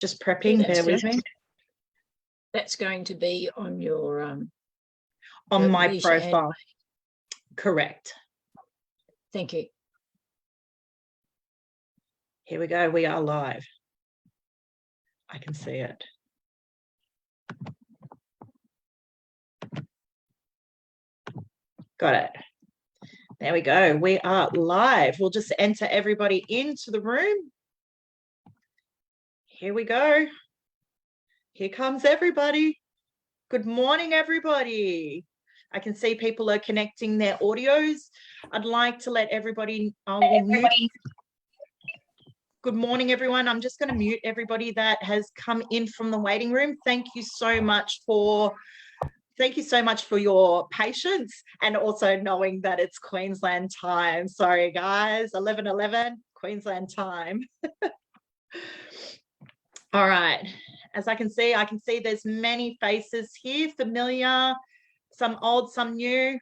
Just prepping, bear with me. That's going to be on your on my profile. Correct. Thank you. Here we go. We are live. I can see it. Got it. There we go. We are live. We'll just enter everybody into the room. Here we go. Here comes everybody. Good morning, everybody. I can see people are connecting their audios. I'd like to let everybody, mute. Good morning, everyone. I'm just going to mute everybody that has come in from the waiting room. Thank you so much for your patience and also knowing that it's Queensland time. Sorry, guys, 11:11 Queensland time. All right. As I can see there's many faces here, familiar, some old, some new.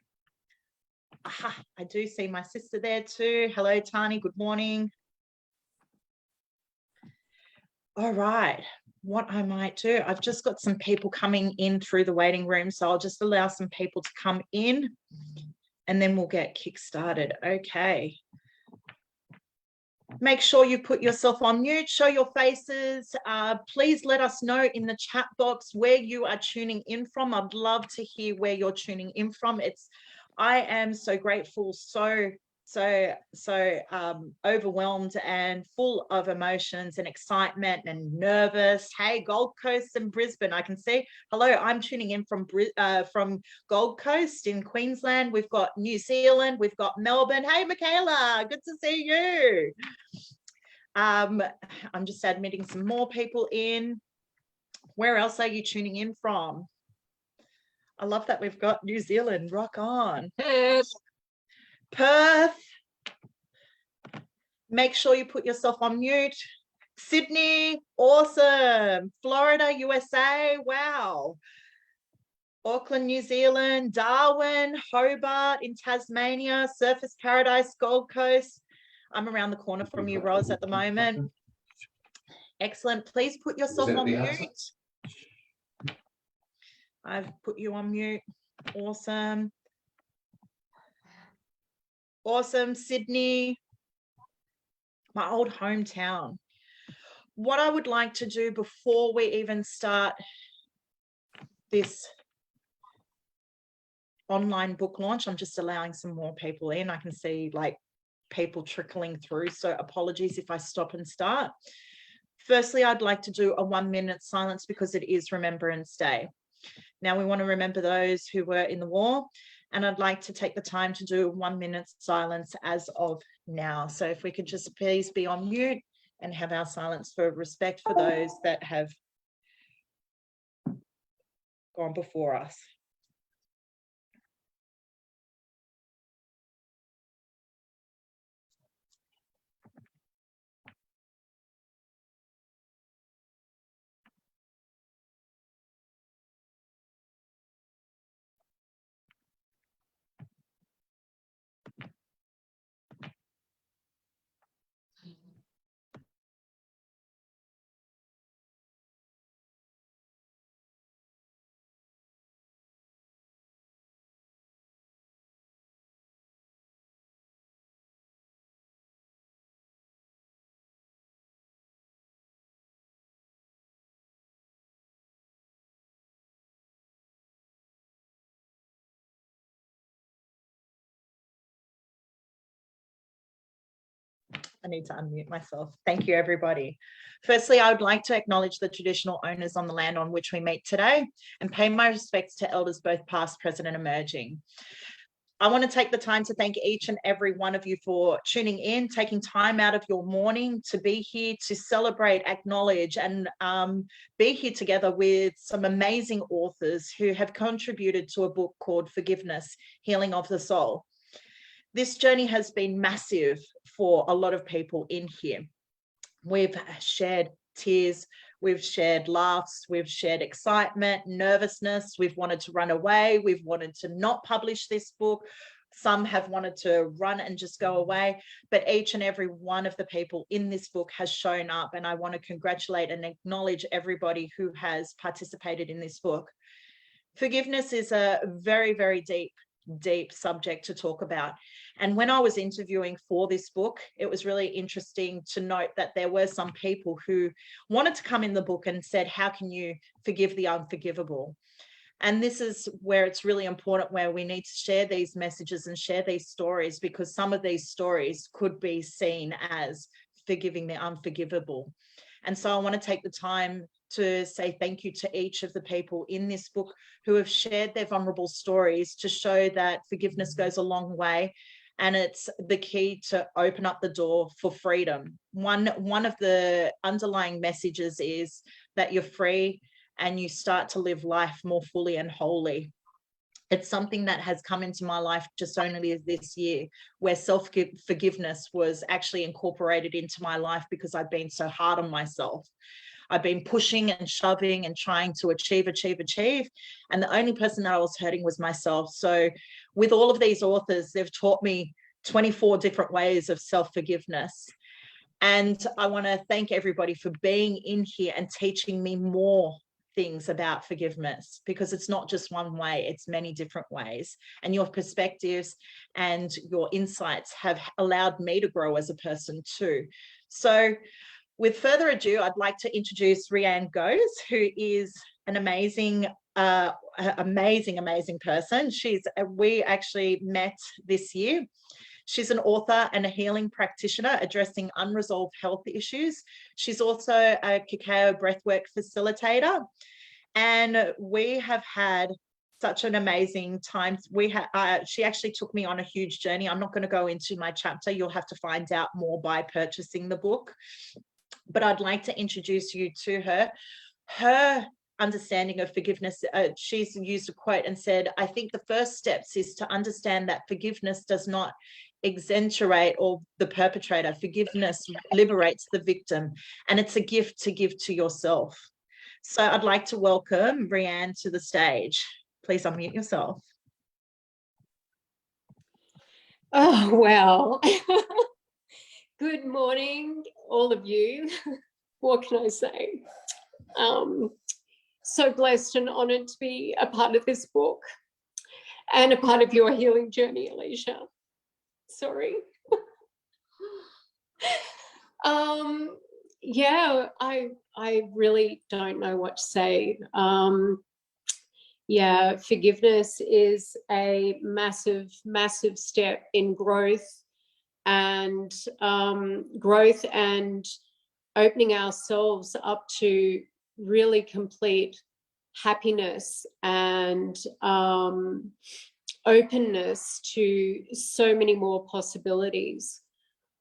Aha, I do see my sister there too. Hello, Tani. Good morning. All right. What I might do, I've just got some people coming in through the waiting room, so I'll just allow some people to come in and then we'll get kick-started. Okay. Make sure you put yourself on mute, show your faces. Please let us know in the chat box where you are tuning in from. I'd love to hear where you're tuning in from. I am so grateful, so overwhelmed and full of emotions and excitement and nervous. Hey, Gold Coast and Brisbane, I can see. Hello, I'm tuning in from Gold Coast in Queensland. We've got New Zealand, we've got Melbourne. Hey, Michaela, good to see you. I'm just admitting some more people in. Where else are you tuning in from? I love that we've got New Zealand. Rock on. Perth. Make sure you put yourself on mute. Sydney, awesome. Florida, USA, wow. Auckland, New Zealand, Darwin, Hobart in Tasmania, Surfers Paradise, Gold Coast. I'm around the corner from you, Roz, at the moment. Excellent. Please put yourself on mute. I've put you on mute. Awesome. Awesome, Sydney, my old hometown. What I would like to do before we even start this online book launch, I'm just allowing some more people in. I can see like people trickling through, so apologies if I stop and start. Firstly, I'd like to do a 1-minute silence because it is Remembrance Day. Now we want to remember those who were in the war, and I'd like to take the time to do 1 minute silence as of now. So if we could just please be on mute and have our silence for respect for those that have gone before us. I need to unmute myself. Thank you, everybody. Firstly, I would like to acknowledge the traditional owners on the land on which we meet today and pay my respects to elders both past, present and emerging. I want to take the time to thank each and every one of you for tuning in, taking time out of your morning to be here to celebrate, acknowledge and be here together with some amazing authors who have contributed to a book called Forgiveness, Healing of the Soul. This journey has been massive for a lot of people in here. We've shared tears, we've shared laughs, we've shared excitement, nervousness, we've wanted to run away, we've wanted to not publish this book, Some have wanted to run and just go away, but each and every one of the people in this book has shown up, and I want to congratulate and acknowledge everybody who has participated in this book. Forgiveness is a very, very deep subject to talk about. And when I was interviewing for this book, it was really interesting to note that there were some people who wanted to come in the book and said, how can you forgive the unforgivable? And this is where it's really important, where we need to share these messages and share these stories, because some of these stories could be seen as forgiving the unforgivable. And so I want to take the time to say thank you to each of the people in this book who have shared their vulnerable stories to show that forgiveness goes a long way, and it's the key to open up the door for freedom. One of the underlying messages is that you're free and you start to live life more fully and wholly. It's something that has come into my life just only this year, where self-forgiveness was actually incorporated into my life because I've been so hard on myself. I've been pushing and shoving and trying to achieve. And the only person that I was hurting was myself. So with all of these authors, they've taught me 24 different ways of self-forgiveness. And I want to thank everybody for being in here and teaching me more things about forgiveness, because it's not just one way, it's many different ways. And your perspectives and your insights have allowed me to grow as a person too. So with further ado, I'd like to introduce Rianne Goes, who is an amazing person. We actually met this year. She's an author and a healing practitioner addressing unresolved health issues. She's also a cacao breathwork facilitator. And we have had such an amazing time. She actually took me on a huge journey. I'm not going to go into my chapter. You'll have to find out more by purchasing the book. But I'd like to introduce you to her. Her understanding of forgiveness, she's used a quote and said, I think the first steps is to understand that forgiveness does not exenterate or the perpetrator. Forgiveness liberates the victim, and it's a gift to give to yourself. So I'd like to welcome Rianne to the stage. Please unmute yourself. Oh, wow. Good morning, all of you. What can I say? So blessed and honored to be a part of this book and a part of your healing journey, Alicia. Sorry. Yeah, I really don't know what to say. Yeah, forgiveness is a massive step in growth and opening ourselves up to really complete happiness and openness to so many more possibilities.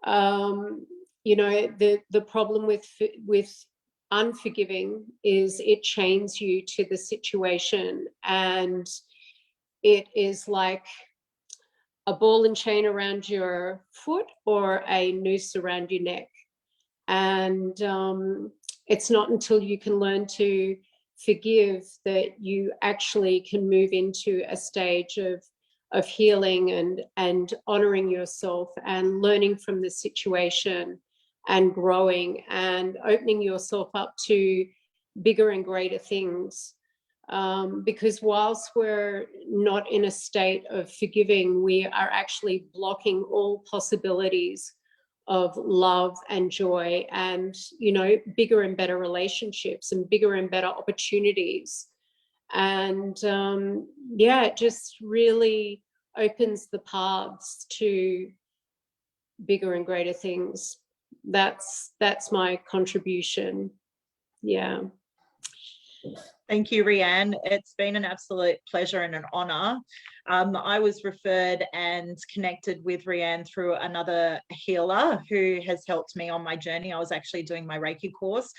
You know, the problem with unforgiving is it chains you to the situation, and it is like a ball and chain around your foot or a noose around your neck. And it's not until you can learn to forgive that you actually can move into a stage of healing and honoring yourself and learning from the situation and growing and opening yourself up to bigger and greater things. Because whilst we're not in a state of forgiving, we are actually blocking all possibilities of love and joy and, you know, bigger and better relationships and bigger and better opportunities. And yeah, it just really opens the paths to bigger and greater things. That's my contribution. Yeah. Thank you, Rianne. It's been an absolute pleasure and an honor. I was referred and connected with Rianne through another healer who has helped me on my journey. I was actually doing my Reiki course,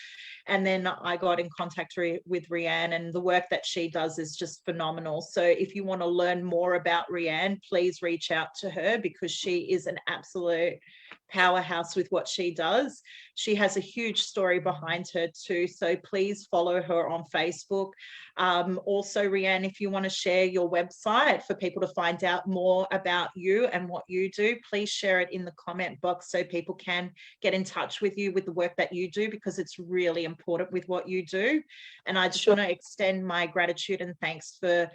and then I got in contact with Rianne, and the work that she does is just phenomenal. So if you want to learn more about Rianne, please reach out to her, because she is an absolute powerhouse with what she does. She has a huge story behind her too, so please follow her on Facebook. Also, Rianne, if you want to share your website for for people to find out more about you and what you do, please share it in the comment box so people can get in touch with you with the work that you do, because it's really important with what you do. And I just want to extend my gratitude and thanks for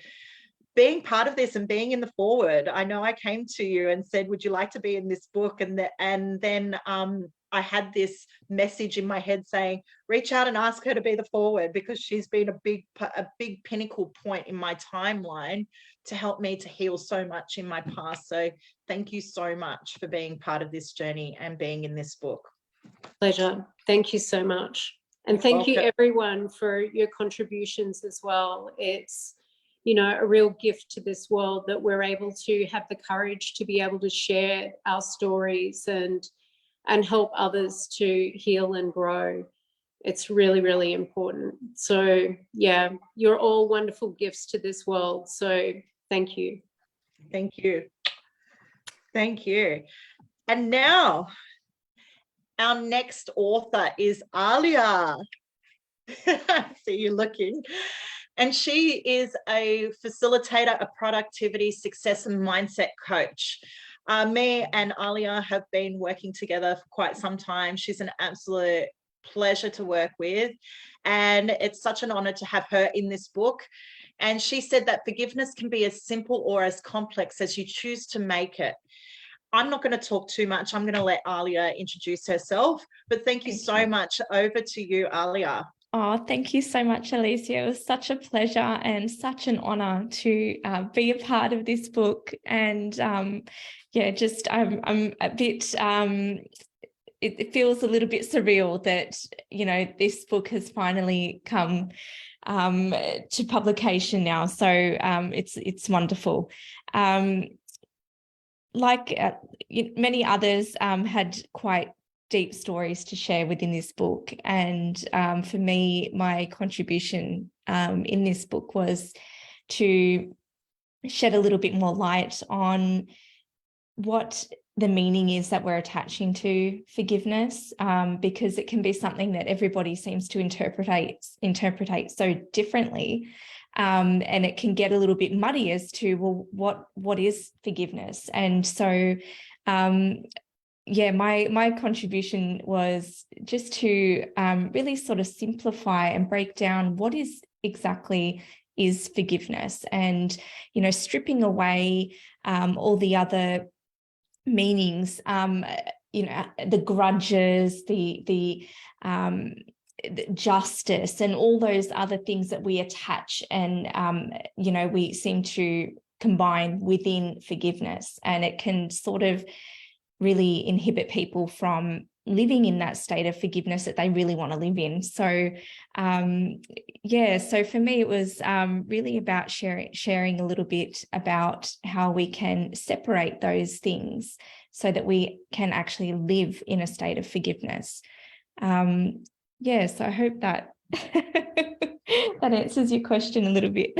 being part of this and being in the forward. I know I came to you and said, would you like to be in this book? And then I had this message in my head saying, reach out and ask her to be the forward, because she's been a big pinnacle point in my timeline to help me to heal so much in my past. So thank you so much for being part of this journey and being in this book. Pleasure. Thank you so much. And thank you everyone for your contributions as well. It's, you know, a real gift to this world that we're able to have the courage to be able to share our stories and help others to heal and grow. It's really, really important. So yeah, you're all wonderful gifts to this world. So thank you. Thank you. Thank you. And now our next author is Alia. See you looking. And she is a facilitator, a productivity, success and mindset coach. Me and Alia have been working together for quite some time. She's an absolute pleasure to work with. And it's such an honor to have her in this book. And she said that forgiveness can be as simple or as complex as you choose to make it. I'm not going to talk too much. I'm going to let Alia introduce herself. But thank you so much. Over to you, Alia. Oh, thank you so much, Alicia. It was such a pleasure and such an honor to be a part of this book. And yeah, just I'm a bit, it feels a little bit surreal that, you know, this book has finally come to publication now. So it's wonderful. Like many others had quite deep stories to share within this book. And for me, my contribution in this book was to shed a little bit more light on what the meaning is that we're attaching to forgiveness, because it can be something that everybody seems to interpret so differently. And it can get a little bit muddy as to, well, what is forgiveness? And so yeah, my contribution was just to really sort of simplify and break down what exactly is forgiveness, and, you know, stripping away all the other meanings, you know, the grudges, the justice, and all those other things that we attach and, you know, we seem to combine within forgiveness, and it can sort of really inhibit people from living in that state of forgiveness that they really want to live in. So yeah, so for me, it was really about sharing a little bit about how we can separate those things so that we can actually live in a state of forgiveness. Yeah, so I hope that that answers your question a little bit.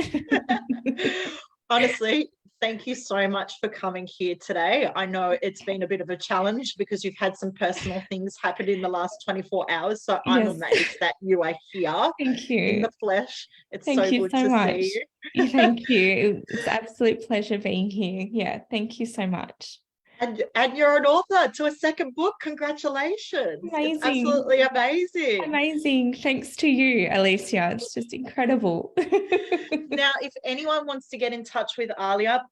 Honestly, thank you so much for coming here today. I know it's been a bit of a challenge because you've had some personal things happen in the last 24 hours. So I'm amazed that you are here. Thank you. In the flesh. It's thank so you good so to much. see you. Thank you. It's an absolute pleasure being here. Yeah, thank you so much. And you're an author to a second book. Congratulations. Amazing. It's absolutely amazing. Amazing. Thanks to you, Alicia. It's just incredible. Now, if anyone wants to get in touch with Alia,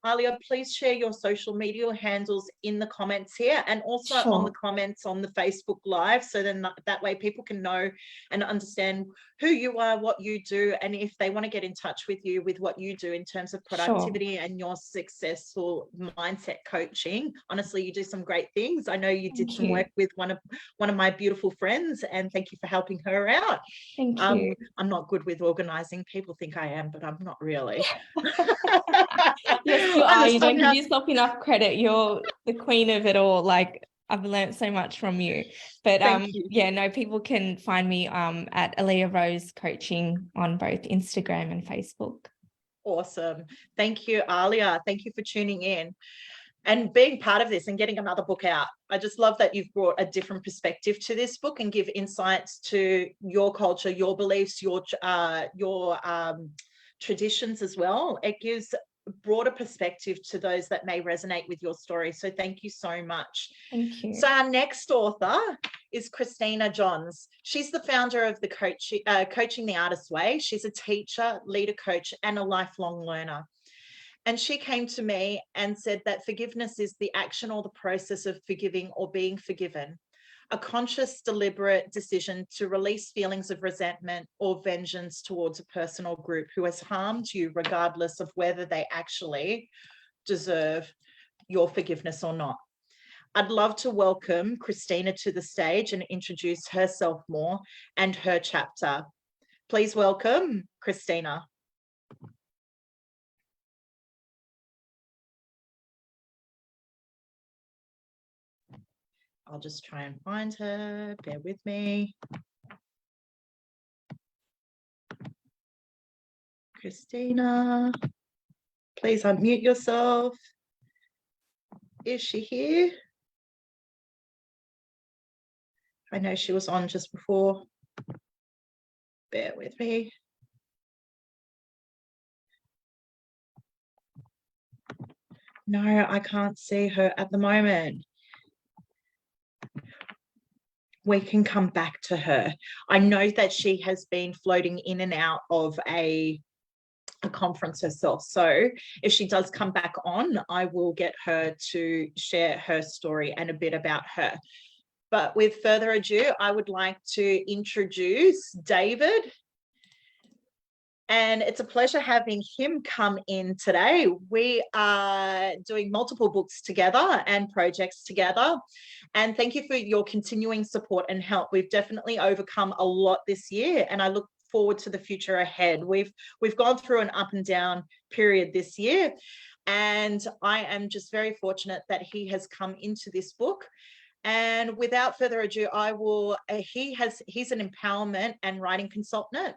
please share your social media handles in the comments here, and also on the comments on the Facebook Live. So then that way people can know and understand who you are, what you do, and if they want to get in touch with you with what you do in terms of productivity and your successful mindset coaching. Honestly, you do some great things. I know you did some work with one of my beautiful friends, and thank you for helping her out. Thank you. I'm not good with organizing. People think I am, but I'm not really. Yes, you are. You don't give yourself enough credit. You're the queen of it all. Like, I've learned so much from you. But yeah, no, people can find me at Aaliyah Rose Coaching on both Instagram and Facebook. Awesome. Thank you, Alia. Thank you for tuning in and being part of this and getting another book out. I just love that you've brought a different perspective to this book and give insights to your culture, your beliefs, your traditions as well. It gives broader perspective to those that may resonate with your story. So thank you so much. Thank you. So our next author is Christina Johns. She's the founder of the Coaching the Artist's Way. She's a teacher, leader coach, and a lifelong learner. And she came to me and said that forgiveness is the action or the process of forgiving or being forgiven, a conscious, deliberate decision to release feelings of resentment or vengeance towards a person or group who has harmed you, regardless of whether they actually deserve your forgiveness or not. I'd love to welcome Christina to the stage and introduce herself more and her chapter. Please welcome Christina. I'll just try and find her. Bear with me. Christina, please unmute yourself. Is she here? I know she was on just before. Bear with me. No, I can't see her at the moment. We can come back to her. I know that she has been floating in and out of a conference herself. So if she does come back on, I will get her to share her story and a bit about her. But with further ado, I would like to introduce David. And it's a pleasure having him come in today. We are doing multiple books together and projects together. And thank you for your continuing support and help. We've definitely overcome a lot this year, and I look forward to the future ahead. We've gone through an up and down period this year, and I am just very fortunate that he has come into this book. And without further ado, I will, he's an empowerment and writing consultant.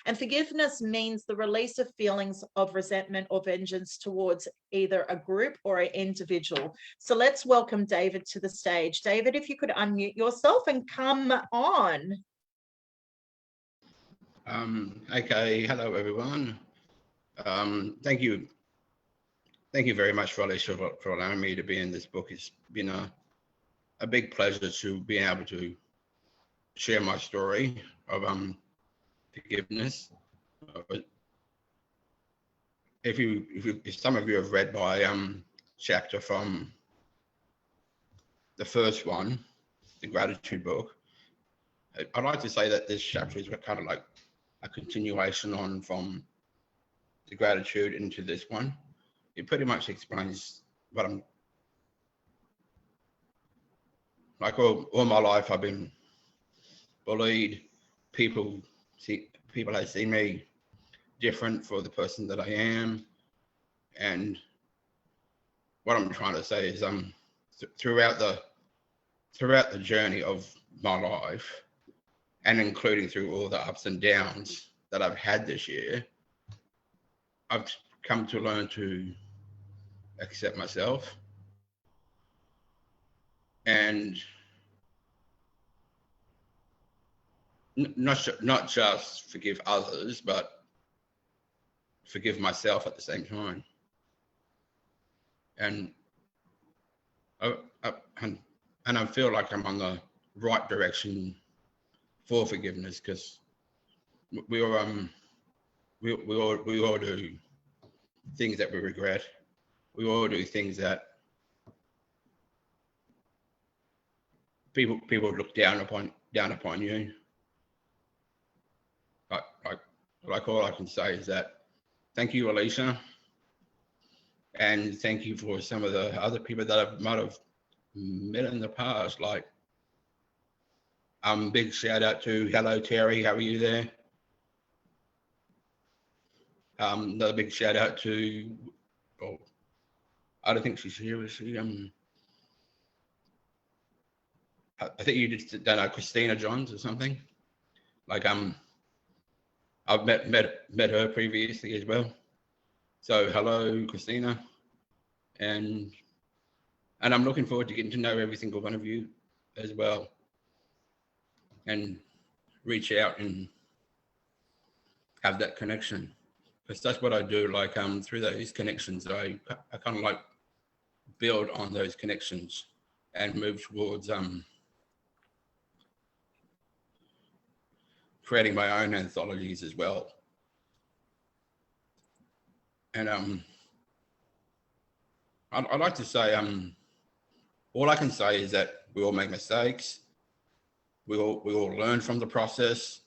And forgiveness means the release of feelings of resentment or vengeance towards either a group or an individual. So let's welcome David to the stage. David, if you could unmute yourself and come on. Okay, hello everyone. Thank you very much, Alicia, for allowing me to be in this book. It's been a big pleasure to be able to share my story of forgiveness. If some of you have read my chapter from the first one, the gratitude book, I'd like to say that this chapter is kind of like a continuation on from the gratitude into this one. It pretty much explains what I'm like. All my life I've been bullied. People have seen me different for the person that I am, and what I'm trying to say is throughout the journey of my life, and including through all the ups and downs that I've had this year, I've come to learn to accept myself and not just forgive others, but forgive myself at the same time. And I feel like I'm on the right direction for forgiveness, because we all do things that we regret. We all do things that people look down upon you. Like all I can say is that thank you, Alicia, and thank you for some of the other people that I might have met in the past. Like, big shout out to hello Terry, how are you there? Another big shout out to, oh, I don't think she's here, is she? I think you just don't know, Christina Johns or something. Like, I've met her previously as well. So hello, Christina, and I'm looking forward to getting to know every single one of you as well, and reach out and have that connection, because that's what I do. Like through those connections, I kind of like build on those connections and move towards creating my own anthologies as well. And I'd like to say all I can say is that we all make mistakes. We all learn from the process,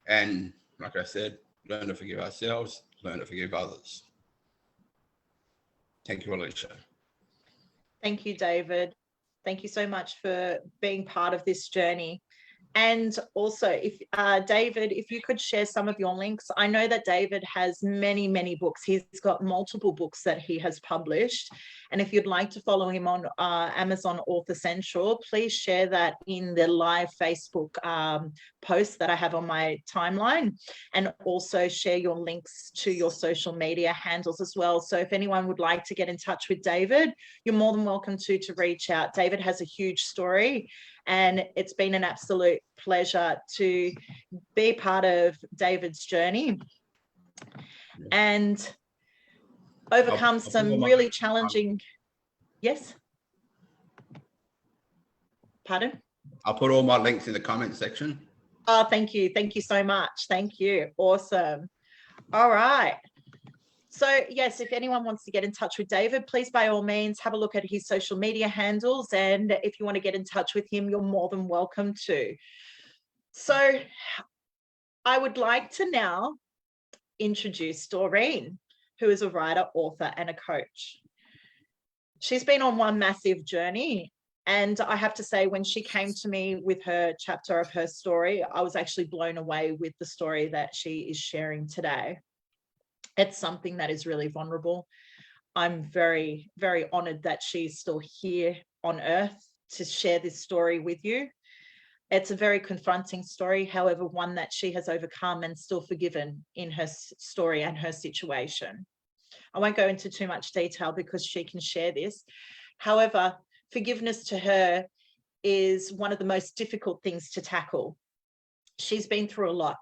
and like I said, learn to forgive ourselves, learn to forgive others. Thank you, Alicia. Thank you, David. Thank you so much for being part of this journey. And also, if David, if you could share some of your links. I know that David has many, many books. He's got multiple books that he has published. And if you'd like to follow him on Amazon Author Central, please share that in the live Facebook post that I have on my timeline. And also share your links to your social media handles as well. So if anyone would like to get in touch with David, you're more than welcome to reach out. David has a huge story, and it's been an absolute pleasure to be part of David's journey and overcome some really challenging. Yes? Pardon? I'll put all my links in the comment section. Oh, thank you. Thank you so much. Thank you. Awesome. All right. So yes, if anyone wants to get in touch with David, please by all means have a look at his social media handles. And if you want to get in touch with him, you're more than welcome to. So I would like to now introduce Doreen, who is a writer, author, and a coach. She's been on one massive journey. And I have to say, when she came to me with her chapter of her story, I was actually blown away with the story that she is sharing today. It's something that is really vulnerable. I'm very, very honored that she's still here on earth to share this story with you. It's a very confronting story, however, one that she has overcome and still forgiven in her story and her situation. I won't go into too much detail because she can share this. However, forgiveness to her is one of the most difficult things to tackle. She's been through a lot.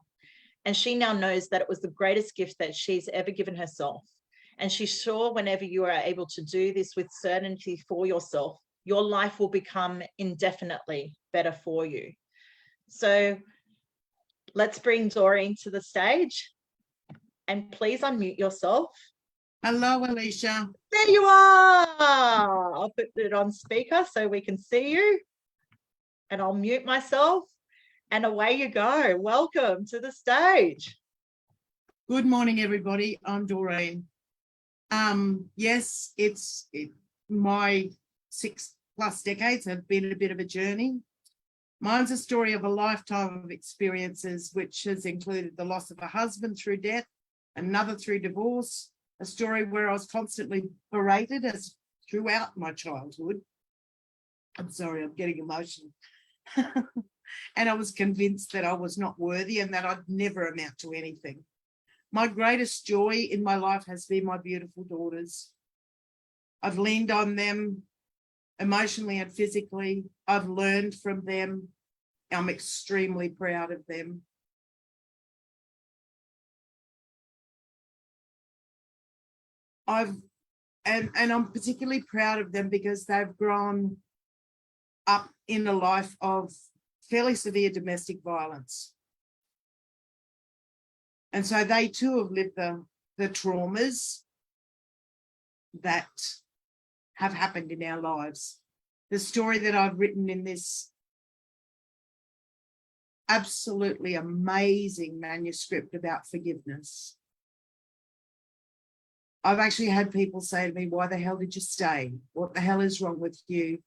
And she now knows that it was the greatest gift that she's ever given herself. And she's sure whenever you are able to do this with certainty for yourself, your life will become indefinitely better for you. So let's bring Doreen to the stage. And please unmute yourself. Hello, Alicia. There you are. I'll put it on speaker so we can see you. And I'll mute myself. And away you go. Welcome to the stage. Good morning, everybody. I'm Doreen. Yes, my 6+ decades have been a bit of a journey. Mine's a story of a lifetime of experiences, which has included the loss of a husband through death, another through divorce, a story where I was constantly berated as throughout my childhood. I'm sorry, I'm getting emotional. And I was convinced that I was not worthy and that I'd never amount to anything. My greatest joy in my life has been my beautiful daughters. I've leaned on them emotionally and physically. I've learned from them. I'm extremely proud of them. And I'm particularly proud of them because they've grown up in a life of fairly severe domestic violence. And so they too have lived the traumas that have happened in our lives. The story that I've written in this absolutely amazing manuscript about forgiveness. I've actually had people say to me, why the hell did you stay? What the hell is wrong with you?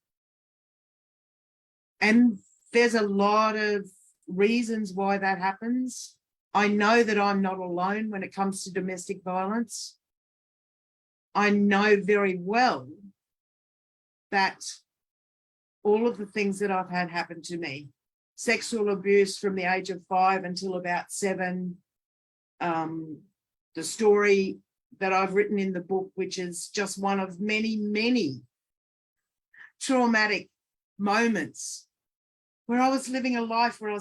And there's a lot of reasons why that happens. I know that I'm not alone when it comes to domestic violence. I know very well that all of the things that I've had happen to me, sexual abuse from the age of 5 until about 7, the story that I've written in the book, which is just one of many, many traumatic moments where I was living a life where I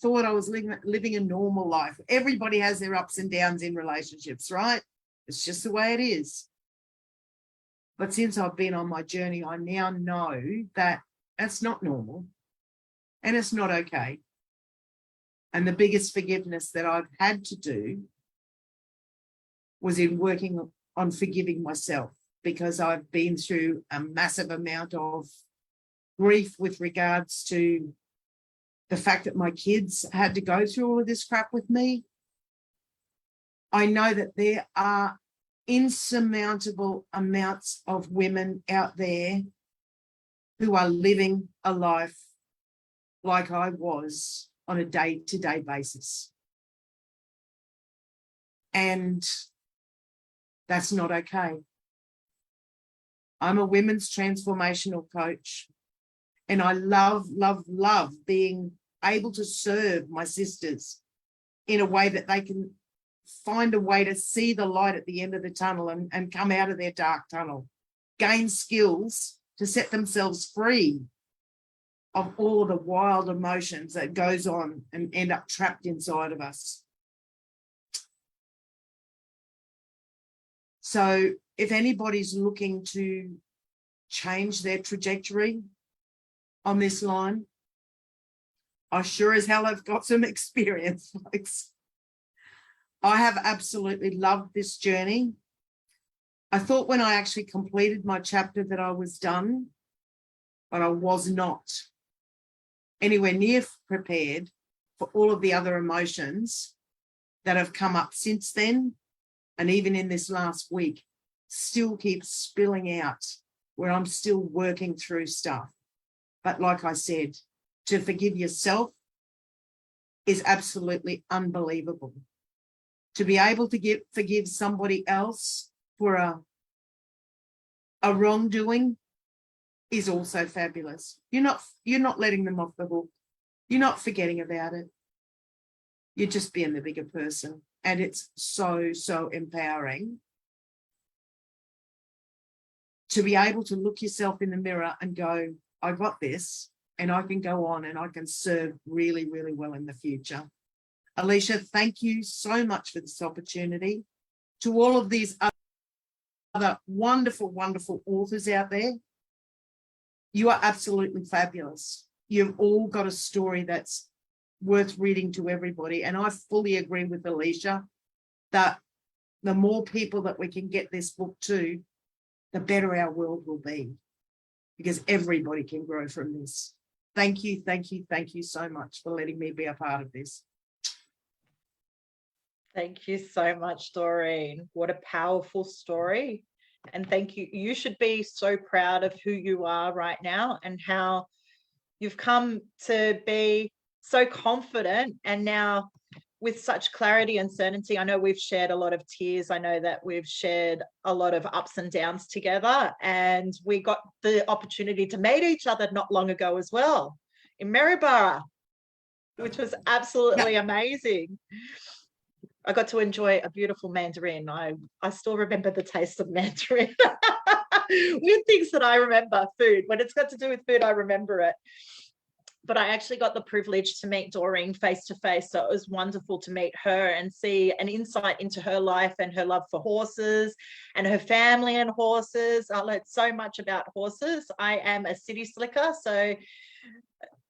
thought I was living a normal life. Everybody has their ups and downs in relationships, right? It's just the way it is. But since I've been on my journey, I now know that that's not normal and it's not okay. And the biggest forgiveness that I've had to do was in working on forgiving myself, because I've been through a massive amount of grief with regards to the fact that my kids had to go through all of this crap with me. I know that there are insurmountable amounts of women out there who are living a life like I was on a day-to-day basis. And that's not okay. I'm a women's transformational coach, and I love, love, love being able to serve my sisters in a way that they can find a way to see the light at the end of the tunnel and come out of their dark tunnel, gain skills to set themselves free of all of the wild emotions that goes on and end up trapped inside of us. So if anybody's looking to change their trajectory on this line, I sure as hell have got some experience, folks. I have absolutely loved this journey. I thought when I actually completed my chapter that I was done, but I was not anywhere near prepared for all of the other emotions that have come up since then. And even in this last week, still keeps spilling out, where I'm still working through stuff. But like I said, to forgive yourself is absolutely unbelievable. To be able to forgive somebody else for a wrongdoing is also fabulous. You're not letting them off the hook. You're not forgetting about it. You're just being the bigger person. And it's so, so empowering to be able to look yourself in the mirror and go, I got this, and I can go on and I can serve really, really well in the future. Alicia, thank you so much for this opportunity. To all of these other wonderful, wonderful authors out there, you are absolutely fabulous. You've all got a story that's worth reading to everybody. And I fully agree with Alicia that the more people that we can get this book to, the better our world will be, because everybody can grow from this. Thank you, thank you, thank you so much for letting me be a part of this. Thank you so much, Doreen. What a powerful story. And thank you. You should be so proud of who you are right now and how you've come to be so confident, and now with such clarity and certainty. I know we've shared a lot of tears. I know that we've shared a lot of ups and downs together, and we got the opportunity to meet each other not long ago as well in Maryborough, which was absolutely amazing. I got to enjoy a beautiful mandarin. I still remember the taste of mandarin. Weird things that I remember, food. When it's got to do with food, I remember it. But I actually got the privilege to meet Doreen face to face. So it was wonderful to meet her and see an insight into her life and her love for horses and her family and horses. I learned so much about horses. I am a city slicker, so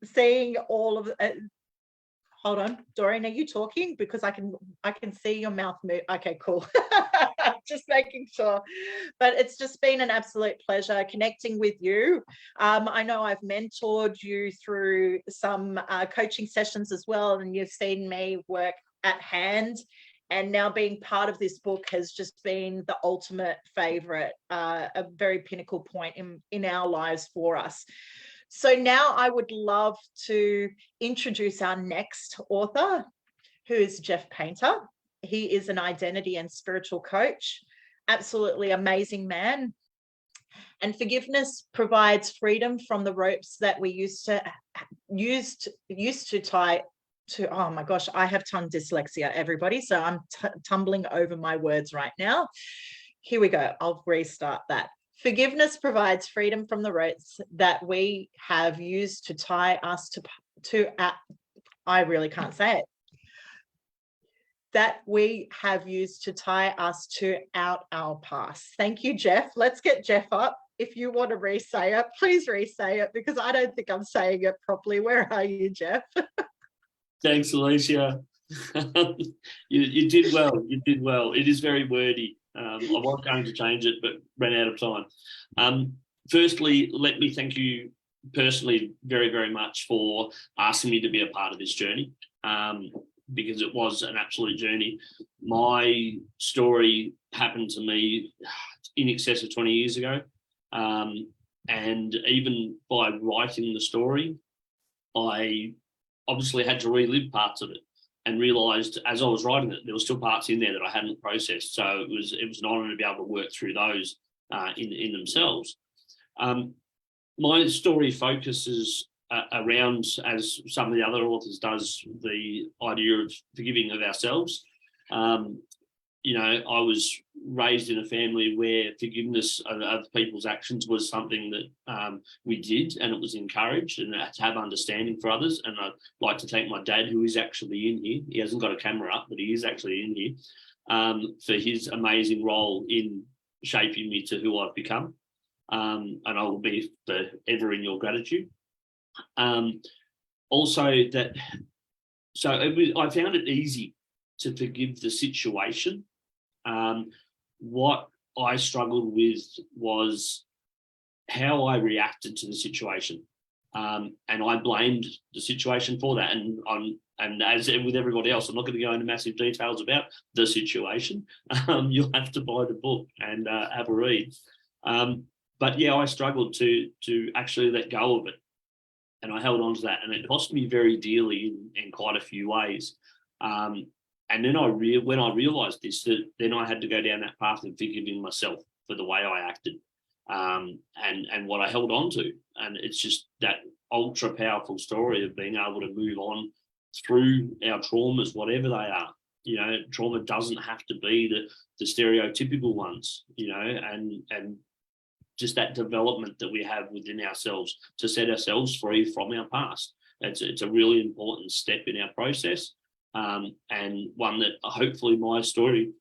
seeing all of hold on, Doreen, are you talking? Because I can see your mouth move. Okay, cool. Just making sure. But it's just been an absolute pleasure connecting with you. I know I've mentored you through some coaching sessions as well, and you've seen me work at hand. And now being part of this book has just been the ultimate favorite, a very pinnacle point in our lives for us. So now I would love to introduce our next author, who is Jeff Painter. He is an identity and spiritual coach, absolutely amazing man. And forgiveness provides freedom from the ropes that we used to tie to. Oh my gosh, I have tongue dyslexia, everybody. So I'm tumbling over my words right now. Here we go. I'll restart that. Forgiveness provides freedom from the ropes that we have used to tie us to I really can't say it. that we have used to tie us to our past. Thank you, Jeff. Let's get Jeff up. If you want to re-say it, please re-say it, because I don't think I'm saying it properly. Where are you, Jeff? Thanks, Alicia. You did well. You did well. It is very wordy. I was going to change it, but ran out of time. Firstly, let me thank you personally very, very much for asking me to be a part of this journey, because it was an absolute journey. My story happened to me in excess of 20 years ago. And even by writing the story, I obviously had to relive parts of it, and realised as I was writing it, there were still parts in there that I hadn't processed. So it was an honour to be able to work through those in themselves. My story focuses around, as some of the other authors does, the idea of forgiving of ourselves. You know, I was raised in a family where forgiveness of people's actions was something that we did, and it was encouraged, and to have understanding for others. And I'd like to thank my dad, who is actually in here. He hasn't got a camera up, but he is actually in here, for his amazing role in shaping me to who I've become. And I will be forever in your gratitude. Also, I found it easy to forgive the situation. What I struggled with was how I reacted to the situation, and I blamed the situation for that. And as with everybody else, I'm not going to go into massive details about the situation. You'll have to buy the book and have a read. But yeah, I struggled to actually let go of it, and I held on to that, and it cost me very dearly in quite a few ways. And then when I realised this, then I had to go down that path of forgiving myself for the way I acted, and what I held on to. And it's just that ultra powerful story of being able to move on through our traumas, whatever they are. You know, trauma doesn't have to be the stereotypical ones, you know, and just that development that we have within ourselves to set ourselves free from our past. It's a really important step in our process. And one that hopefully my story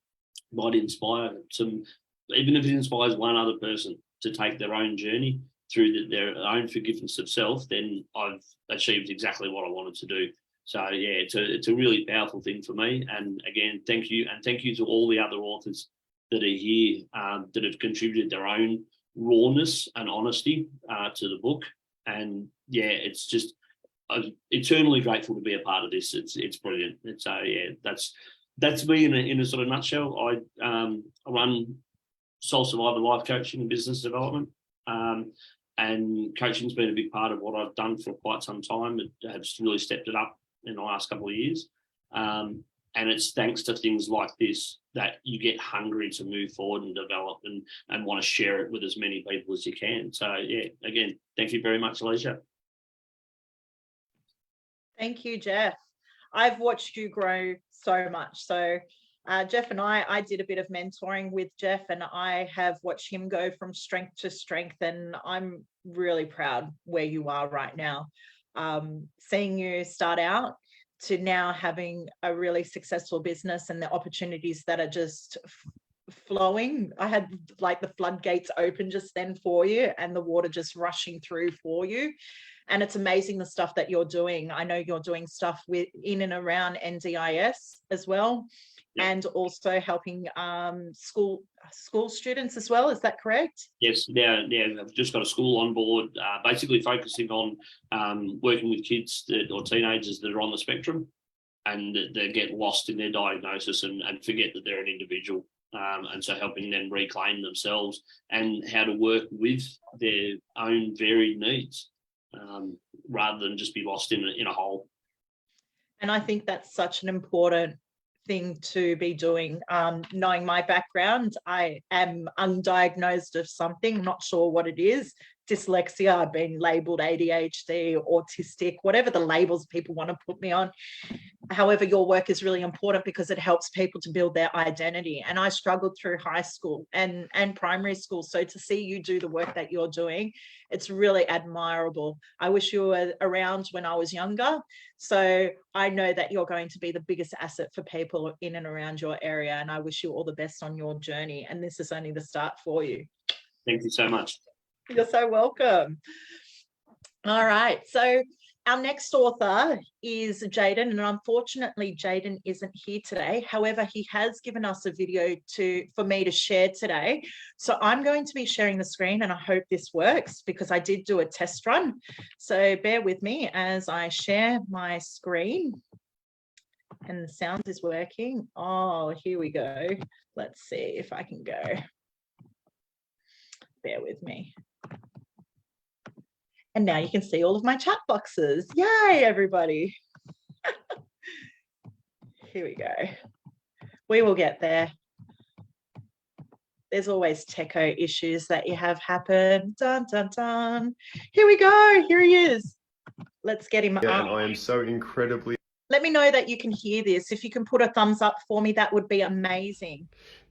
might inspire some, even if it inspires one other person to take their own journey through their own forgiveness of self, then I've achieved exactly what I wanted to do. So yeah, it's a really powerful thing for me. And again, thank you. And thank you to all the other authors that are here, that have contributed their own rawness and honesty to the book. And yeah, it's just, I'm eternally grateful to be a part of this. It's brilliant. Yeah, that's me in a sort of nutshell. I run Soul Survivor life coaching and business development, and coaching's been a big part of what I've done for quite some time. It has really stepped it up in the last couple of years, and it's thanks to things like this that you get hungry to move forward and develop and want to share it with as many people as you can. So yeah, again, thank you very much, Alicia. Thank you, Jeff. I've watched you grow so much. So Jeff and I did a bit of mentoring with Jeff, and I have watched him go from strength to strength, and I'm really proud where you are right now. Seeing you start out to now having a really successful business and the opportunities that are just flowing. I had like the floodgates open just then for you, and the water just rushing through for you. And it's amazing the stuff that you're doing. I know you're doing stuff in and around NDIS as well, yep. And also helping school students as well. Is that correct? Yes, yeah. I've just got a school on board, basically focusing on working with kids or teenagers that are on the spectrum, and they get lost in their diagnosis and forget that they're an individual. And so helping them reclaim themselves and how to work with their own varied needs. Rather than just be lost in a hole. And I think that's such an important thing to be doing. Knowing my background, I am undiagnosed of something, not sure what it is, dyslexia, I've been labeled ADHD, autistic, whatever the labels people want to put me on. However, your work is really important because it helps people to build their identity. And I struggled through high school and primary school. So to see you do the work that you're doing, it's really admirable. I wish you were around when I was younger. So I know that you're going to be the biggest asset for people in and around your area. And I wish you all the best on your journey. And this is only the start for you. Thank you so much. You're so welcome. All right. So our next author is Jaden, and unfortunately Jaden isn't here today. However, he has given us a video for me to share today. So I'm going to be sharing the screen, and I hope this works because I did do a test run. So bear with me as I share my screen. And the sound is working. Oh, here we go. Let's see if I can go. Bear with me. And now you can see all of my chat boxes. Yay, everybody. Here we go. We will get there. There's always techo issues that you have happen. Dun, dun, dun. Here we go. Here he is. Let's get him up. And I am so incredibly... Let me know that you can hear this. If you can put a thumbs up for me, that would be amazing.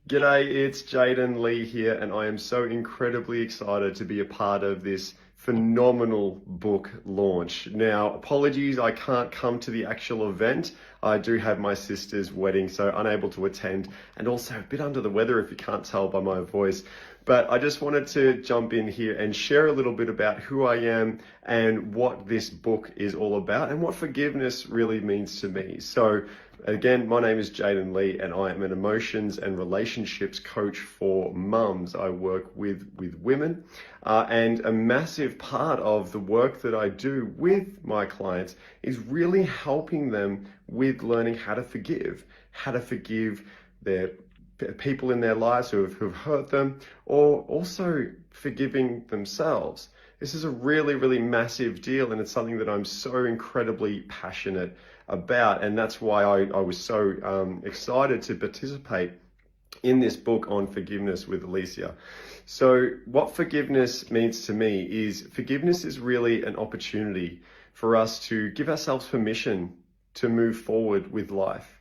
G'day, it's Jaden Lee here, and I am so incredibly excited to be a part of this phenomenal book launch. Now, apologies, I can't come to the actual event. I do have my sister's wedding, so unable to attend, and also a bit under the weather if you can't tell by my voice. But I just wanted to jump in here and share a little bit about who I am and what this book is all about and what forgiveness really means to me. So again, my name is Jaden Lee, and I am an emotions and relationships coach for mums. I work with women, and a massive part of the work that I do with my clients is really helping them with learning how to forgive their people in their lives who've hurt them, or also forgiving themselves. This is a really, really massive deal, and it's something that I'm so incredibly passionate about, and that's why I was so excited to participate in this book on forgiveness with Alicia. So what forgiveness means to me is forgiveness is really an opportunity for us to give ourselves permission to move forward with life.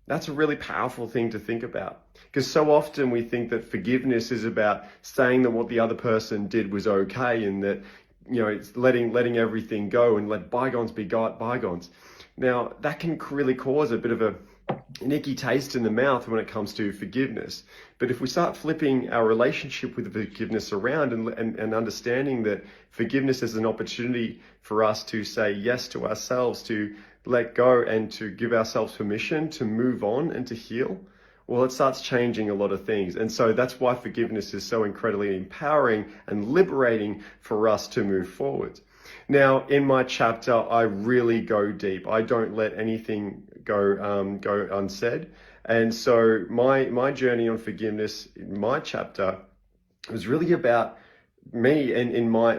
That's a really powerful thing to think about, because so often we think that forgiveness is about saying that what the other person did was okay, and that, you know, it's letting everything go and let bygones be bygones. Now, that can really cause a bit of an icky taste in the mouth when it comes to forgiveness. But if we start flipping our relationship with forgiveness around and understanding that forgiveness is an opportunity for us to say yes to ourselves, to let go and to give ourselves permission to move on and to heal, well, it starts changing a lot of things. And so that's why forgiveness is so incredibly empowering and liberating for us to move forward. Now, in my chapter, I really go deep. I don't let anything go unsaid. And so my journey on forgiveness in my chapter was really about me and in my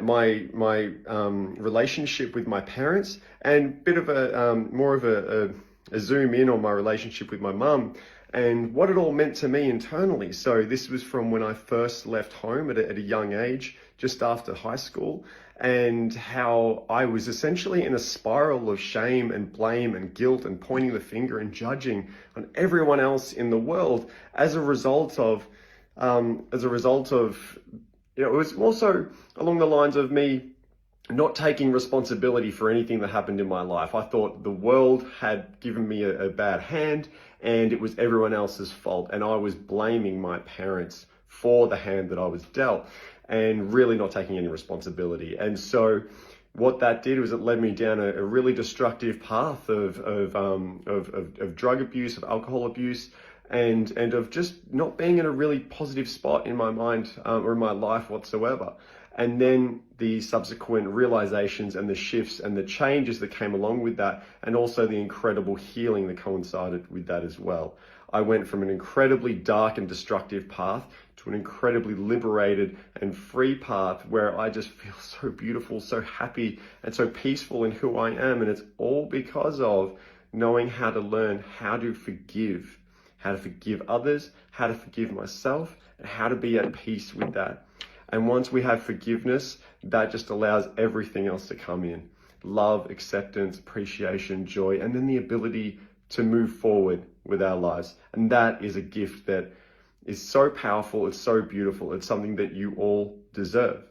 relationship with my parents, and bit of a more of a zoom in on my relationship with my mum and what it all meant to me internally. So this was from when I first left home at a young age, just after high school, and how I was essentially in a spiral of shame and blame and guilt and pointing the finger and judging on everyone else in the world as a result of you know, it was also along the lines of me not taking responsibility for anything that happened in my life. I thought the world had given me a bad hand and it was everyone else's fault. And I was blaming my parents for the hand that I was dealt and really not taking any responsibility. And so what that did was it led me down a really destructive path of drug abuse, of alcohol abuse, and of just not being in a really positive spot in my mind or in my life whatsoever. And then the subsequent realizations and the shifts and the changes that came along with that, and also the incredible healing that coincided with that as well. I went from an incredibly dark and destructive path to an incredibly liberated and free path where I just feel so beautiful, so happy, and so peaceful in who I am. And it's all because of knowing how to learn how to forgive others, how to forgive myself, and how to be at peace with that. And once we have forgiveness, that just allows everything else to come in. Love, acceptance, appreciation, joy, and then the ability to move forward with our lives. And that is a gift that is so powerful. It's so beautiful. It's something that you all deserve.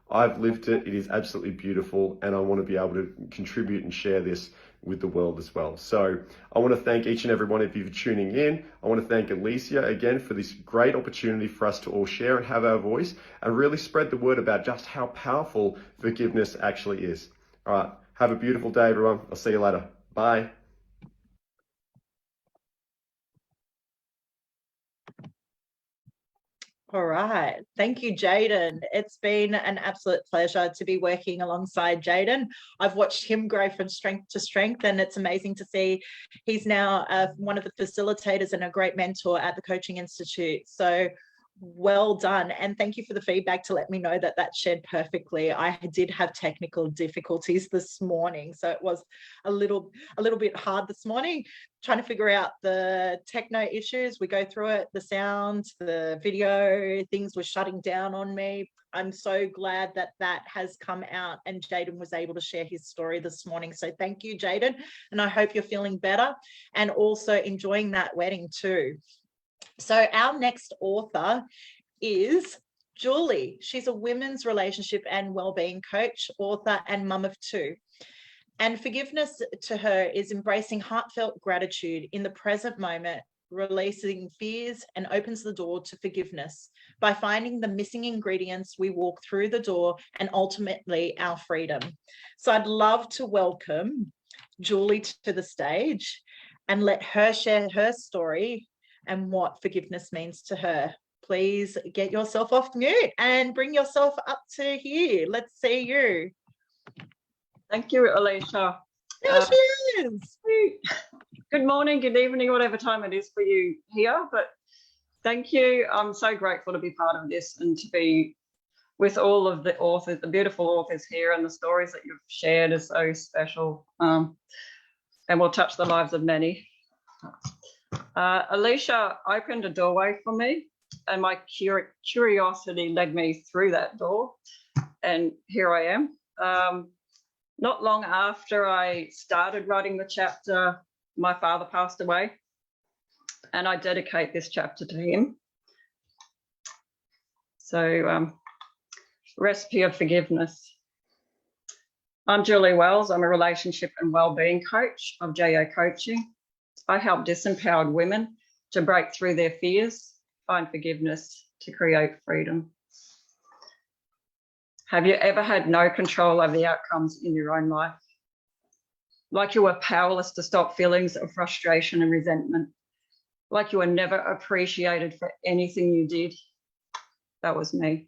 I've lived it. It is absolutely beautiful. And I want to be able to contribute and share this with the world as well. So I want to thank each and every one of you for tuning in. I want to thank Alicia again for this great opportunity for us to all share and have our voice and really spread the word about just how powerful forgiveness actually is. All right. Have a beautiful day, everyone. I'll see you later. Bye. All right. Thank you, Jaden. It's been an absolute pleasure to be working alongside Jaden. I've watched him grow from strength to strength, and it's amazing to see he's now one of the facilitators and a great mentor at the Coaching Institute. So well done. And thank you for the feedback to let me know that that shared perfectly. I did have technical difficulties this morning, so it was a little bit hard this morning trying to figure out the techno issues. We go through it, the sound, the video, things were shutting down on me. I'm so glad that that has come out and Jaden was able to share his story this morning. So thank you, Jaden. And I hope you're feeling better and also enjoying that wedding too. So our next author is Julie. She's a women's relationship and wellbeing coach, author, and mum of two. And forgiveness to her is embracing heartfelt gratitude in the present moment, releasing fears, and opens the door to forgiveness. By finding the missing ingredients, we walk through the door and ultimately our freedom. So I'd love to welcome Julie to the stage and let her share her story and what forgiveness means to her. Please get yourself off mute and bring yourself up to here. Let's see you. Thank you, Alicia. There she is. Good morning, good evening, whatever time it is for you here. But thank you. I'm so grateful to be part of this and to be with all of the authors, the beautiful authors here, and the stories that you've shared are so special and will touch the lives of many. Alicia opened a doorway for me, and my curiosity led me through that door, and here I am. Not long after I started writing the chapter, my father passed away, and I dedicate this chapter to him. So, recipe of forgiveness. I'm Julie Wells. I'm a relationship and wellbeing coach of JO Coaching. I help disempowered women to break through their fears, find forgiveness, to create freedom. Have you ever had no control over the outcomes in your own life? Like you were powerless to stop feelings of frustration and resentment? Like you were never appreciated for anything you did? That was me.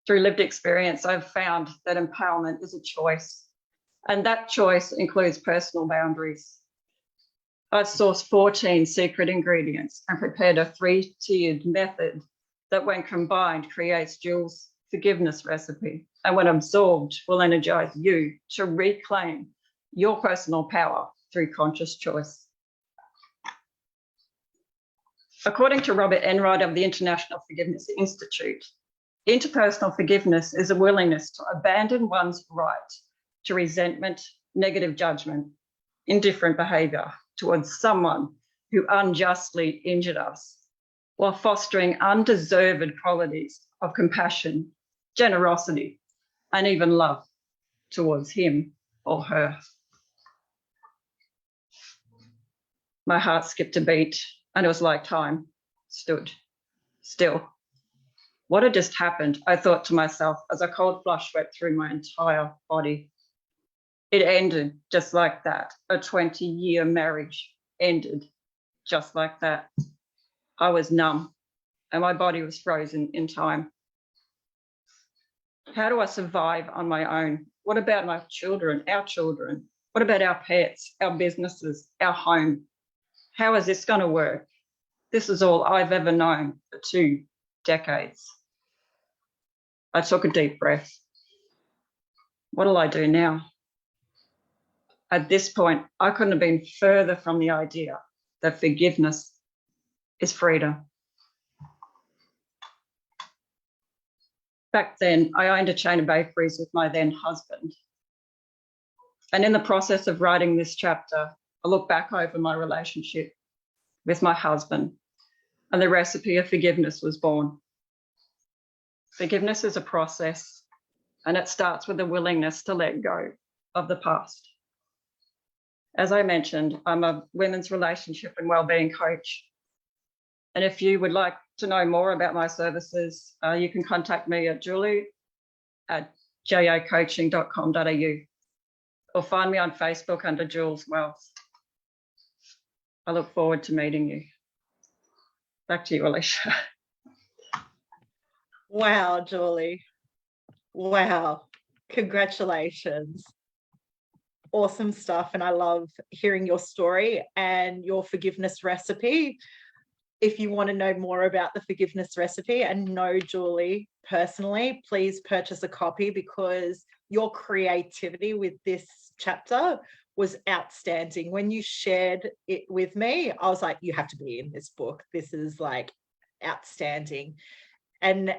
Through lived experience, I've found that empowerment is a choice, and that choice includes personal boundaries. I've sourced 14 secret ingredients and prepared a 3-tiered method that, when combined, creates Julie's forgiveness recipe, and when absorbed, will energize you to reclaim your personal power through conscious choice. According to Robert Enright of the International Forgiveness Institute, interpersonal forgiveness is a willingness to abandon one's right to resentment, negative judgment, indifferent behaviour towards someone who unjustly injured us, while fostering undeserved qualities of compassion, generosity, and even love towards him or her. My heart skipped a beat, and it was like time stood still. What had just happened, I thought to myself as a cold flush swept through my entire body. It ended just like that. A 20-year marriage ended just like that. I was numb and my body was frozen in time. How do I survive on my own? What about my children, our children? What about our pets, our businesses, our home? How is this going to work? This is all I've ever known for 2 decades. I took a deep breath. What'll I do now? At this point, I couldn't have been further from the idea that forgiveness is freedom. Back then, I owned a chain of bakeries with my then husband. And in the process of writing this chapter, I look back over my relationship with my husband, and the recipe of forgiveness was born. Forgiveness is a process, and it starts with a willingness to let go of the past. As I mentioned, I'm a women's relationship and wellbeing coach. And if you would like to know more about my services, you can contact me at julie@jacoaching.com.au or find me on Facebook under Jules Wells. I look forward to meeting you. Back to you, Alicia. Wow, Julie. Wow. Congratulations. Awesome stuff. And I love hearing your story and your forgiveness recipe. If you want to know more about the forgiveness recipe and know Julie personally, please purchase a copy, because your creativity with this chapter was outstanding. When you shared it with me, I was like, you have to be in this book. This is like outstanding. And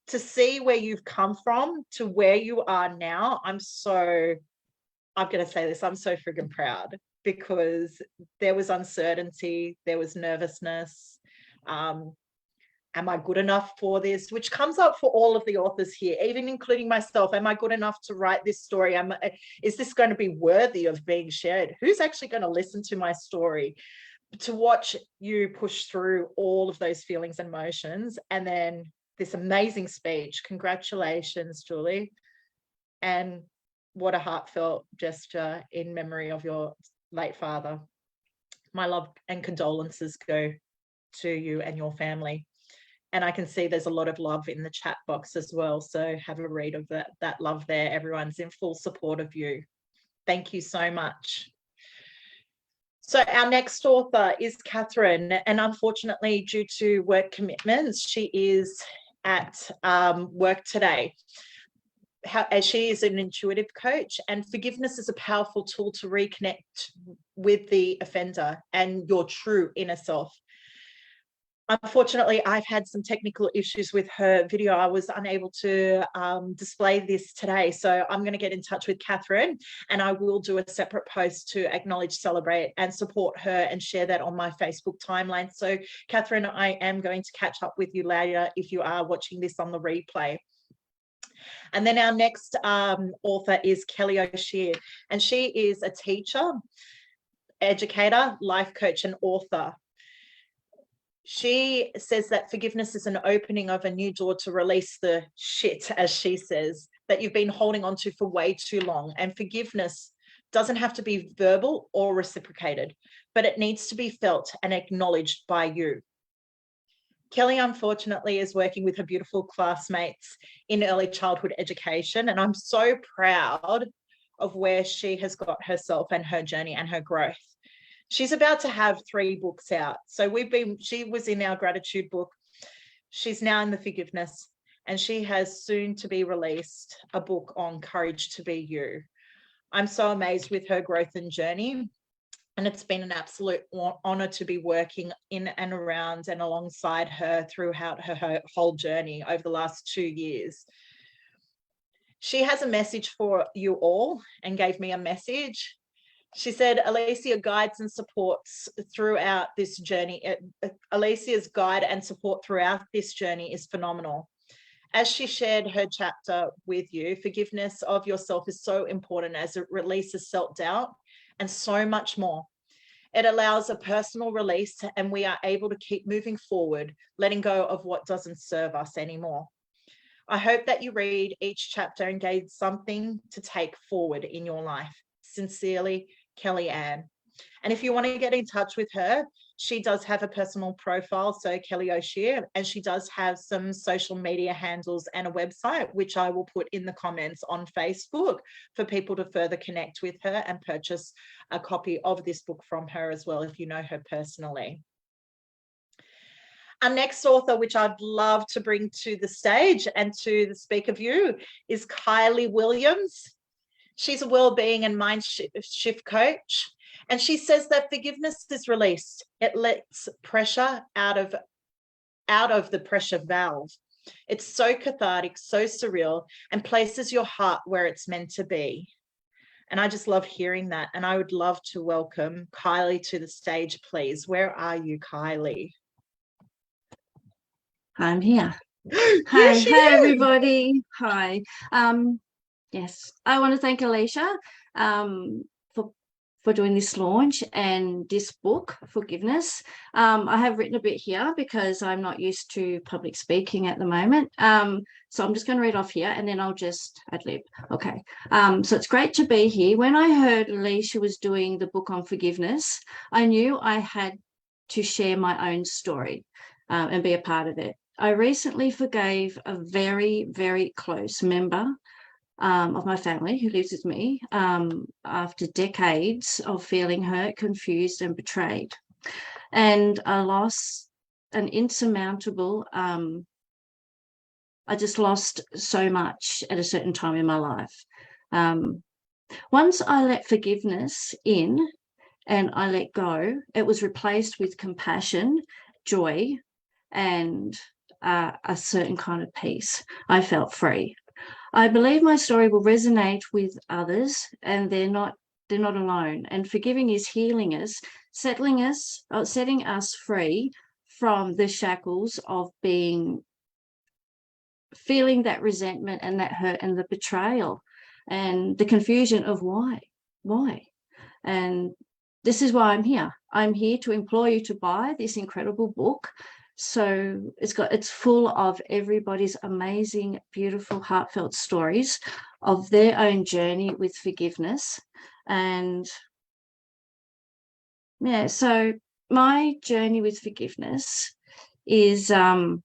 to see where you've come from to where you are now, I'm going to say this, I'm so friggin' proud, because there was uncertainty, there was nervousness. Am I good enough for this? Which comes up for all of the authors here, even including myself. Am I good enough to write this story? Is this going to be worthy of being shared? Who's actually going to listen to my story? To watch you push through all of those feelings and emotions, and then this amazing speech. Congratulations, Julie. And what a heartfelt gesture in memory of your late father. My love and condolences go to you and your family. And I can see there's a lot of love in the chat box as well. So have a read of that love there. Everyone's in full support of you. Thank you so much. So our next author is Catherine, and unfortunately, due to work commitments, she is at work today. As she is an intuitive coach, and forgiveness is a powerful tool to reconnect with the offender and your true inner self. Unfortunately, I've had some technical issues with her video. I was unable to display this today. So I'm going to get in touch with Catherine, and I will do a separate post to acknowledge, celebrate and support her and share that on my Facebook timeline. So Catherine, I am going to catch up with you later if you are watching this on the replay. And then our next author is Kelly O'Shea, and she is a teacher, educator, life coach and author. She says that forgiveness is an opening of a new door to release the shit, as she says, that you've been holding on to for way too long. And forgiveness doesn't have to be verbal or reciprocated, but it needs to be felt and acknowledged by you. Kelly, unfortunately, is working with her beautiful classmates in early childhood education, and I'm so proud of where she has got herself and her journey and her growth. She's about to have 3 books out. So she was in our gratitude book. She's now in the forgiveness, and she has soon to be released a book on courage to be you. I'm so amazed with her growth and journey. And it's been an absolute honor to be working in and around and alongside her throughout her whole journey over the last 2 years. She has a message for you all and gave me a message. She said, Alicia guides and supports throughout this journey. Alicia's guide and support throughout this journey is phenomenal. As she shared her chapter with you, forgiveness of yourself is so important as it releases self-doubt and so much more. It allows a personal release, and we are able to keep moving forward, letting go of what doesn't serve us anymore. I hope that you read each chapter and gain something to take forward in your life. Sincerely, Kelly Ann. And if you want to get in touch with her, she does have a personal profile, so Kelly O'Shea, and she does have some social media handles and a website, which I will put in the comments on Facebook for people to further connect with her and purchase a copy of this book from her as well, if you know her personally. Our next author, which I'd love to bring to the stage and to the speak of you, is Kylie Williams. She's a well-being and mind shift coach. And she says that forgiveness is released. It lets pressure out of the pressure valve. It's so cathartic, so surreal, and places your heart where it's meant to be. And I just love hearing that. And I would love to welcome Kylie to the stage, please. Where are you, Kylie? I'm here. Here Hi, she hi is. everybody. Hi. Yes, I want to thank Alicia for doing this launch and this book, Forgiveness. I have written a bit here because I'm not used to public speaking at the moment. So I'm just going to read off here and then I'll just ad-lib. Okay. So it's great to be here. When I heard Alicia was doing the book on forgiveness, I knew I had to share my own story and be a part of it. I recently forgave a very, very close member of my family who lives with me after decades of feeling hurt, confused and betrayed. And I lost an insurmountable, I just lost so much at a certain time in my life. Once I let forgiveness in and I let go, it was replaced with compassion, joy, and a certain kind of peace. I felt free. I believe my story will resonate with others, and they're not alone. And forgiving is healing us, setting us free from the shackles of feeling that resentment and that hurt and the betrayal and the confusion of why. And this is why I'm here. I'm here to implore you to buy this incredible book. So it's full of everybody's amazing, beautiful, heartfelt stories of their own journey with forgiveness. And yeah, so my journey with forgiveness is when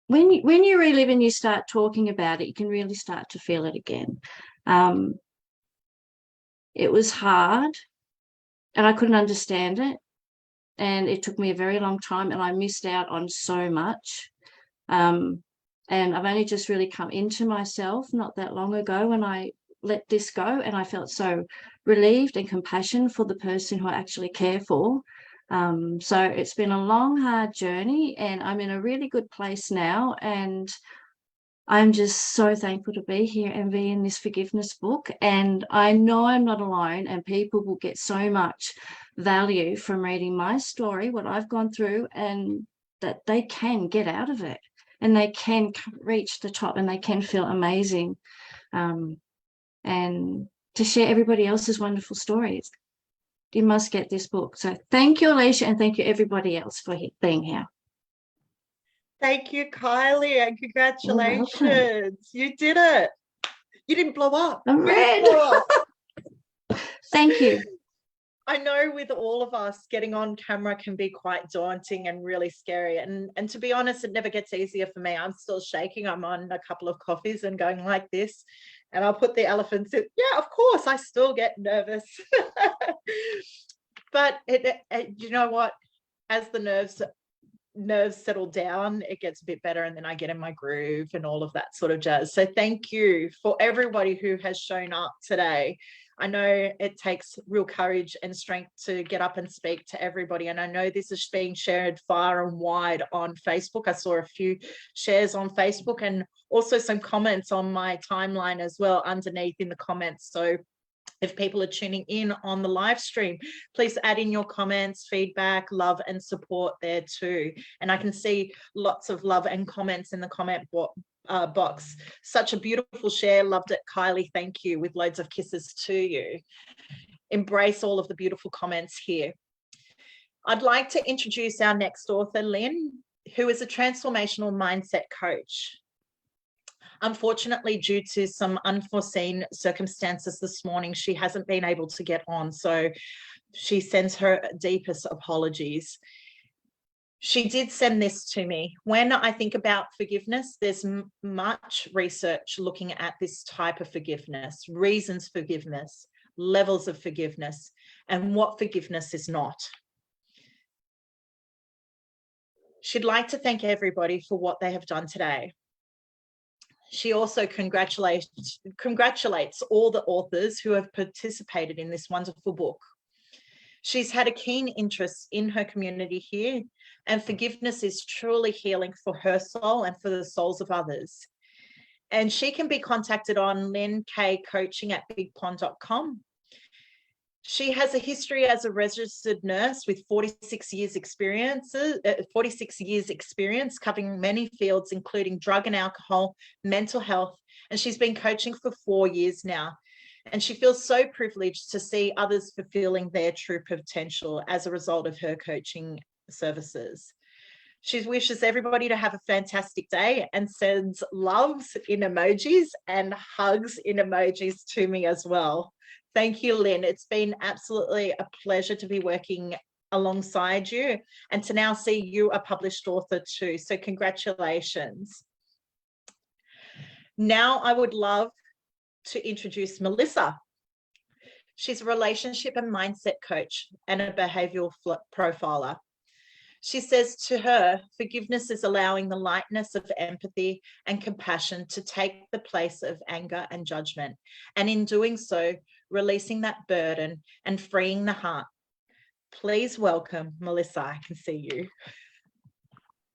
you relive and you start talking about it, you can really start to feel it again. It was hard and I couldn't understand it. And it took me a very long time and I missed out on so much. And I've only just really come into myself not that long ago when I let this go, and I felt so relieved and compassion for the person who I actually care for. So it's been a long, hard journey and I'm in a really good place now. And I'm just so thankful to be here and be in this forgiveness book. And I know I'm not alone, and people will get so much value from reading my story, what I've gone through, and that they can get out of it and they can reach the top and they can feel amazing. And to share everybody else's wonderful stories. You must get this book. So thank you, Alicia, and thank you everybody else for being here. Thank you, Kylie, and congratulations. You did it. You didn't blow up. I'm red. Thank you. I know with all of us, getting on camera can be quite daunting and really scary. And to be honest, it never gets easier for me. I'm still shaking. I'm on a couple of coffees and going like this. And I'll put the elephants in. Yeah, of course, I still get nervous. But you know what? As the nerves settle down, it gets a bit better, and then I get in my groove and all of that sort of jazz. So thank you for everybody who has shown up today. I know it takes real courage and strength to get up and speak to everybody, and I know this is being shared far and wide on Facebook. I saw a few shares on Facebook and also some comments on my timeline as well underneath in the comments. So if people are tuning in on the live stream, please add in your comments, feedback, love and support there too. And I can see lots of love and comments in the comment box. Such a beautiful share. Loved it, Kylie. Thank you, with loads of kisses to you. Embrace all of the beautiful comments here. I'd like to introduce our next author, Lynn, who is a transformational mindset coach. Unfortunately, due to some unforeseen circumstances this morning, she hasn't been able to get on. So she sends her deepest apologies. She did send this to me. When I think about forgiveness, there's much research looking at this type of forgiveness, reasons for forgiveness, levels of forgiveness, and what forgiveness is not. She'd like to thank everybody for what they have done today. She also congratulates all the authors who have participated in this wonderful book. She's had a keen interest in her community here, and forgiveness is truly healing for her soul and for the souls of others. And she can be contacted on lynnKcoaching@bigpond.com. She has a history as a registered nurse with 46 years experience covering many fields, including drug and alcohol, mental health, and she's been coaching for 4 years now. And she feels so privileged to see others fulfilling their true potential as a result of her coaching services. She wishes everybody to have a fantastic day and sends loves in emojis and hugs in emojis to me as well. Thank you, Lynn. It's been absolutely a pleasure to be working alongside you and to now see you a published author too. So congratulations. Now I would love to introduce Melissa. She's a relationship and mindset coach and a behavioral profiler. She says to her, forgiveness is allowing the lightness of empathy and compassion to take the place of anger and judgment. And in doing so, releasing that burden and freeing the heart. Please welcome Melissa. I can see you.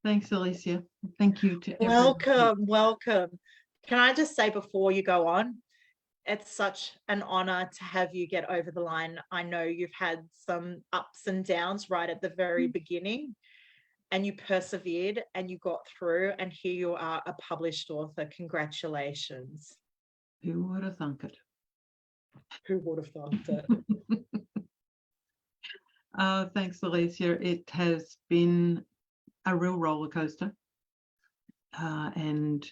Thanks, Alicia. Thank you to everyone. Welcome, welcome. Can I just say before you go on, it's such an honor to have you get over the line. I know you've had some ups and downs right at the very beginning, and you persevered and you got through, and here you are, a published author. Congratulations. Who would have thunk it? Who would have thought it? Thanks, Alicia. It has been a real roller coaster. And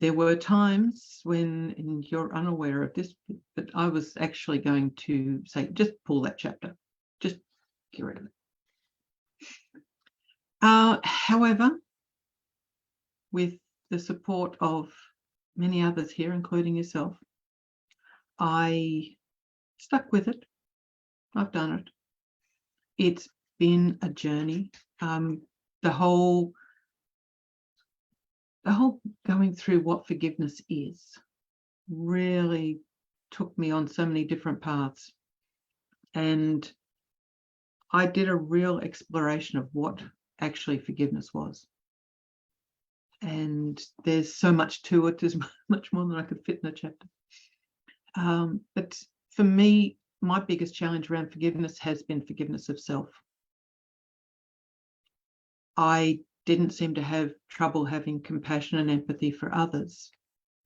there were times when, and you're unaware of this, but I was actually going to say, just pull that chapter, just get rid of it. However, with the support of many others here, including yourself, I stuck with it. I've done it. It's been a journey. The whole going through what forgiveness is really took me on so many different paths. And I did a real exploration of what actually forgiveness was. And there's so much to it. There's much more than I could fit in a chapter. But for me, my biggest challenge around forgiveness has been forgiveness of self. I didn't seem to have trouble having compassion and empathy for others,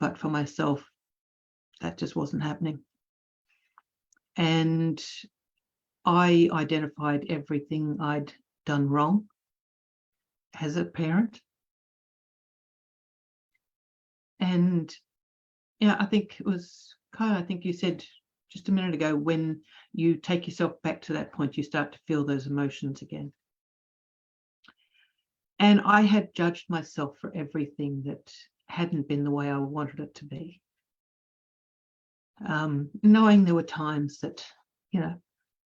but for myself, that just wasn't happening. And I identified everything I'd done wrong as a parent. And yeah, I think it was Kyle, I think you said just a minute ago, when you take yourself back to that point, you start to feel those emotions again. And I had judged myself for everything that hadn't been the way I wanted it to be. Knowing there were times that,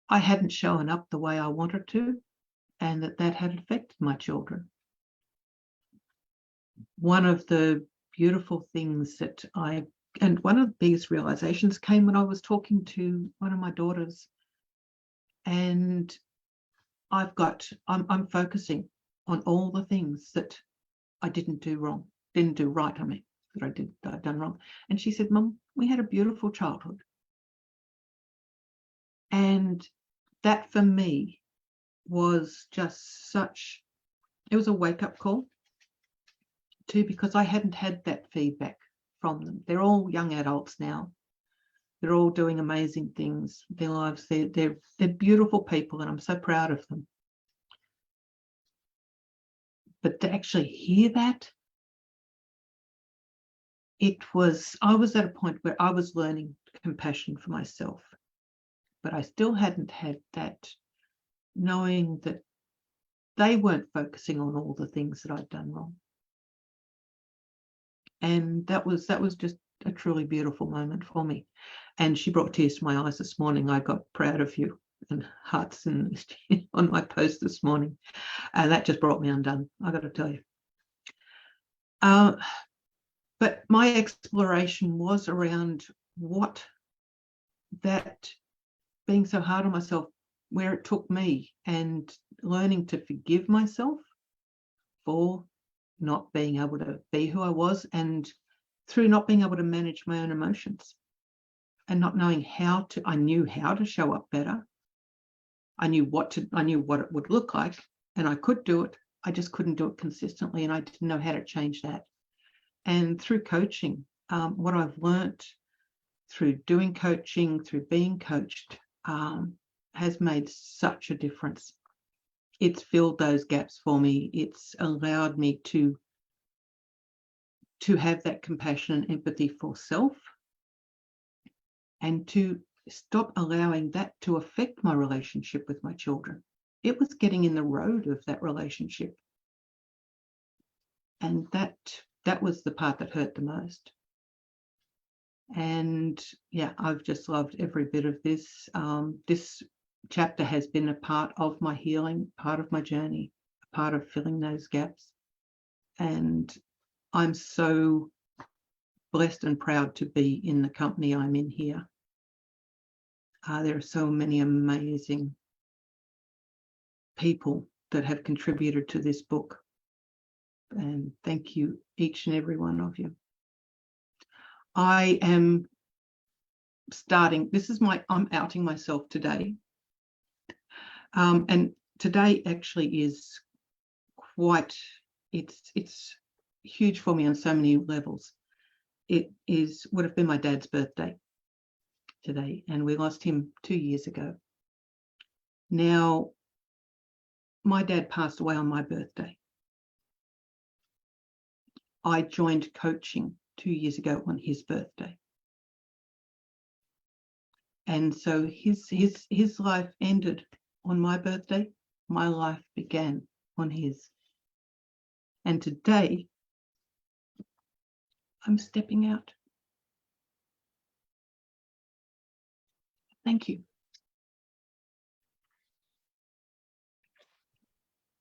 I hadn't shown up the way I wanted to, and that had affected my children. One of the beautiful things and one of the biggest realizations came when I was talking to one of my daughters, and I'm focusing on all the things that I didn't do right, that I'd done wrong. And she said, Mum, we had a beautiful childhood. And that for me was just it was a wake-up call too, because I hadn't had that feedback from them. They're all young adults now. They're all doing amazing things in their lives. They're beautiful people, and I'm so proud of them. But to actually hear that, I was at a point where I was learning compassion for myself, but I still hadn't had that knowing that they weren't focusing on all the things that I'd done wrong. And that was just a truly beautiful moment for me. And she brought tears to my eyes this morning. I got proud of you and hearts and on my post this morning. And that just brought me undone, I got to tell you. But my exploration was around what that being so hard on myself, where it took me, and learning to forgive myself for not being able to be who I was, and through not being able to manage my own emotions and not knowing how to. I knew how to show up better. I knew what it would look like, and I could do it. I just couldn't do it consistently, and I didn't know how to change that. And through coaching, what I've learnt through doing coaching, through being coached, has made such a difference. It's filled those gaps for me. It's allowed me to have that compassion and empathy for self, and to stop allowing that to affect my relationship with my children. It was getting in the road of that relationship. And that was the part that hurt the most. And yeah, I've just loved every bit of this. This chapter has been a part of my healing, part of my journey, a part of filling those gaps. And I'm so blessed and proud to be in the company I'm in here. There are so many amazing people that have contributed to this book. And thank you, each and every one of you. I am starting, I'm outing myself today. And today actually is quite, it's huge for me on so many levels. It would have been my dad's birthday today, and we lost him 2 years ago. Now, my dad passed away on my birthday. I joined coaching 2 years ago on his birthday. And so his life ended on my birthday. My life began on his. And today, I'm stepping out. Thank you.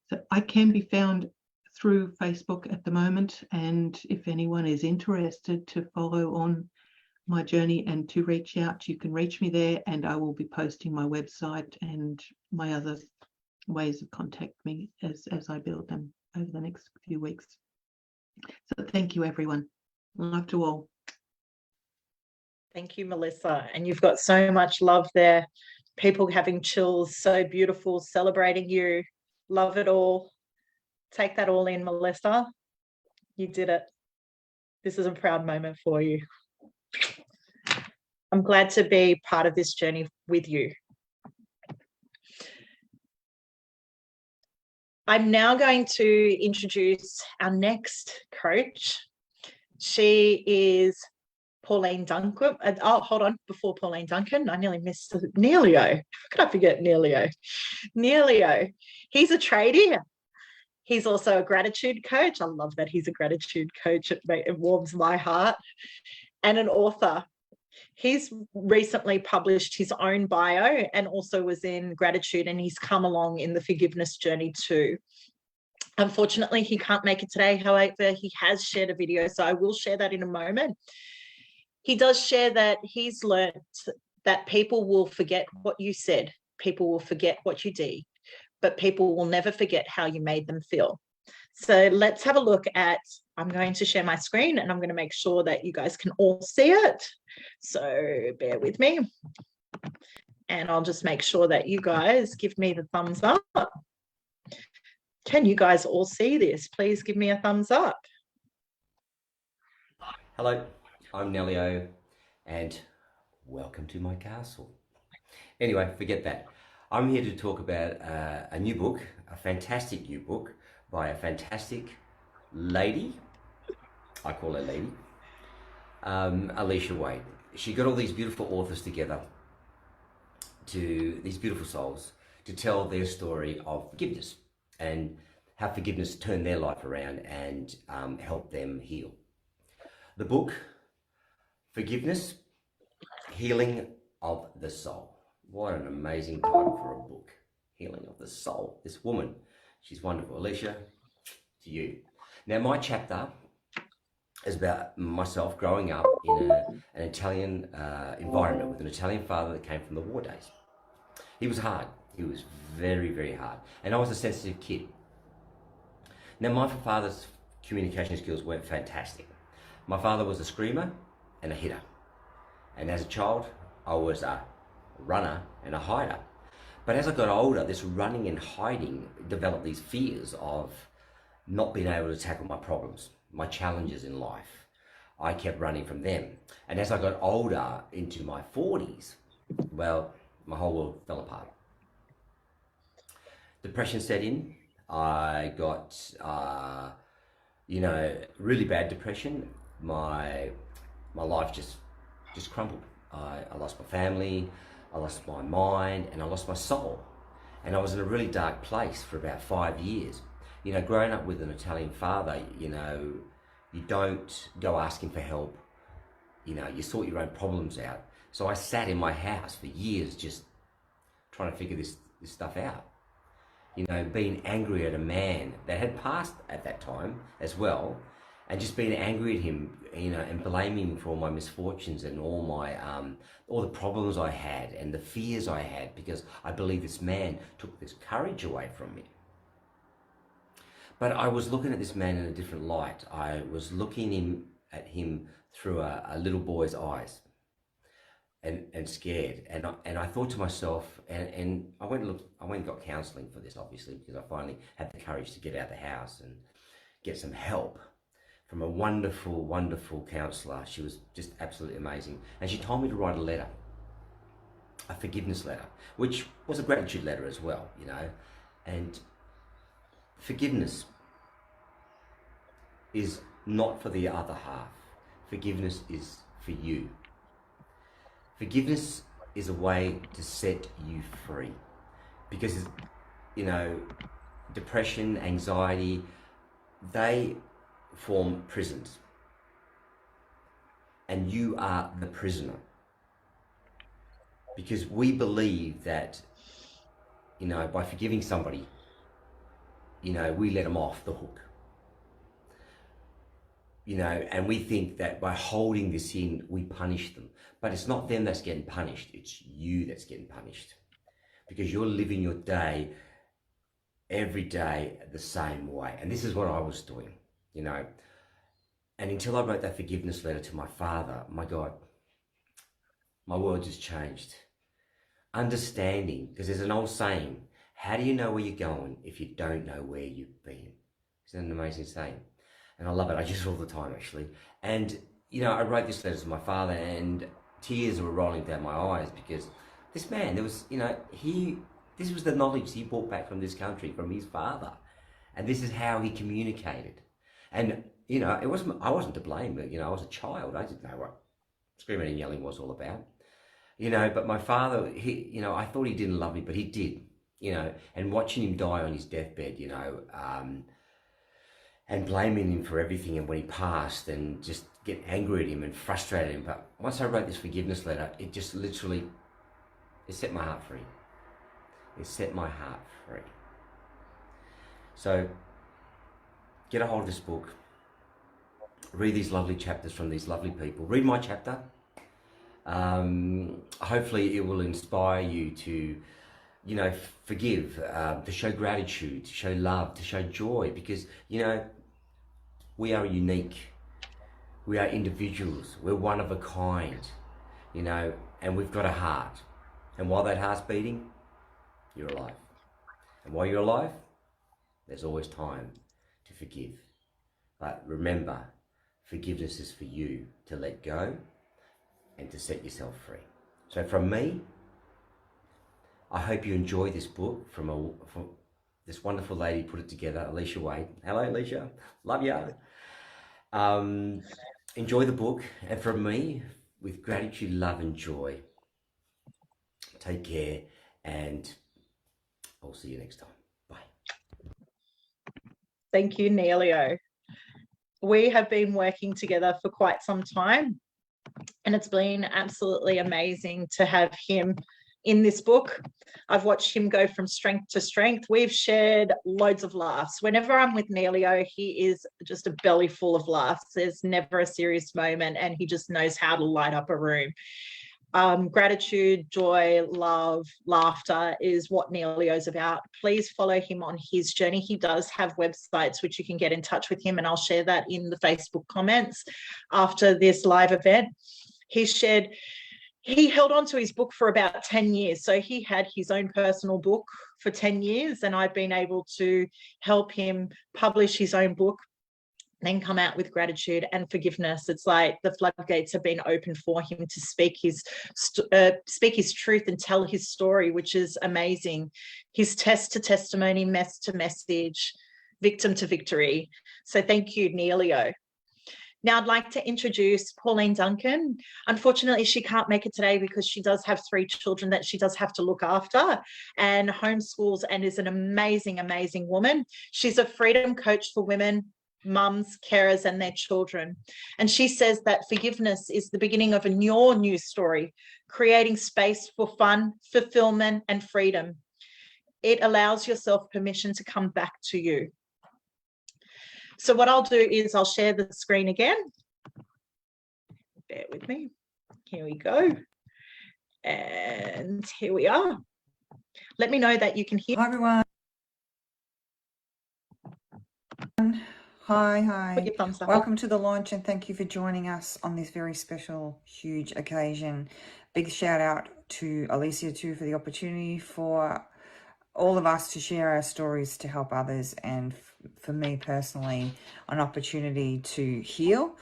So I can be found through Facebook at the moment, and if anyone is interested to follow on my journey and to reach out, you can reach me there, and I will be posting my website and my other ways of contacting me as I build them over the next few weeks. So thank you, everyone. Love to all. Thank you, Melissa. And you've got so much love there. People having chills, so beautiful, celebrating you. Love it all. Take that all in, Melissa. You did it. This is a proud moment for you. I'm glad to be part of this journey with you. I'm now going to introduce our next coach. She is Pauline Duncan. Oh, hold on. Before Pauline Duncan, I nearly missed Neilio. How could I forget Neilio? Neilio. He's a tradie. He's also a gratitude coach. I love that he's a gratitude coach. It warms my heart. And an author. He's recently published his own bio and also was in gratitude, and he's come along in the forgiveness journey too. Unfortunately, he can't make it today. However, he has shared a video, so I will share that in a moment. He does share that he's learned that people will forget what you said, people will forget what you did, but people will never forget how you made them feel. So let's have a look at, I'm going to share my screen and I'm going to make sure that you guys can all see it. So bear with me. And I'll just make sure that you guys give me the thumbs up. Can you guys all see this? Please give me a thumbs up. Hello, I'm Nelio, and welcome to my castle. Anyway, forget that. I'm here to talk about a new book, a fantastic new book by a fantastic lady. I call her lady, Alicia Wade. She got all these beautiful authors together, these beautiful souls, to tell their story of forgiveness and how forgiveness turned their life around and helped them heal. The book, Forgiveness, Healing of the Soul. What an amazing title for a book. Healing of the Soul. This woman, she's wonderful. Alicia, to you. Now, my chapter is about myself growing up in an Italian environment with an Italian father that came from the war days. He was hard. He was very, very hard. And I was a sensitive kid. Now, my father's communication skills weren't fantastic. My father was a screamer and a hitter. And as a child, I was a runner and a hider. But as I got older, this running and hiding developed these fears of not being able to tackle my problems, my challenges in life. I kept running from them. And as I got older, into my 40s, well, my whole world fell apart. Depression set in. I got, really bad depression. My life just crumbled. I lost my family, I lost my mind, and I lost my soul. And I was in a really dark place for about 5 years. Growing up with an Italian father, you don't go asking for help. You sort your own problems out. So I sat in my house for years just trying to figure this stuff out. Being angry at a man that had passed at that time as well, and just being angry at him, and blaming him for all my misfortunes and all my all the problems I had and the fears I had, because I believe this man took this courage away from me. But I was looking at this man in a different light. I was looking at him through a little boy's eyes, and scared. And I thought to myself, and I went and got counselling for this, obviously, because I finally had the courage to get out of the house and get some help from a wonderful, wonderful counsellor. She was just absolutely amazing. And she told me to write a letter, a forgiveness letter, which was a gratitude letter as well, And forgiveness is not for the other half. Forgiveness is for you. Forgiveness is a way to set you free, because, depression, anxiety, they form prisons, and you are the prisoner, because we believe that, by forgiving somebody, we let them off the hook. And we think that by holding this in, we punish them. But it's not them that's getting punished, it's you that's getting punished. Because you're living your day, every day, the same way. And this is what I was doing, And until I wrote that forgiveness letter to my father, my God, my world just changed. Understanding, because there's an old saying, how do you know where you're going if you don't know where you've been? Isn't that an amazing saying? And I love it. I use it all the time, actually. And, I wrote this letter to my father, and tears were rolling down my eyes, because this man, this was the knowledge he brought back from this country, from his father. And this is how he communicated. And, I wasn't to blame, but, I was a child. I didn't know what screaming and yelling was all about. But my father, I thought he didn't love me, but he did, and watching him die on his deathbed, and blaming him for everything, and when he passed, and just get angry at him and frustrated him. But once I wrote this forgiveness letter, it just literally, it set my heart free. It set my heart free. So get a hold of this book, read these lovely chapters from these lovely people, read my chapter. Hopefully it will inspire you to, forgive, to show gratitude, to show love, to show joy, because, we are unique. We are individuals. We're one of a kind, and we've got a heart. And while that heart's beating, you're alive. And while you're alive, there's always time to forgive. But remember, forgiveness is for you to let go and to set yourself free. So from me, I hope you enjoy this book from this wonderful lady put it together, Alicia Wade. Hello, Alicia. Love ya. Enjoy the book. And from me, with gratitude, love and joy, take care, and I'll see you next time. Bye. Thank you, Neilio. We have been working together for quite some time, and it's been absolutely amazing to have him in this book. I've watched him go from strength to strength. We've shared loads of laughs. Whenever I'm with Neilio, he is just a belly full of laughs. There's never a serious moment, and he just knows how to light up a room. Gratitude, joy, love, laughter is what Neilio's about. Please follow him on his journey. He does have websites which you can get in touch with him, and I'll share that in the Facebook comments after this live event. He held on to his book for about 10 years. So he had his own personal book for 10 years, and I've been able to help him publish his own book, then come out with gratitude and forgiveness. It's like the floodgates have been opened for him to speak his truth and tell his story, which is amazing. His test to testimony, mess to message, victim to victory. So thank you, Neilio. Now I'd like to introduce Pauline Duncan. Unfortunately, she can't make it today because she does have 3 children that she does have to look after and homeschools, and is an amazing, amazing woman. She's a freedom coach for women, mums, carers, and their children. And she says that forgiveness is the beginning of your new story, creating space for fun, fulfillment, and freedom. It allows yourself permission to come back to you. So what I'll do is I'll share the screen again. Bear with me. Here we go. And here we are. Let me know that you can hear. Hi, everyone. Hi. Put your thumbs up. Welcome to the launch, and thank you for joining us on this very special, huge occasion. Big shout out to Alicia too for the opportunity for all of us to share our stories to help others, and for me personally, an opportunity to heal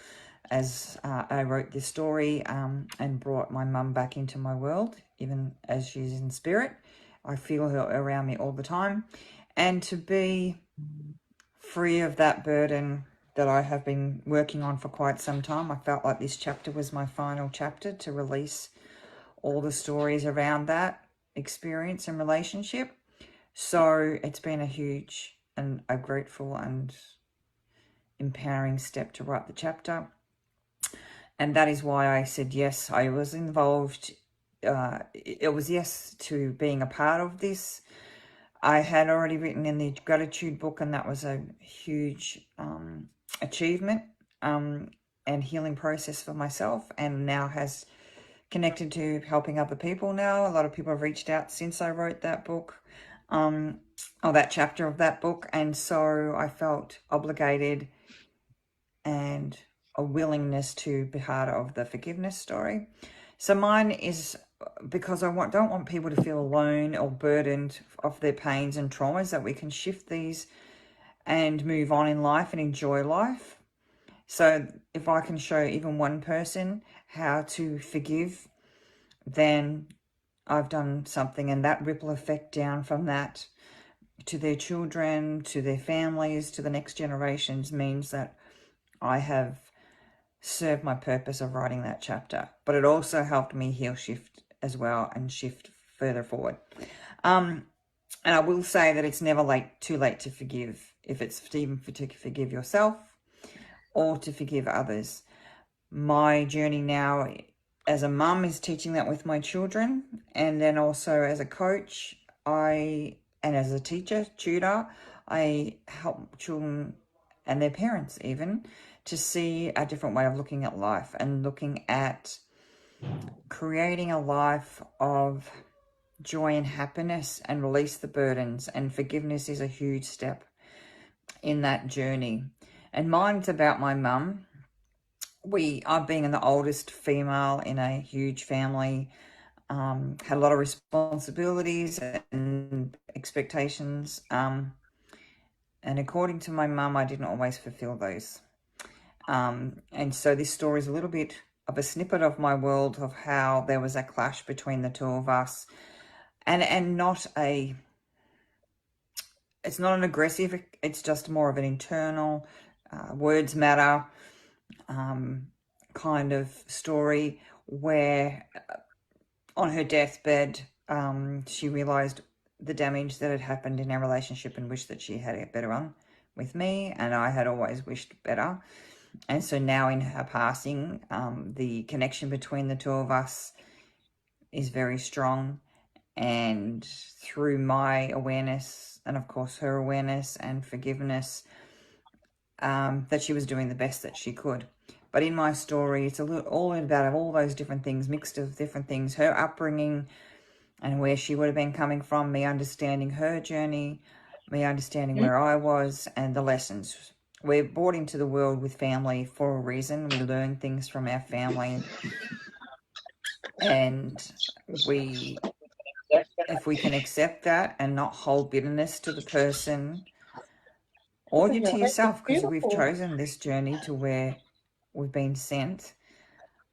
as I wrote this story and brought my mum back into my world, even as she's in spirit. I feel her around me all the time, and to be free of that burden that I have been working on for quite some time. I felt like this chapter was my final chapter to release all the stories around that experience and relationship. So it's been a huge and a grateful and empowering step to write the chapter. And that is why I said yes. I was involved. It was yes to being a part of this. I had already written in the gratitude book, and that was a huge achievement and healing process for myself, and now has connected to helping other people now. A lot of people have reached out since I wrote that book. Or that chapter of that book, and so I felt obligated and a willingness to be part of the forgiveness story. So mine is because I don't want people to feel alone or burdened of their pains and traumas, that we can shift these and move on in life and enjoy life. So if I can show even one person how to forgive, then I've done something, and that ripple effect down from that to their children, to their families, to the next generations means that I have served my purpose of writing that chapter. But it also helped me heal, shift as well, and shift further forward. And I will say that it's never too late to forgive, if it's even to forgive yourself or to forgive others. My journey now as a mum is teaching that with my children, and then also as a coach, and as a teacher, tutor, I help children and their parents even to see a different way of looking at life and looking at creating a life of joy and happiness and release the burdens. And forgiveness is a huge step in that journey. And mine's about my mum. I've been the oldest female in a huge family, had a lot of responsibilities and expectations. And according to my mum, I didn't always fulfill those. And so this story is a little bit of a snippet of my world of how there was a clash between the two of us, and it's not an aggressive, it's just more of an internal, words matter kind of story, where on her deathbed, she realized the damage that had happened in our relationship and wished that she had it better on with me, and I had always wished better. And so now in her passing, the connection between the two of us is very strong, and through my awareness and of course her awareness and forgiveness, that she was doing the best that she could. But in my story, it's all about all those different things, mixed of different things, her upbringing and where she would have been coming from, me understanding her journey, me understanding where I was, and the lessons. We're brought into the world with family for a reason. We learn things from our family. And if we can accept that and not hold bitterness to the person or to yourself, because we've chosen this journey to where we've been sent,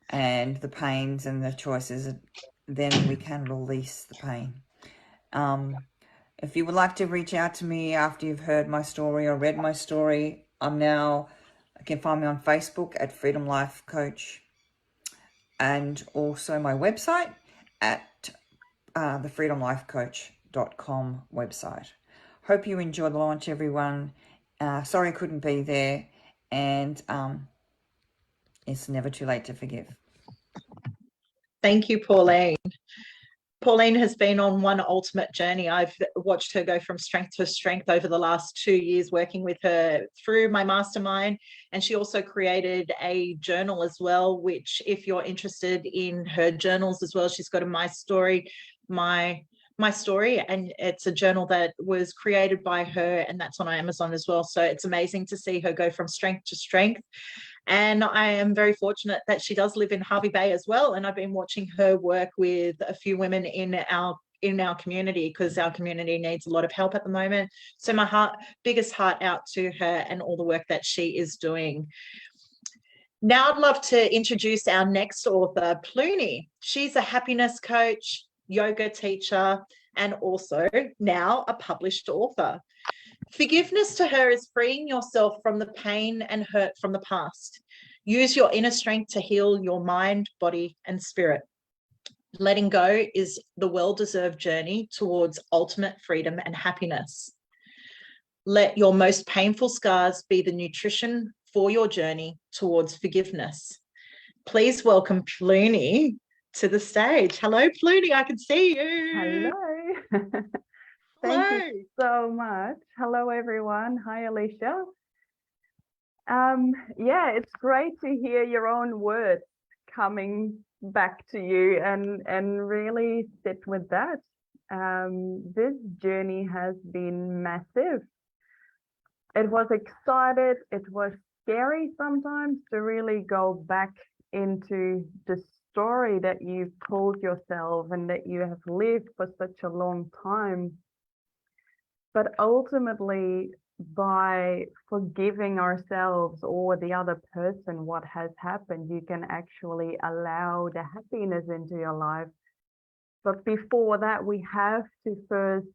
and the pains and the choices, then we can release the pain. If you would like to reach out to me after you've heard my story or read my story, you can find me on Facebook at Freedom Life Coach, and also my website at the freedomlifecoach.com website. Hope you enjoyed the launch, everyone. Sorry I couldn't be there, and it's never too late to forgive. Thank you, Pauline. Pauline has been on one ultimate journey. I've watched her go from strength to strength over the last 2 years, working with her through my mastermind. And she also created a journal as well, which if you're interested in her journals as well, she's got a My Story, my story, and it's a journal that was created by her, and that's on Amazon as well. So it's amazing to see her go from strength to strength. And I am very fortunate that she does live in Hervey Bay as well. And I've been watching her work with a few women in our community, because our community needs a lot of help at the moment. So my biggest heart out to her and all the work that she is doing. Now I'd love to introduce our next author, Pluni. She's a happiness coach, yoga teacher, and also now a published author. Forgiveness to her is freeing yourself from the pain and hurt from the past. Use your inner strength to heal your mind, body, and spirit. Letting go is the well-deserved journey towards ultimate freedom and happiness. Let your most painful scars be the nutrition for your journey towards forgiveness. Please welcome Pluni to the stage. Hello, Pluni, I can see you. Hello. Thank you so much. Hello, everyone. Hi, Alicia. Yeah, it's great to hear your own words coming back to you and really sit with that. This journey has been massive. It was excited. It was scary sometimes to really go back into the story that you've told yourself and that you have lived for such a long time. But ultimately, by forgiving ourselves or the other person what has happened, you can actually allow the happiness into your life. But before that, we have to first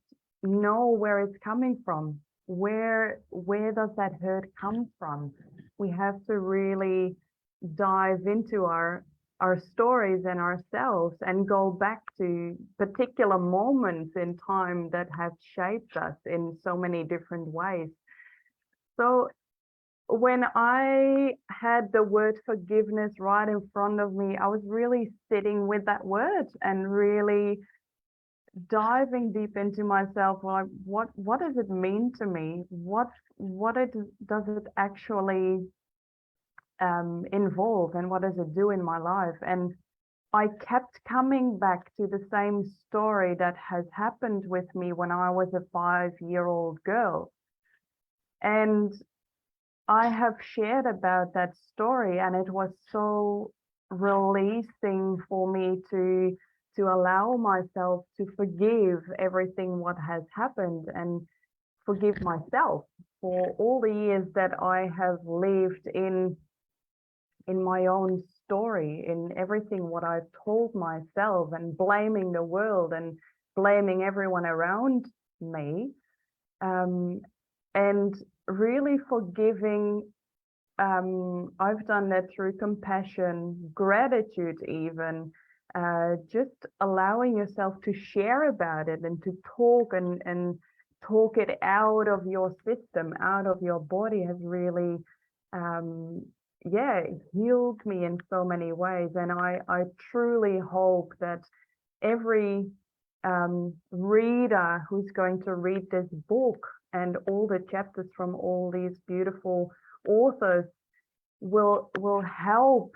know where it's coming from. Where does that hurt come from? We have to really dive into our stories and ourselves and go back to particular moments in time that have shaped us in so many different ways. So when I had the word forgiveness right in front of me, I was really sitting with that word and really diving deep into myself. Like, what does it mean to me? What does it actually involve, and what does it do in my life? And I kept coming back to the same story that has happened with me when I was a 5-year-old girl. And I have shared about that story, and it was so releasing for me to allow myself to forgive everything what has happened and forgive myself for all the years that I have lived in my own story, in everything what I've told myself, and blaming the world and blaming everyone around me, and really forgiving. I've done that through compassion, gratitude, even just allowing yourself to share about it and to talk and talk it out of your system, out of your body, has really healed me in so many ways. And I truly hope that every reader who's going to read this book and all the chapters from all these beautiful authors will help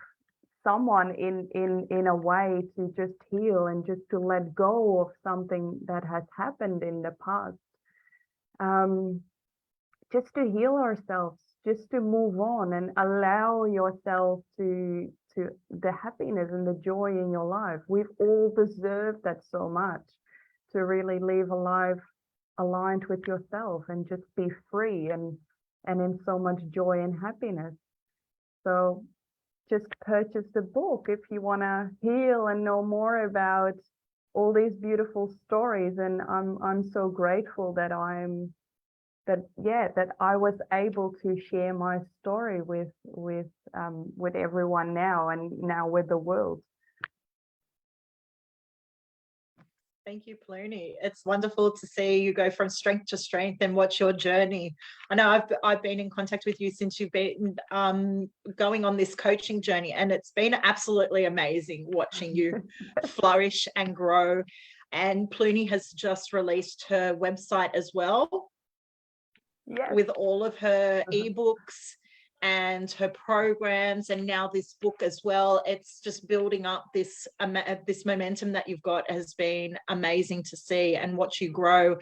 someone in a way to just heal and just to let go of something that has happened in the past. Just to heal ourselves, just to move on and allow yourself to the happiness and the joy in your life. We've all deserved that so much, to really live a life aligned with yourself and just be free and in so much joy and happiness. So just purchase the book if you want to heal and know more about all these beautiful stories. And I'm so grateful that that I was able to share my story with everyone now, and now with the world. Thank you, Pluni. It's wonderful to see you go from strength to strength and watch your journey. I know I've been in contact with you since you've been going on this coaching journey, and it's been absolutely amazing watching you flourish and grow. And Pluni has just released her website as well, yes, with all of her ebooks and her programs, and now this book as well. It's just building up this momentum that you've got. Has been amazing to see and watch you grow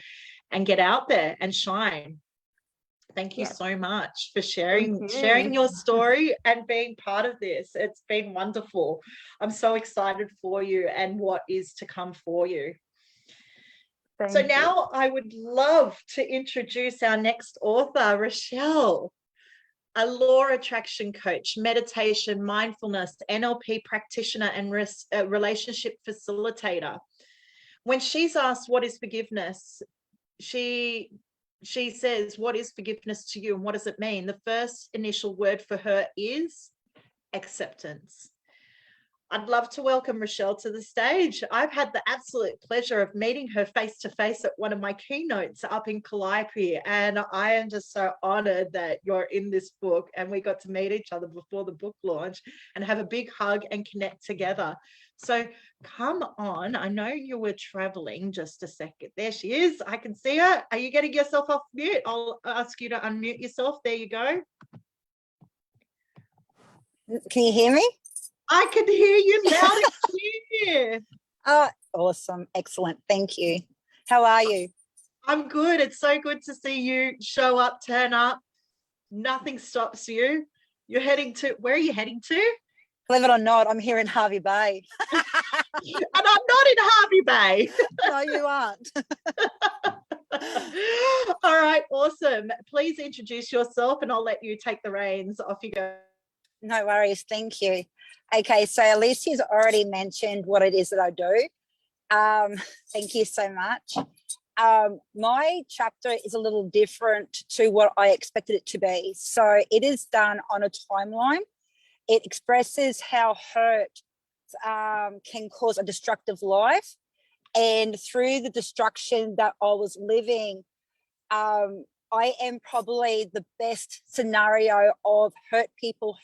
and get out there and shine. Thank you so much for sharing your story and being part of this. It's been wonderful. I'm so excited for you and what is to come for you. So now I would love to introduce our next author, Rochelle, a law attraction coach, meditation, mindfulness, NLP practitioner, and relationship facilitator. When she's asked what is forgiveness, she says, what is forgiveness to you and what does it mean? The first initial word for her is acceptance. I'd love to welcome Rochelle to the stage. I've had the absolute pleasure of meeting her face to face at one of my keynotes up in Calliope, and I am just so honored that you're in this book, and we got to meet each other before the book launch and have a big hug and connect together. So come on, I know you were traveling. Just a second. There she is. I can see her. Are you getting yourself off mute? I'll ask you to unmute yourself. There you go. Can you hear me? I can hear you loud and clear. Oh, awesome. Excellent. Thank you. How are you? I'm good. It's so good to see you show up, turn up. Nothing stops you. You're heading to, where are you heading to? Believe it or not, I'm here in Hervey Bay. And I'm not in Hervey Bay. No, you aren't. All right, awesome. Please introduce yourself and I'll let you take the reins. Off you go. No worries. Thank you. Okay, so Alicia's already mentioned what it is that I do. Thank you so much. My chapter is a little different to what I expected it to be. So it is done on a timeline. It expresses how hurt can cause a destructive life. And through the destruction that I was living, I am probably the best scenario of hurt people.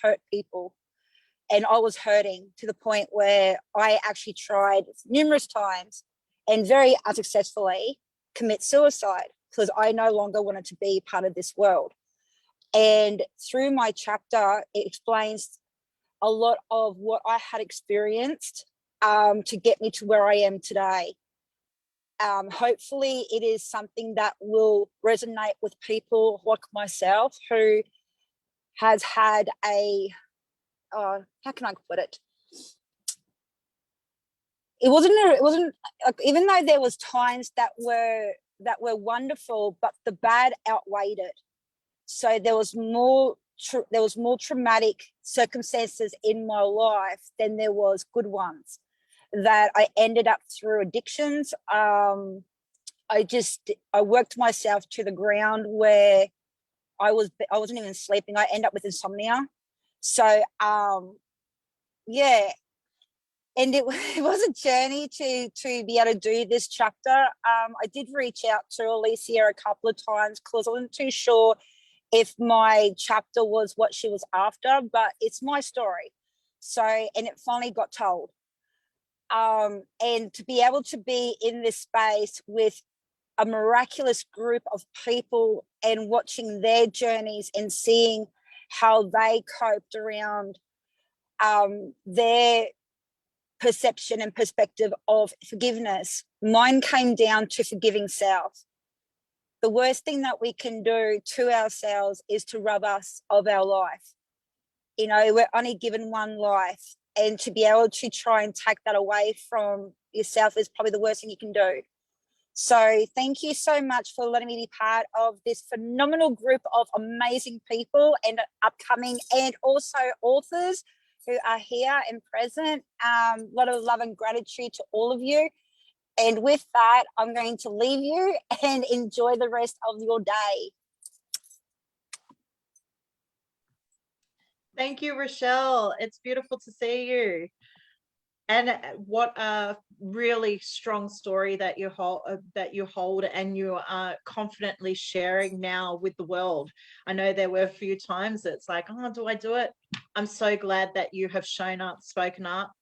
And I was hurting to the point where I actually tried numerous times and very unsuccessfully commit suicide because I no longer wanted to be part of this world. And through my chapter, it explains a lot of what I had experienced to get me to where I am today. Hopefully it is something that will resonate with people like myself who has had a, how can I put it? It wasn't like, even though there was times that were wonderful, but the bad outweighed it. So there was more traumatic circumstances in my life than there was good ones that I ended up through addictions. I worked myself to the ground where I wasn't even sleeping. I ended up with insomnia. So yeah, and it was a journey to be able to do this chapter. I did reach out to Alicia a couple of times because I wasn't too sure if my chapter was what she was after, but it's my story. So, and it finally got told. And to be able to be in this space with a miraculous group of people and watching their journeys and seeing how they coped around their perception and perspective of forgiveness. Mine came down to forgiving self. The worst thing that we can do to ourselves is to rob us of our life. You know, we're only given one life, and to be able to try and take that away from yourself is probably the worst thing you can do. So thank you so much for letting me be part of this phenomenal group of amazing people and upcoming and also authors who are here and present. A lot of love and gratitude to all of you. And with that, I'm going to leave you and enjoy the rest of your day. Thank you, Rochelle. It's beautiful to see you. And what a really strong story that you hold and you are confidently sharing now with the world. I know there were a few times it's like, oh, do I do it? I'm so glad that you have shown up, spoken up,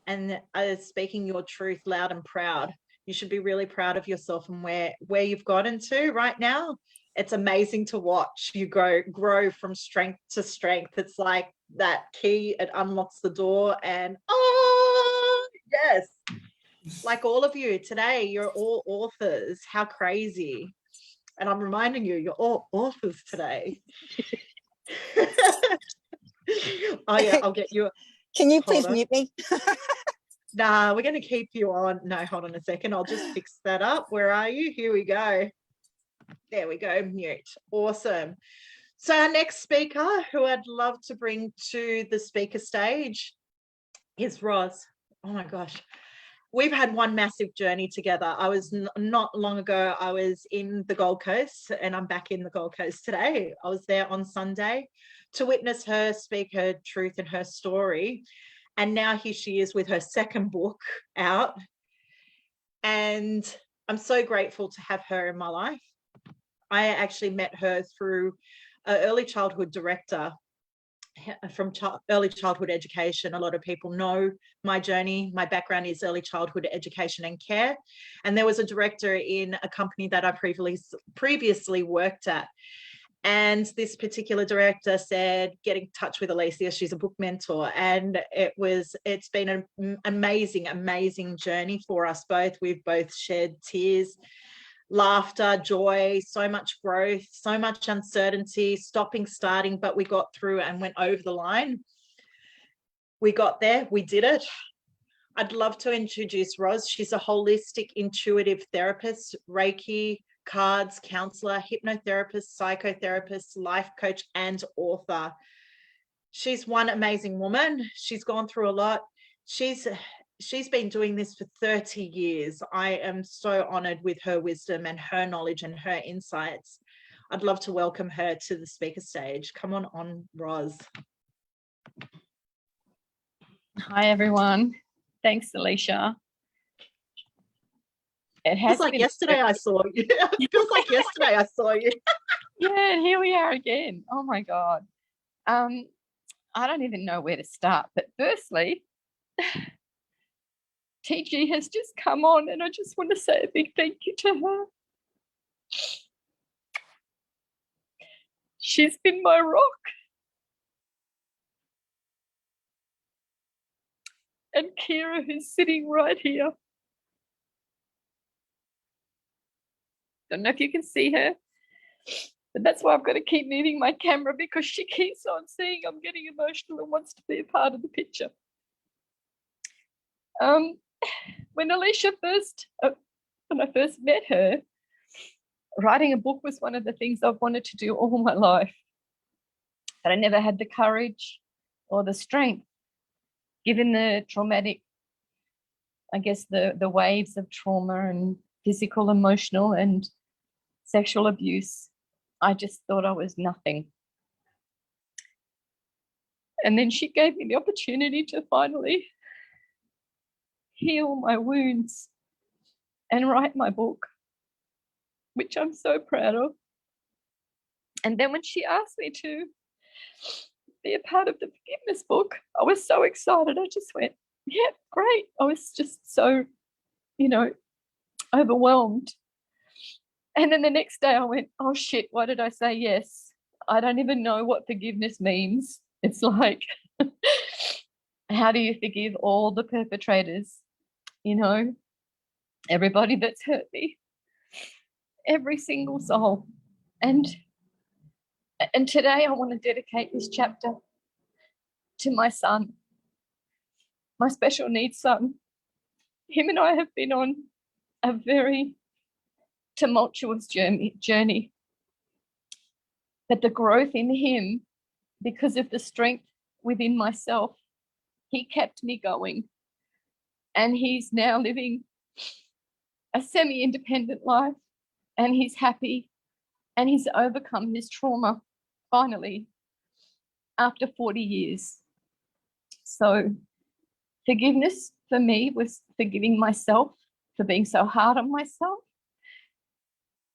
and speaking your truth loud and proud. You should be really proud of yourself and where you've gotten to right now. It's amazing to watch you grow from strength to strength. It's like that key, it unlocks the door, and yes, like all of you today, you're all authors. How crazy. And I'm reminding you, you're all authors today. Oh yeah, I'll get you. Can you please mute me? Nah, we're going to keep you on. No, hold on a second. I'll just fix that up. Where are you? Here we go. There we go. Mute. Awesome. So our next speaker, who I'd love to bring to the speaker stage, is Roz. Oh my gosh. We've had one massive journey together. I was not long ago, I was in the Gold Coast, and I'm back in the Gold Coast today. I was there on Sunday to witness her speak her truth and her story. And now here she is with her second book out. And I'm so grateful to have her in my life. I actually met her through an early childhood director from early childhood education. A lot of people know my journey. My background is early childhood education and care. And there was a director in a company that I previously worked at. And this particular director said, get in touch with Alicia. She's a book mentor. And it's been an amazing, amazing journey for us both. We've both shared tears, laughter, joy, so much growth, so much uncertainty, stopping, starting, but we got through and went over the line. We got there, we did it. I'd love to introduce Roz. She's a holistic, intuitive therapist, Reiki, cards, counselor, hypnotherapist, psychotherapist, life coach, and author. She's one amazing woman. She's gone through a lot. She's been doing this for 30 years. I am so honored with her wisdom and her knowledge and her insights. I'd love to welcome her to the speaker stage. Come on, Roz. Hi, everyone. Thanks, Alicia. It feels like yesterday I saw you. It feels like yesterday I saw you. Yeah, and here we are again. Oh my God. I don't even know where to start. But firstly, TG has just come on, and I just want to say a big thank you to her. She's been my rock. And Kira, who's sitting right here. Don't know if you can see her, but that's why I've got to keep moving my camera, because she keeps on seeing I'm getting emotional and wants to be a part of the picture. When Alicia when I first met her, writing a book was one of the things I've wanted to do all my life, but I never had the courage or the strength, given the traumatic, I guess, the waves of trauma and physical, emotional, and sexual abuse. I just thought I was nothing. And then she gave me the opportunity to finally heal my wounds and write my book, which I'm so proud of. And then when she asked me to be a part of the forgiveness book, I was so excited. I just went, yeah, great. I was just so, overwhelmed. And then the next day I went, oh shit, why did I say yes? I don't even know what forgiveness means. It's like, how do you forgive all the perpetrators? You know, everybody that's hurt me, every single soul. And today I want to dedicate this chapter to my son, my special needs son. Him and I have been on a very tumultuous journey. But the growth in him, because of the strength within myself, he kept me going. And he's now living a semi-independent life, and he's happy, and he's overcome his trauma finally after 40 years. So forgiveness for me was forgiving myself for being so hard on myself,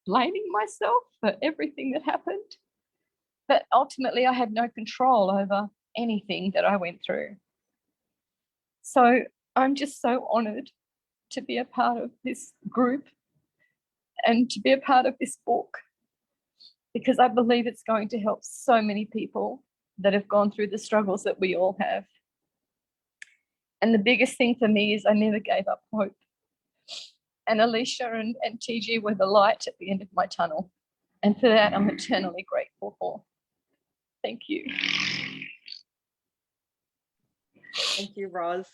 blaming myself for everything that happened. But ultimately, I had no control over anything that I went through. So I'm just so honoured to be a part of this group and to be a part of this book, because I believe it's going to help so many people that have gone through the struggles that we all have. And the biggest thing for me is I never gave up hope. And Alicia and TG were the light at the end of my tunnel. And for that, I'm eternally grateful for. Thank you. Thank you, Roz.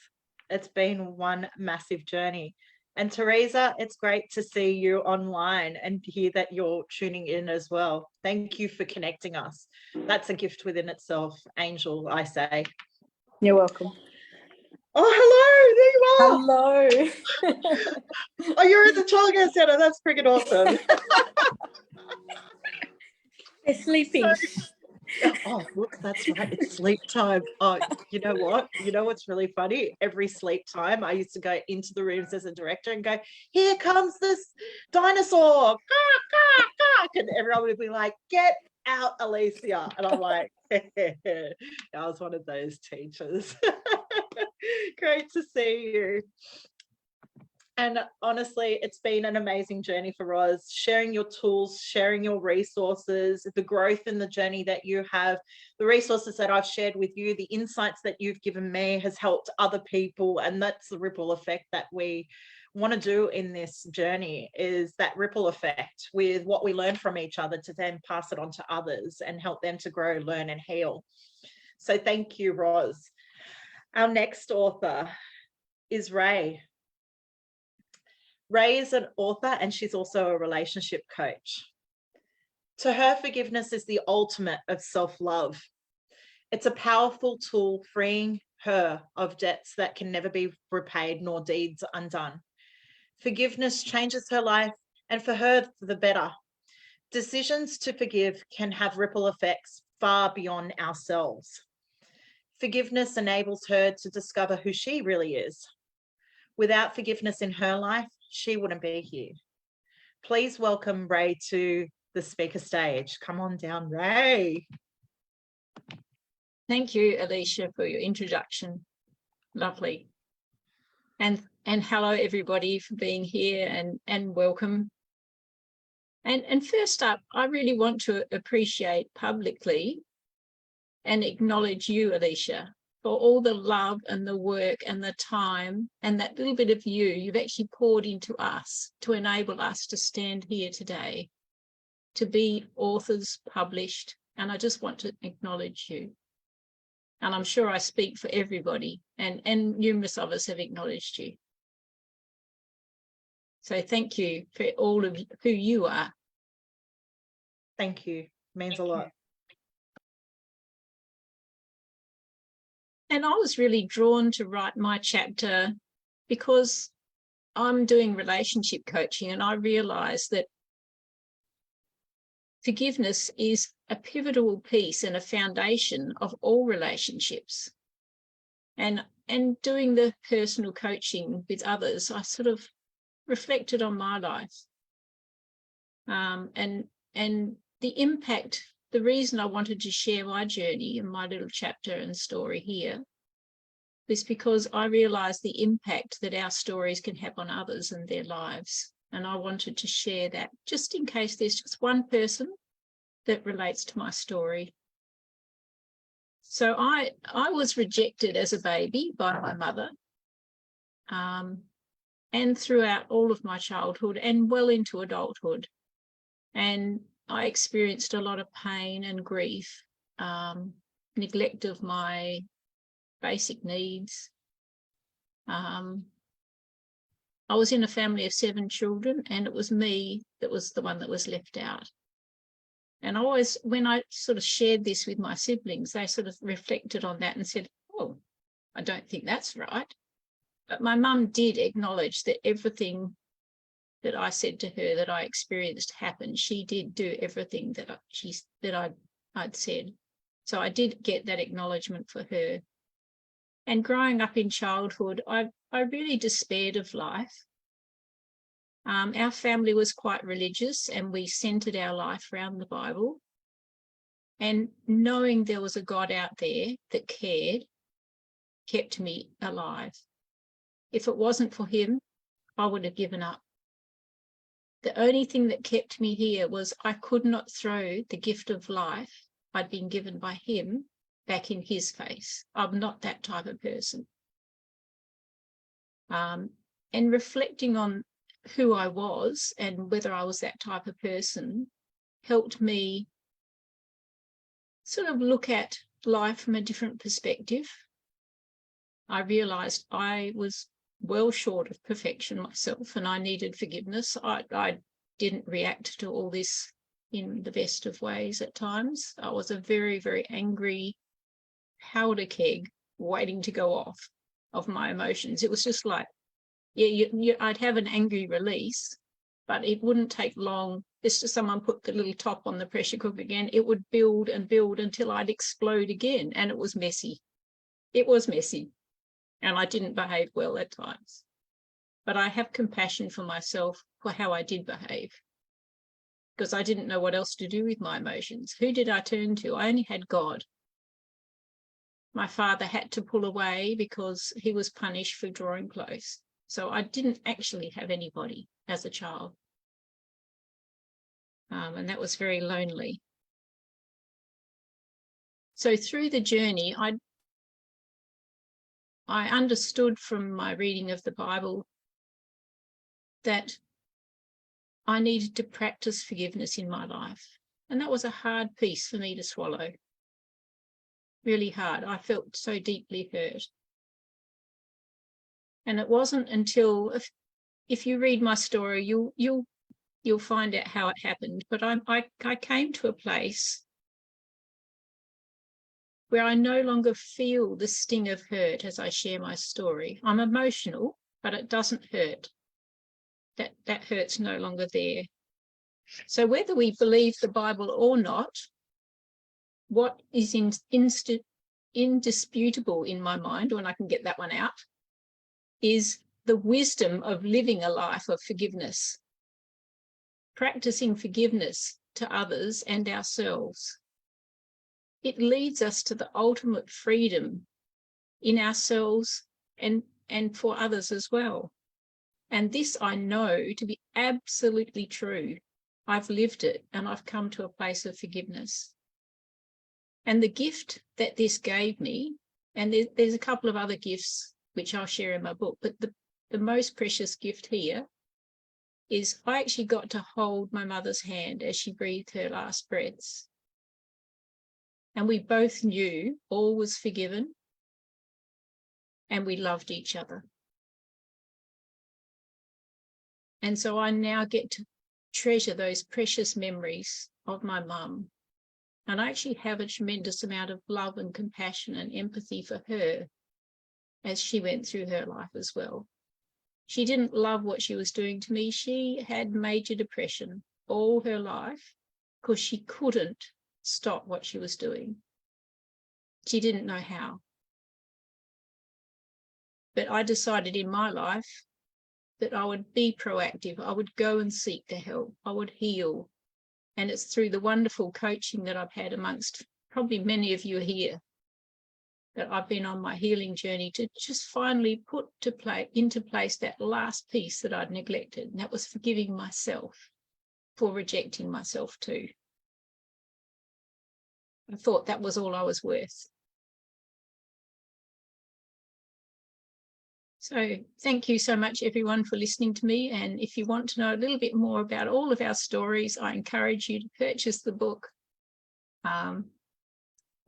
It's been one massive journey. And Teresa, it's great to see you online and hear that you're tuning in as well. Thank you for connecting us. That's a gift within itself, Angel, I say. You're welcome. Oh, hello, there you are. Hello. Oh, you're at the childcare centre. That's freaking awesome. They're sleeping. Oh, look, that's right. It's sleep time. Oh, you know what? You know what's really funny? Every sleep time, I used to go into the rooms as a director and go, here comes this dinosaur. And everyone would be like, get out, Alicia. And I'm like, I was one of those teachers. Great to see you. And honestly, it's been an amazing journey for Roz, sharing your tools, sharing your resources, the growth in the journey that you have, the resources that I've shared with you, the insights that you've given me has helped other people. And that's the ripple effect that we want to do in this journey, is that ripple effect with what we learn from each other to then pass it on to others and help them to grow, learn and heal. So thank you, Roz. Our next author is Ray. Ray is an author and she's also a relationship coach. To her, forgiveness is the ultimate of self-love. It's a powerful tool freeing her of debts that can never be repaid nor deeds undone. Forgiveness changes her life, and for her, for the better. Decisions to forgive can have ripple effects far beyond ourselves. Forgiveness enables her to discover who she really is. Without forgiveness in her life, she wouldn't be here. Please welcome Ray to the speaker stage. Come on down, Ray. Thank you, Alicia, for your introduction. Lovely. And hello, everybody, for being here and welcome. And first up, I really want to appreciate publicly and acknowledge you, Alicia, for all the love and the work and the time and that little bit of you've actually poured into us to enable us to stand here today, to be authors published. And I just want to acknowledge you. And I'm sure I speak for everybody, and numerous of us have acknowledged you. So thank you for all of who you are. Thank you. Means a lot. And I was really drawn to write my chapter because I'm doing relationship coaching, and I realised that forgiveness is a pivotal piece and a foundation of all relationships. And doing the personal coaching with others, I sort of reflected on my life. And the impact, the reason I wanted to share my journey in my little chapter and story here is because I realised the impact that our stories can have on others and their lives. And I wanted to share that just in case there's just one person that relates to my story. So I was rejected as a baby by my mother, and throughout all of my childhood and well into adulthood. And I experienced a lot of pain and grief, neglect of my basic needs. I was in a family of 7 children, and it was me that was the one that was left out. And always, when I sort of shared this with my siblings, they sort of reflected on that and said, oh, I don't think that's right. But my mum did acknowledge that everything that I said to her that I experienced happened. She did do everything that I'd said. So I did get that acknowledgement for her. And growing up in childhood, I really despaired of life. Our family was quite religious, and we centered our life around the Bible. And knowing there was a God out there that cared kept me alive. If it wasn't for him, I would have given up. The only thing that kept me here was I could not throw the gift of life I'd been given by him back in his face. I'm not that type of person. And reflecting on who I was and whether I was that type of person helped me sort of look at life from a different perspective. I realised I was well short of perfection myself, and I needed forgiveness. I didn't react to all this in the best of ways at times. I was a very, very angry powder keg waiting to go off of my emotions. It was just like, I'd have an angry release, but it wouldn't take long. Just as someone put the little top on the pressure cooker again, it would build and build until I'd explode again, and it was messy. It was messy. And I didn't behave well at times. But I have compassion for myself for how I did behave, because I didn't know what else to do with my emotions. Who did I turn to? I only had God. My father had to pull away because he was punished for drawing close. So I didn't actually have anybody as a child. And that was very lonely. So through the journey, I understood from my reading of the Bible that I needed to practice forgiveness in my life. And that was a hard piece for me to swallow. Really hard. I felt so deeply hurt. And it wasn't until, if you read my story, you'll find out how it happened. But I came to a place where I no longer feel the sting of hurt as I share my story. I'm emotional, but it doesn't hurt. That hurt's no longer there. So whether we believe the Bible or not, what is indisputable in my mind, when I can get that one out, is the wisdom of living a life of forgiveness, practicing forgiveness to others and ourselves. It leads us to the ultimate freedom in ourselves and for others as well. And this I know to be absolutely true. I've lived it, and I've come to a place of forgiveness. And the gift that this gave me, and there's a couple of other gifts which I'll share in my book, but the most precious gift here is I actually got to hold my mother's hand as she breathed her last breaths. And we both knew all was forgiven, and we loved each other. And so I now get to treasure those precious memories of my mum. And I actually have a tremendous amount of love and compassion and empathy for her as she went through her life as well. She didn't love what she was doing to me. She had major depression all her life because she couldn't stop what she was doing. She didn't know how. But I decided in my life that I would be proactive. I would go and seek the help. I would heal. And it's through the wonderful coaching that I've had amongst probably many of you here that I've been on my healing journey to just finally put into place that last piece that I'd neglected. And that was forgiving myself for rejecting myself too. I thought that was all I was worth. So thank you so much, everyone, for listening to me. And if you want to know a little bit more about all of our stories, I encourage you to purchase the book. And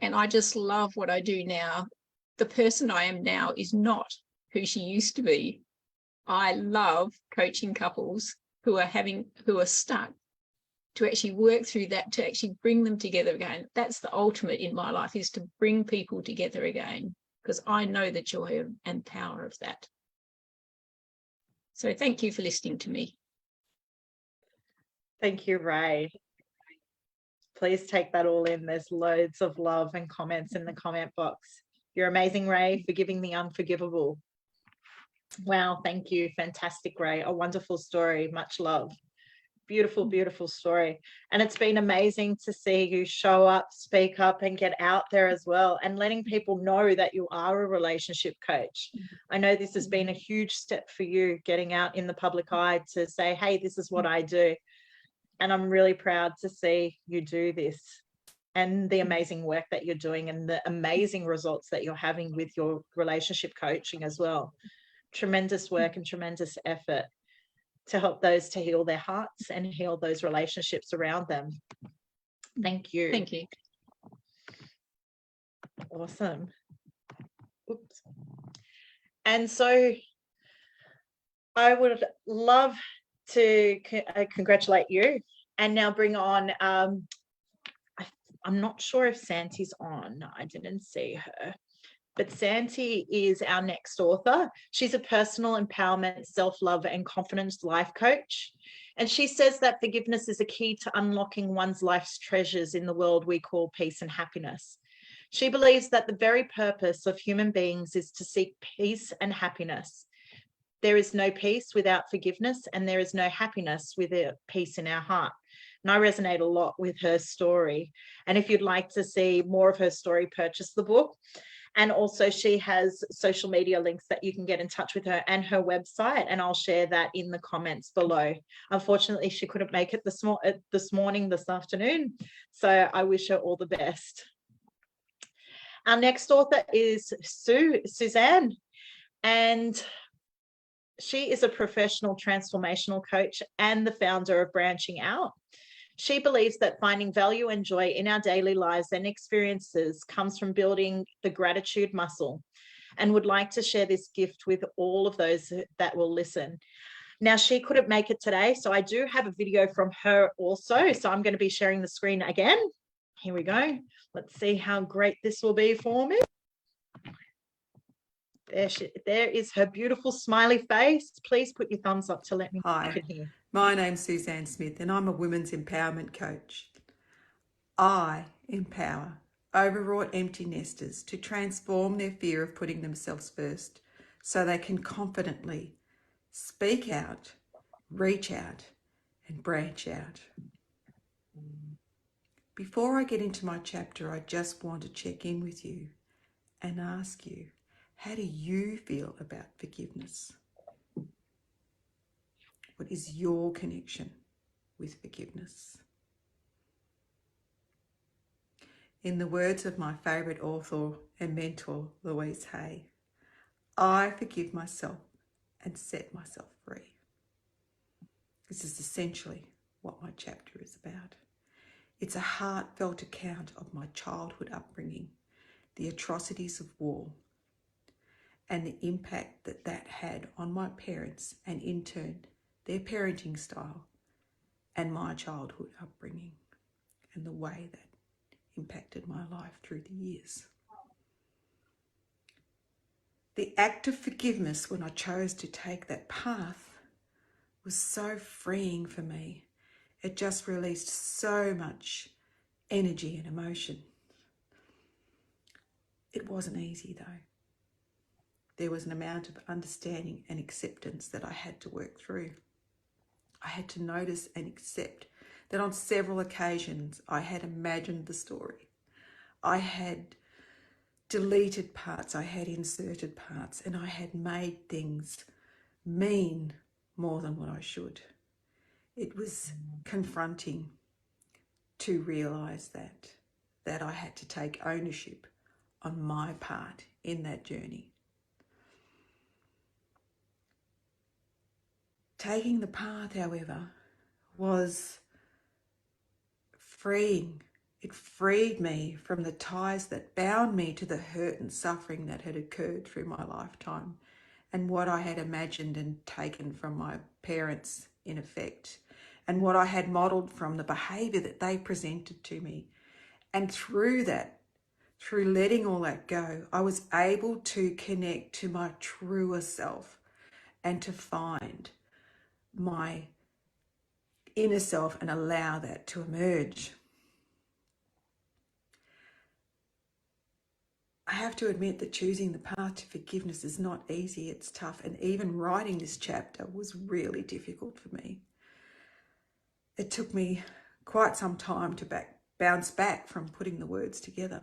I just love what I do now. The person I am now is not who she used to be. I love coaching couples who are stuck, to actually work through that, to actually bring them together again. That's the ultimate in my life, is to bring people together again, because I know the joy and power of that. So thank you for listening to me. Thank you, Ray. Please take that all in. There's loads of love and comments in the comment box. You're amazing, Ray, forgiving the unforgivable. Wow, thank you. Fantastic, Ray. A wonderful story. Much love. Beautiful, beautiful story. And it's been amazing to see you show up, speak up, and get out there as well, and letting people know that you are a relationship coach. I know this has been a huge step for you, getting out in the public eye to say, hey, this is what I do. And I'm really proud to see you do this, and the amazing work that you're doing, and the amazing results that you're having with your relationship coaching as well. Tremendous work and tremendous effort to help those to heal their hearts and heal those relationships around them. Thank you. Thank you. Awesome. Oops. And so I would love to congratulate you, and now bring on, I'm not sure if Santi's on. I didn't see her. But Santi is our next author. She's a personal empowerment, self-love, and confidence life coach. And she says that forgiveness is a key to unlocking one's life's treasures in the world we call peace and happiness. She believes that the very purpose of human beings is to seek peace and happiness. There is no peace without forgiveness, and there is no happiness without peace in our heart. And I resonate a lot with her story. And if you'd like to see more of her story, purchase the book. And also she has social media links that you can get in touch with her, and her website, and I'll share that in the comments below. Unfortunately, she couldn't make it this afternoon. So I wish her all the best. Our next author is Suzanne, and she is a professional transformational coach and the founder of Branching Out. She believes that finding value and joy in our daily lives and experiences comes from building the gratitude muscle, and would like to share this gift with all of those that will listen. Now, she couldn't make it today, so I do have a video from her also. So I'm going to be sharing the screen again. Here we go. Let's see how great this will be for me. There is her beautiful smiley face. Please put your thumbs up to let me know. Hi, my name's Suzanne Smith, and I'm a women's empowerment coach. I empower overwrought empty nesters to transform their fear of putting themselves first, so they can confidently speak out, reach out, and branch out. Before I get into my chapter, I just want to check in with you and ask you, how do you feel about forgiveness? What is your connection with forgiveness? In the words of my favourite author and mentor, Louise Hay, I forgive myself and set myself free. This is essentially what my chapter is about. It's a heartfelt account of my childhood upbringing, the atrocities of war, and the impact that that had on my parents, and in turn, their parenting style and my childhood upbringing, and the way that impacted my life through the years. The act of forgiveness, when I chose to take that path, was so freeing for me. It just released so much energy and emotion. It wasn't easy though. There was an amount of understanding and acceptance that I had to work through. I had to notice and accept that on several occasions I had imagined the story. I had deleted parts, I had inserted parts, and I had made things mean more than what I should. It was confronting to realise that. that I had to take ownership on my part in that journey. Taking the path, however, was freeing. It freed me from the ties that bound me to the hurt and suffering that had occurred through my lifetime and what I had imagined and taken from my parents, in effect, and what I had modelled from the behaviour that they presented to me. And through that, through letting all that go, I was able to connect to my truer self and to find my inner self and allow that to emerge. I have to admit that choosing the path to forgiveness is not easy, it's tough, and even writing this chapter was really difficult for me. It took me quite some time to bounce back from putting the words together.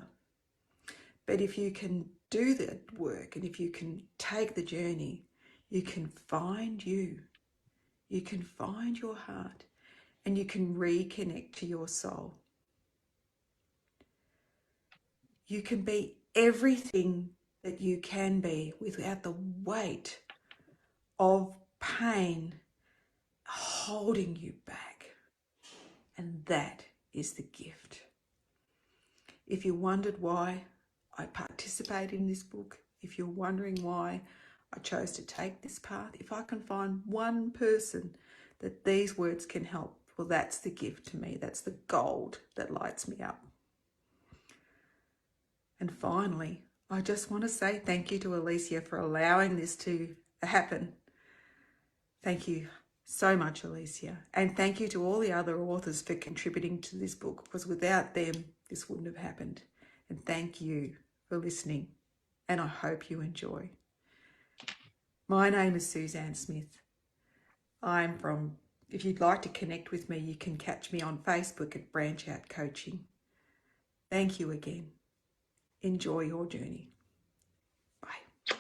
But if you can do that work and if you can take the journey, you can find you can find your heart, and you can reconnect to your soul. You can be everything that you can be without the weight of pain holding you back. And that is the gift. If you wondered why I participate in this book, if you're wondering why I chose to take this path, if I can find one person that these words can help, well, that's the gift to me. That's the gold that lights me up. And finally, I just want to say thank you to Alicia for allowing this to happen. Thank you so much, Alicia. And thank you to all the other authors for contributing to this book, because without them, this wouldn't have happened. And thank you for listening. And I hope you enjoy. My name is Suzanne Smith. If you'd like to connect with me, you can catch me on Facebook at Branch Out Coaching. Thank you again. Enjoy your journey. Bye.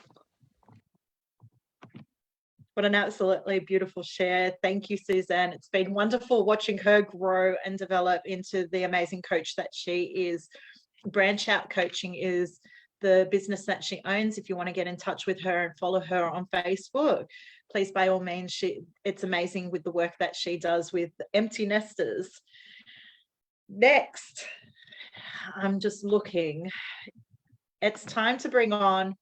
What an absolutely beautiful share. Thank you, Suzanne. It's been wonderful watching her grow and develop into the amazing coach that she is. Branch Out Coaching is the business that she owns. If you want to get in touch with her and follow her on Facebook, please, by all means, it's amazing with the work that she does with empty nesters. Next, I'm just looking. It's time to bring on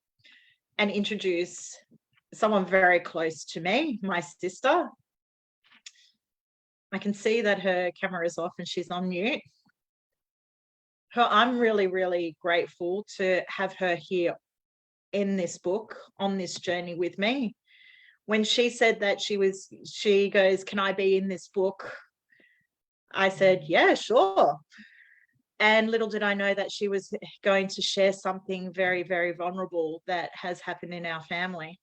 and introduce someone very close to me, my sister. I can see that her camera is off and she's on mute. I'm really, really grateful to have her here in this book, on this journey with me. When she said that she goes, "Can I be in this book?" I said, "Yeah, sure." And little did I know that she was going to share something very, very vulnerable that has happened in our family.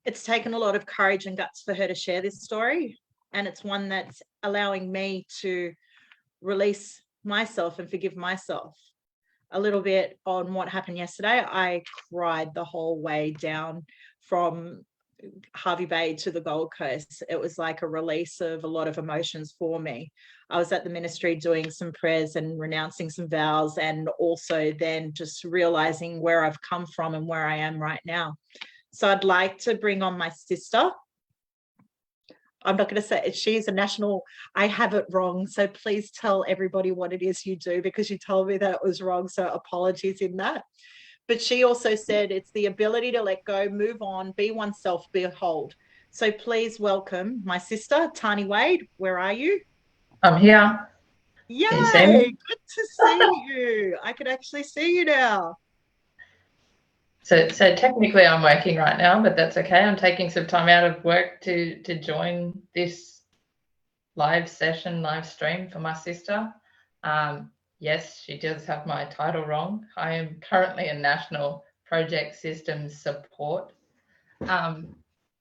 It's taken a lot of courage and guts for her to share this story. And it's one that's allowing me to release myself and forgive myself. A little bit on what happened yesterday. I cried the whole way down from Harvey Bay to the Gold Coast. It was like a release of a lot of emotions for me. I was at the ministry doing some prayers and renouncing some vows, and also then just realizing where I've come from and where I am right now. So I'd like to bring on my sister. I'm not going to say she's a national. I have it wrong. So please tell everybody what it is you do, because you told me that it was wrong. So apologies in that. But she also said it's the ability to let go, move on, be oneself, be whole. So please welcome my sister, Tani Wade. Where are you? I'm here. Yay, Can you see me? good to see you. I can actually see you now. So technically I'm working right now, but that's okay. I'm taking some time out of work to join this live session, live stream for my sister. Yes, she does have my title wrong. I am currently a National Project Systems Support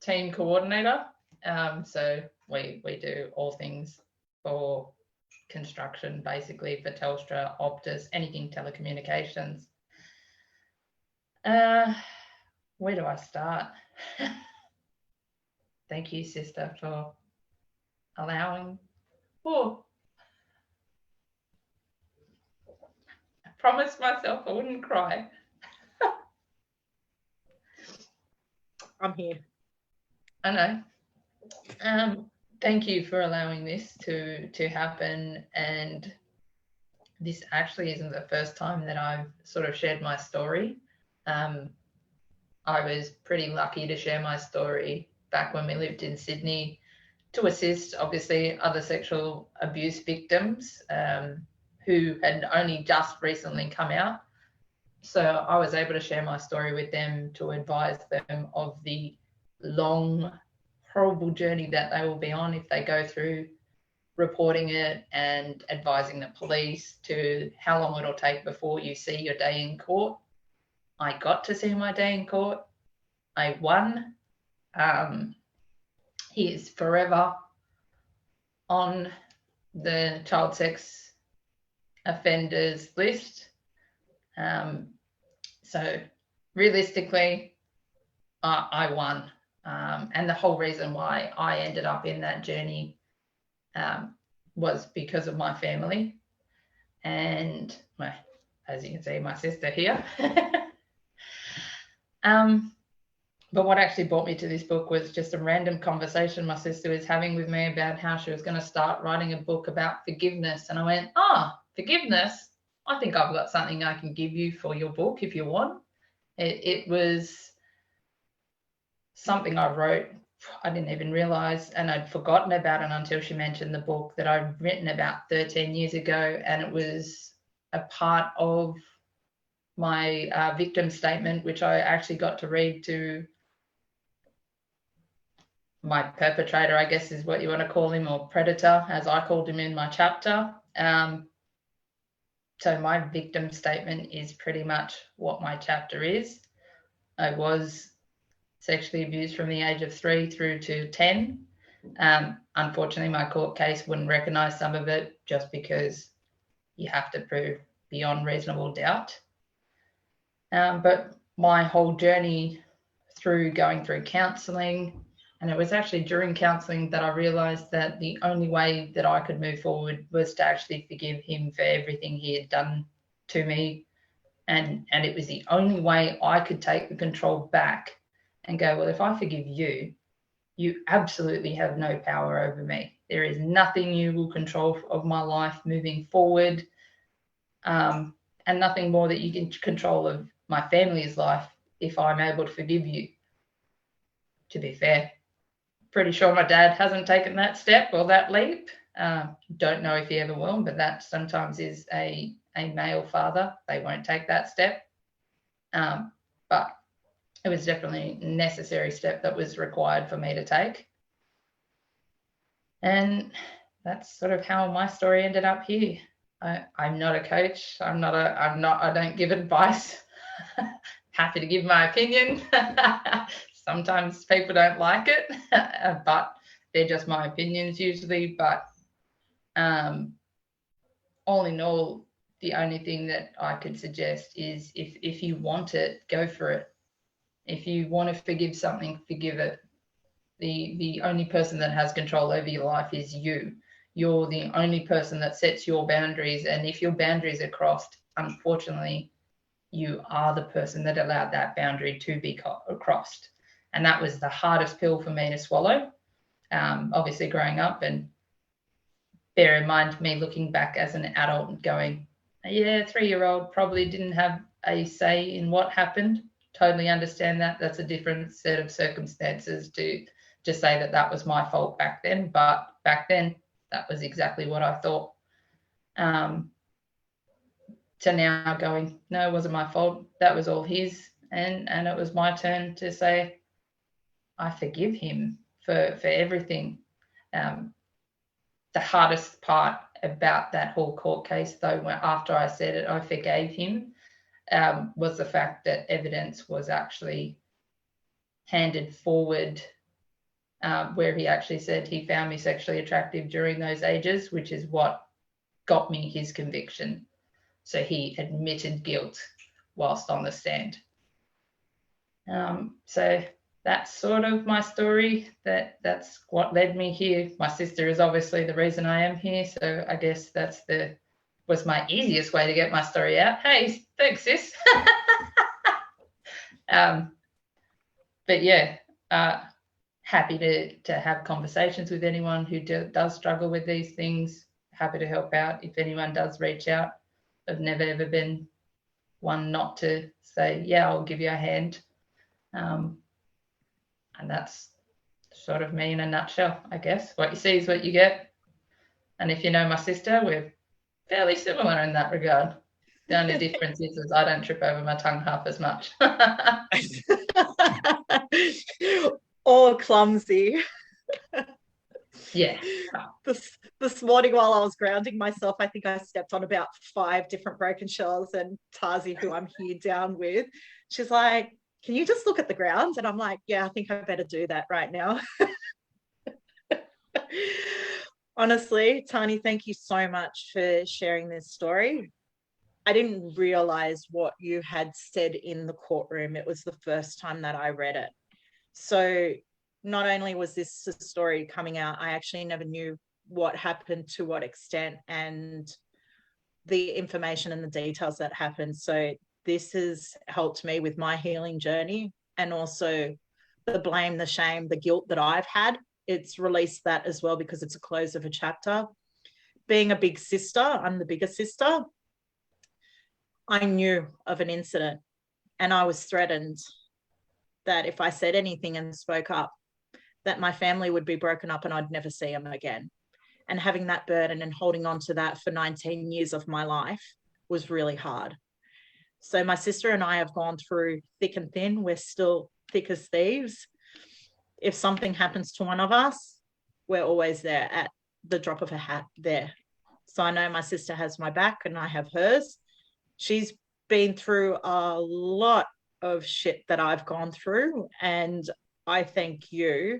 team coordinator. So we do all things for construction, basically, for Telstra, Optus, anything telecommunications. Where do I start? Thank you, sister, for allowing. Oh. promised myself I wouldn't cry. I'm here. I know. Thank you for allowing this to happen. And this actually isn't the first time that I've sort of shared my story. I was pretty lucky to share my story back when we lived in Sydney to assist, obviously, other sexual abuse victims who had only just recently come out. So I was able to share my story with them to advise them of the long, horrible journey that they will be on if they go through reporting it and advising the police, to how long it'll take before you see your day in court. I got to see my day in court. I won. He is forever on the child sex offenders list. So realistically, I won. And the whole reason why I ended up in that journey was because of my family. And well, as you can see, my sister here. But what actually brought me to this book was just a random conversation my sister was having with me about how she was going to start writing a book about forgiveness. And I went, forgiveness? I think I've got something I can give you for your book if you want. It was something I wrote, I didn't even realize, and I'd forgotten about it until she mentioned the book that I'd written about 13 years ago. And it was a part of my victim statement, which I actually got to read to my perpetrator, I guess is what you want to call him, or predator, as I called him in my chapter. So my victim statement is pretty much what my chapter is. I was sexually abused from the age of 3 through to 10. Unfortunately, my court case wouldn't recognise some of it just because you have to prove beyond reasonable doubt. But my whole journey through going through counselling, and it was actually during counselling that I realised that the only way that I could move forward was to actually forgive him for everything he had done to me. And it was the only way I could take the control back and go, well, if I forgive you, you absolutely have no power over me. There is nothing you will control of my life moving forward, and nothing more that you can control of my family's life if I'm able to forgive you. To be fair, pretty sure my dad hasn't taken that step or that leap. Don't know if he ever will, but that sometimes is a male father. They won't take that step. But it was definitely a necessary step that was required for me to take. And that's sort of how my story ended up here. I'm not a coach. I don't give advice. Happy to give my opinion. Sometimes people don't like it, but they're just my opinions usually. But all in all, the only thing that I could suggest is if you want it, go for it. If you want to forgive something, forgive it. The only person that has control over your life is you. You're the only person that sets your boundaries. And if your boundaries are crossed, unfortunately, you are the person that allowed that boundary to be crossed. And that was the hardest pill for me to swallow, obviously growing up. And bear in mind me looking back as an adult and going, yeah, 3-year-old probably didn't have a say in what happened. Totally understand that. That's a different set of circumstances to say that that was my fault back then. But back then, that was exactly what I thought. To now going, no, it wasn't my fault. That was all his. And it was my turn to say, I forgive him for everything. The hardest part about that whole court case, though, after I said it, I forgave him, was the fact that evidence was actually handed forward where he actually said he found me sexually attractive during those ages, which is what got me his conviction. So he admitted guilt whilst on the stand. So that's sort of my story. That's what led me here. My sister is obviously the reason I am here. So I guess that's the was my easiest way to get my story out. Hey, thanks, sis. But yeah, happy to have conversations with anyone who does struggle with these things. Happy to help out if anyone does reach out. I've never ever been one not to say, yeah, I'll give you a hand. And that's sort of me in a nutshell, I guess. What you see is what you get. And if you know my sister, we're fairly similar in that regard. The only difference is I don't trip over my tongue half as much. Or clumsy. Yeah. This morning while I was grounding myself, I think I stepped on about 5 different broken shells, and Tazi, who I'm here down with, she's like, can you just look at the ground? And I'm like, yeah, I think I better do that right now. Honestly, Tani, thank you so much for sharing this story. I didn't realize what you had said in the courtroom. It was the first time that I read it. So not only was this a story coming out, I actually never knew what happened, to what extent, and the information and the details that happened. So this has helped me with my healing journey, and also the blame, the shame, the guilt that I've had. It's released that as well, because it's a close of a chapter. Being a big sister, I'm the bigger sister. I knew of an incident, and I was threatened that if I said anything and spoke up, that my family would be broken up and I'd never see them again. And having that burden and holding on to that for 19 years of my life was really hard. So my sister and I have gone through thick and thin. We're still thick as thieves. If something happens to one of us, we're always there at the drop of a hat there. So I know my sister has my back and I have hers. She's been through a lot of shit that I've gone through, and I thank you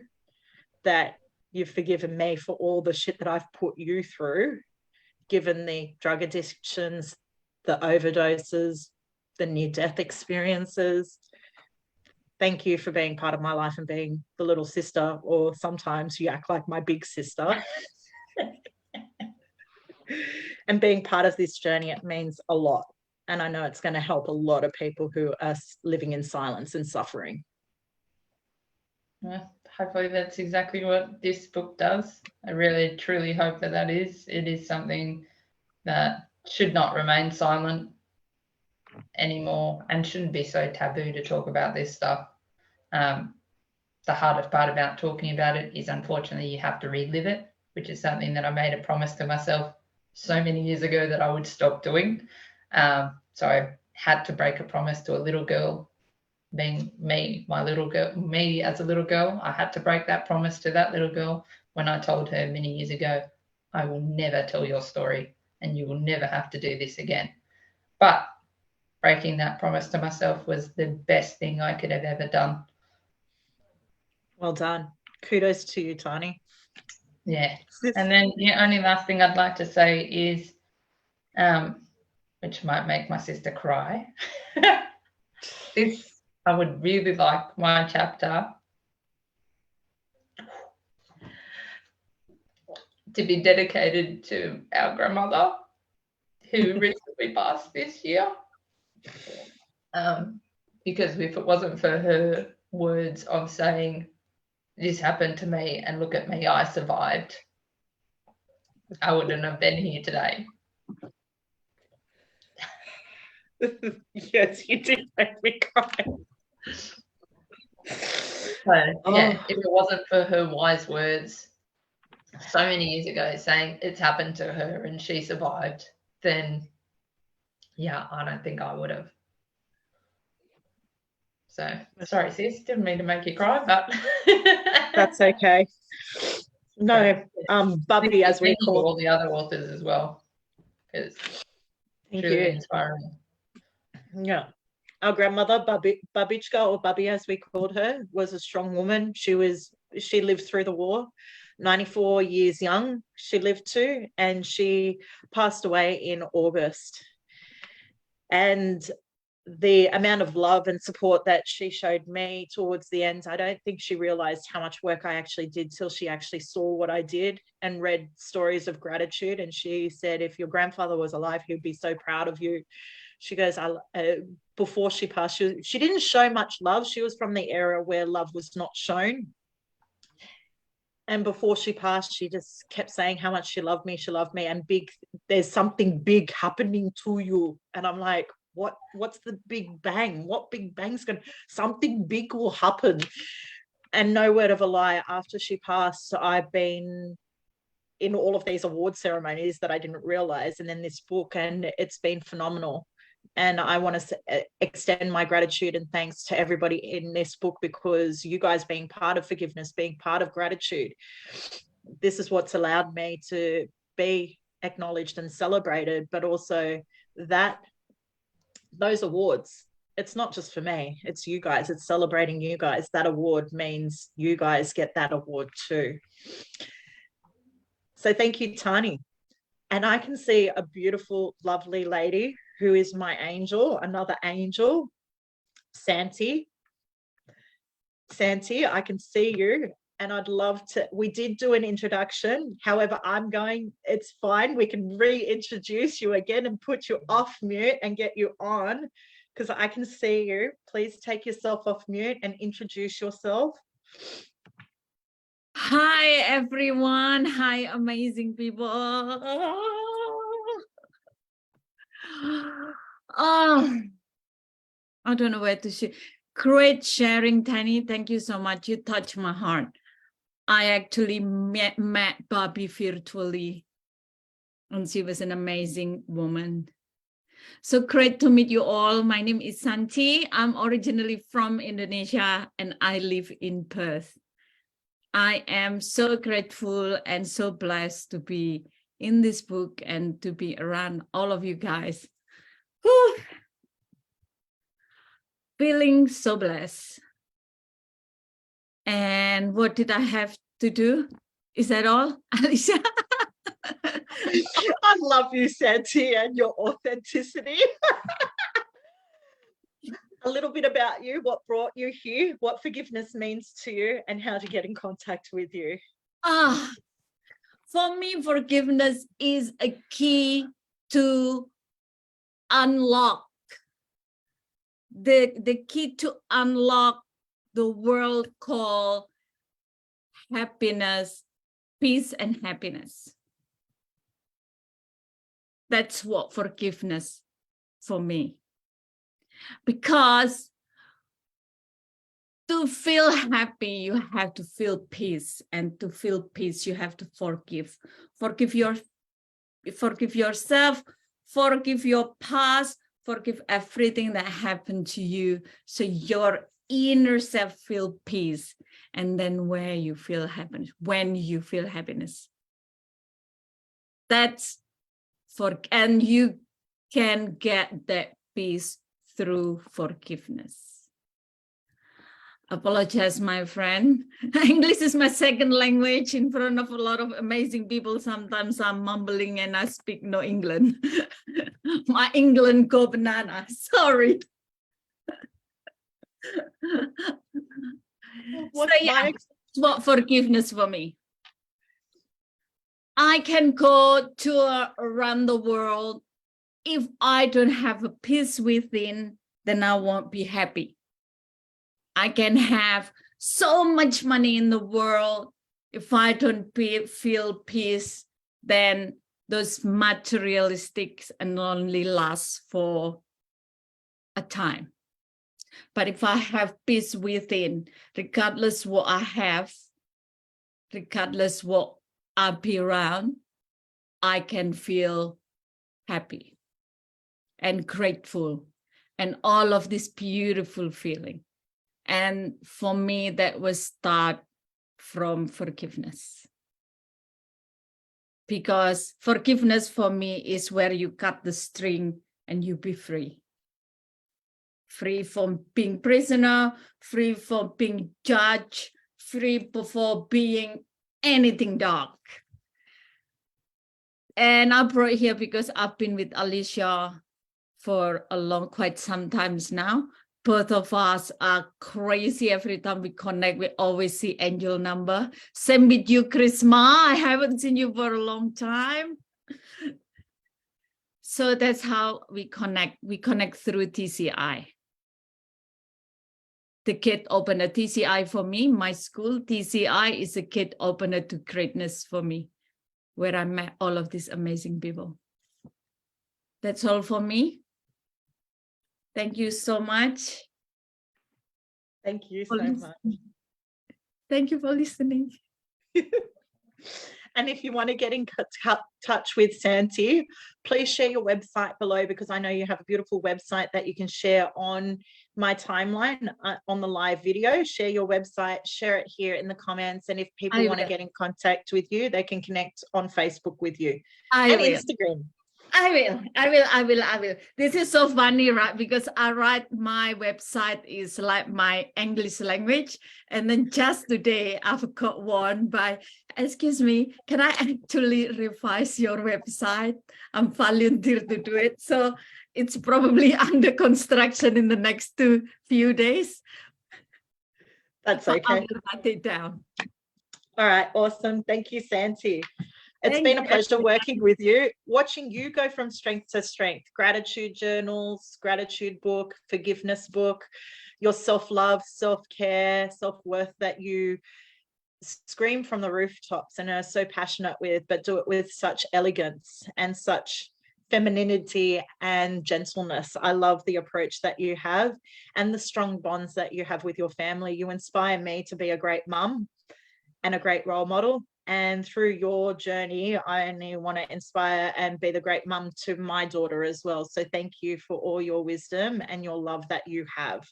that you've forgiven me for all the shit that I've put you through, given the drug addictions, the overdoses, the near-death experiences. Thank you for being part of my life and being the little sister, or sometimes you act like my big sister. And being part of this journey, it means a lot. And I know it's going to help a lot of people who are living in silence and suffering. Yeah, hopefully that's exactly what this book does. I really, truly hope that that is. It is something that should not remain silent anymore and shouldn't be so taboo to talk about this stuff. The hardest part about talking about it is, unfortunately, you have to relive it, which is something that I made a promise to myself so many years ago that I would stop doing. So I had to break a promise to a little girl, being me, my little girl, me as a little girl. I had to break that promise to that little girl when I told her many years ago, I will never tell your story and you will never have to do this again. But breaking that promise to myself was the best thing I could have ever done. Well done. Kudos to you, Tani. Yeah. And then the only last thing I'd like to say is, which might make my sister cry, I would really like my chapter to be dedicated to our grandmother, who recently passed this year. Because if it wasn't for her words of saying, this happened to me and look at me, I survived, I wouldn't have been here today. Yes, you did make me cry. So, yeah, if it wasn't for her wise words so many years ago saying it's happened to her and she survived, then, yeah, I don't think I would have. So, sorry, sis, didn't mean to make you cry, but... That's okay. No, Bubby, as we call all the other authors as well, because it's really inspiring. Yeah. Our grandmother, Babichka, or Bubby as we called her, was a strong woman. She lived through the war, 94 years young she lived to, and she passed away in August. And the amount of love and support that she showed me towards the end, I don't think she realized how much work I actually did till she actually saw what I did and read stories of gratitude. And she said, if your grandfather was alive, he'd be so proud of you. She goes, before she passed, she didn't show much love. She was from the era where love was not shown. And before she passed, she just kept saying how much she loved me, and there's something big happening to you. And I'm like, what's the big bang? What big bang's something big will happen. And no word of a lie, after she passed, I've been in all of these award ceremonies that I didn't realize, and then this book, and it's been phenomenal. And I want to extend my gratitude and thanks to everybody in this book, because you guys being part of forgiveness, being part of gratitude, this is what's allowed me to be acknowledged and celebrated. But also those awards, it's not just for me, it's you guys, it's celebrating you guys. That award means you guys get that award too. So thank you, Tani. And I can see a beautiful, lovely lady who is my angel, another angel, Santi. Santi, I can see you, and I'd love to, we did do an introduction. However, it's fine. We can reintroduce you again and put you off mute and get you on, because I can see you. Please take yourself off mute and introduce yourself. Hi, everyone. Hi, amazing people. Oh, I don't know where to share. Great sharing, Tani. Thank you so much. You touched my heart. I actually met Bobby virtually, and she was an amazing woman. So great to meet you all. My name is Santi. I'm originally from Indonesia, and I live in Perth. I am so grateful and so blessed to be in this book and to be around all of you guys. Whew. Feeling so blessed. And what did I have to do? Is that all, Alicia? I love you, Santi, and your authenticity. A little bit about you, what brought you here, what forgiveness means to you, and how to get in contact with you. For me, forgiveness is a key to unlock the key to unlock the world called happiness, peace, and happiness. That's what forgiveness for me. Because to feel happy, you have to feel peace, and to feel peace, you have to forgive. Forgive yourself, forgive your past, forgive everything that happened to you, so your inner self feel peace. And then when you feel happiness, that's and you can get that peace through forgiveness. Apologize, my friend. English is my second language. In front of a lot of amazing people, sometimes I'm mumbling and I speak no England. My England go banana. Sorry. What forgiveness for me? I can go tour around the world. If I don't have a peace within, then I won't be happy. I can have so much money in the world. If I don't feel peace, then those materialistics and only last for a time. But if I have peace within, regardless what I have, regardless what I be around, I can feel happy and grateful and all of this beautiful feeling. And for me, that was start from forgiveness. Because forgiveness for me is where you cut the string and you be free. Free from being prisoner, free from being judged, free for being anything dark. And I brought here because I've been with Alicia for quite some times now. Both of us are crazy. Every time we connect, we always see angel number. Same with you, Chrisma. I haven't seen you for a long time. So that's how we connect. We connect through TCI. The kid opener, TCI for me, my school, TCI is a kid opener to greatness for me, where I met all of these amazing people. That's all for me. Thank you so much. Thank you so much. Thank you for listening. And if you want to get in touch with Santi, please share your website below, because I know you have a beautiful website that you can share on my timeline on the live video. Share your website, share it here in the comments. And if people want to get in contact with you, they can connect on Facebook with you and Instagram. I will. This is so funny, right? Because I write my website is like my English language. And then just today I've got one by, excuse me, can I actually revise your website? I'm volunteer to do it. So it's probably under construction in the next few days. That's okay. I'll write it down. All right, awesome. Thank you, Santi. It's been a pleasure working with you, watching you go from strength to strength. Gratitude journals, gratitude book, forgiveness book, your self-love, self-care, self-worth that you scream from the rooftops and are so passionate with, but do it with such elegance and such femininity and gentleness. I love the approach that you have and the strong bonds that you have with your family. You inspire me to be a great mum and a great role model. And through your journey, I only want to inspire and be the great mum to my daughter as well. So thank you for all your wisdom and your love that you have.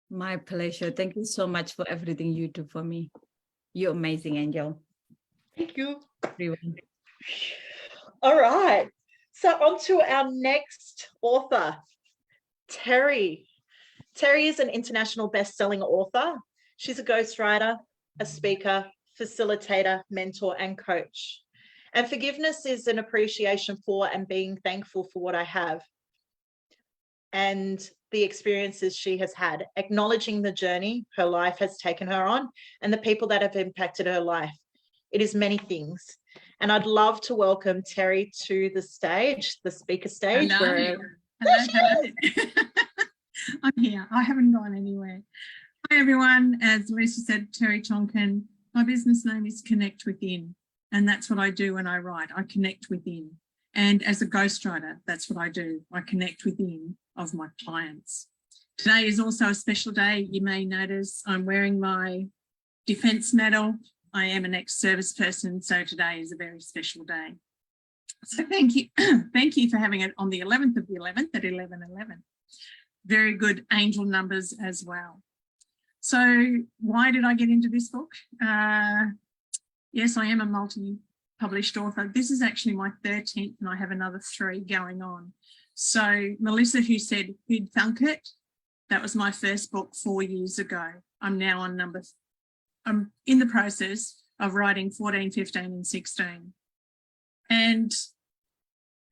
My pleasure. Thank you so much for everything you do for me. You're amazing, Angel. Thank you. Everyone. All right. So on to our next author, Terry. Terry is an international best-selling author. She's a ghostwriter, a speaker, facilitator, mentor, and coach. And forgiveness is an appreciation for and being thankful for what I have and the experiences she has had, acknowledging the journey her life has taken her on and the people that have impacted her life. It is many things. And I'd love to welcome Terry to the stage, the speaker stage. Hello. Hello. I'm here. I haven't gone anywhere. Hi, everyone. As Lisa said, Terry Tonkin. My business name is Connect Within, and that's what I do when I write. I connect within. And as a ghostwriter, that's what I do. I connect within of my clients. Today is also a special day. You may notice I'm wearing my defence medal. I am an ex-service person, so today is a very special day. So thank you. Thank you for having it on the 11th of the 11th at 11:11. Very good angel numbers as well. So why did I get into this book? Yes, I am a multi-published author. This is actually my 13th and I have another 3 going on. So Melissa, who said who'd thunk it, that was my first book 4 years ago. I'm now on I'm in the process of writing 14, 15 and 16. And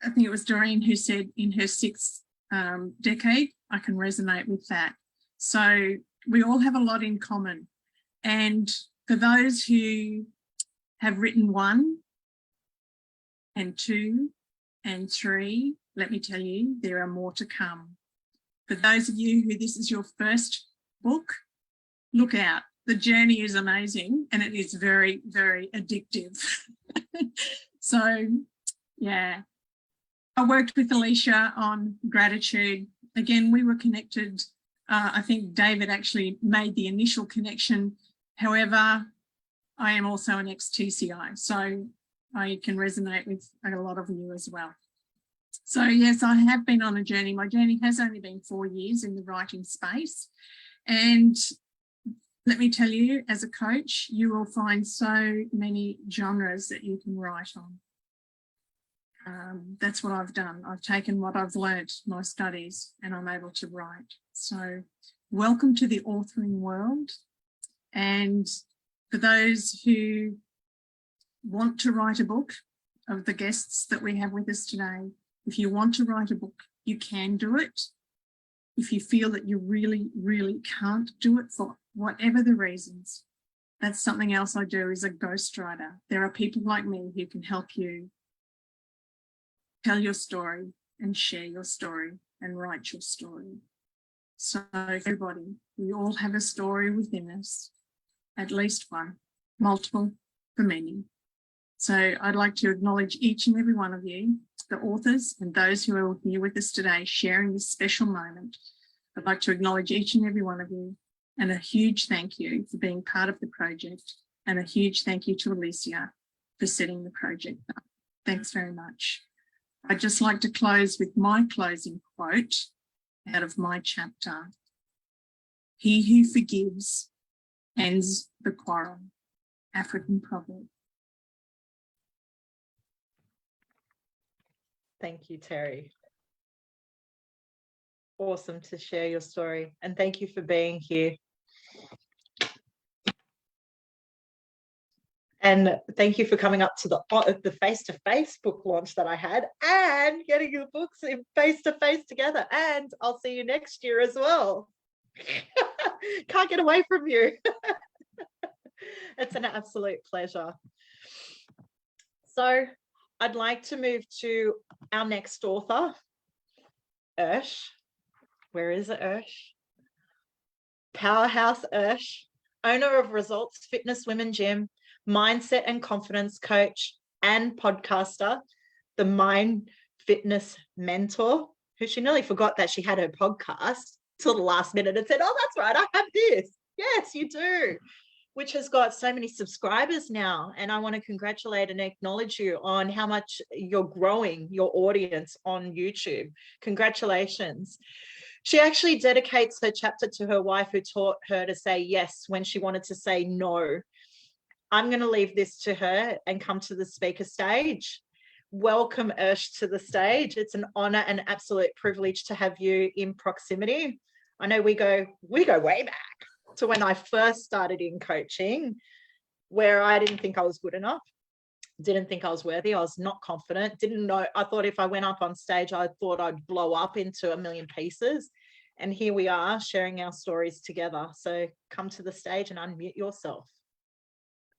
I think it was Doreen who said in her 6th decade, I can resonate with that. So we all have a lot in common. And for those who have written 1 and 2 and 3, let me tell you, there are more to come. For those of you who this is your first book, look out. The journey is amazing and it is very, very addictive. So, yeah. I worked with Alicia on gratitude. Again, we were connected. I think David actually made the initial connection. However, I am also an ex-TCI, so I can resonate with a lot of you as well. So yes, I have been on a journey. My journey has only been 4 years in the writing space. And let me tell you, as a coach, you will find so many genres that you can write on. That's what I've done. I've taken what I've learnt, my studies, and I'm able to write. So welcome to the authoring world. And for those who want to write a book, of the guests that we have with us today, if you want to write a book, you can do it. If you feel that you really, really can't do it for whatever the reasons, that's something else I do as a ghostwriter. There are people like me who can help you tell your story and share your story and write your story. So everybody, we all have a story within us, at least one, multiple for many. So I'd like to acknowledge each and every one of you, the authors and those who are here with us today sharing this special moment. I'd like to acknowledge each and every one of you, and a huge thank you for being part of the project, and a huge thank you to Alicia for setting the project up. Thanks very much. I'd just like to close with my closing quote out of my chapter. He who forgives ends the quarrel. African proverb. Thank you, Terry. Awesome to share your story, and thank you for being here. And thank you for coming up to the face-to-face book launch that I had, and getting the books in face-to-face together. And I'll see you next year as well. Can't get away from you. It's an absolute pleasure. So I'd like to move to our next author, Ursh. Where is it, Ursh? Powerhouse Ursh, owner of Results Fitness Women Gym, mindset and confidence coach, and podcaster, the Mind Fitness Mentor, who she nearly forgot that she had her podcast till the last minute and said, oh, that's right, I have this. Yes, you do. Which has got so many subscribers now. And I want to congratulate and acknowledge you on how much you're growing your audience on YouTube. Congratulations. She actually dedicates her chapter to her wife, who taught her to say yes when she wanted to say no. I'm going to leave this to her and come to the speaker stage. Welcome, Ursh, to the stage. It's an honor and absolute privilege to have you in proximity. I know we go way back to when I first started in coaching, where I didn't think I was good enough, didn't think I was worthy. I was not confident, didn't know. I thought if I went up on stage, I thought I'd blow up into a million pieces. And here we are sharing our stories together. So come to the stage and unmute yourself.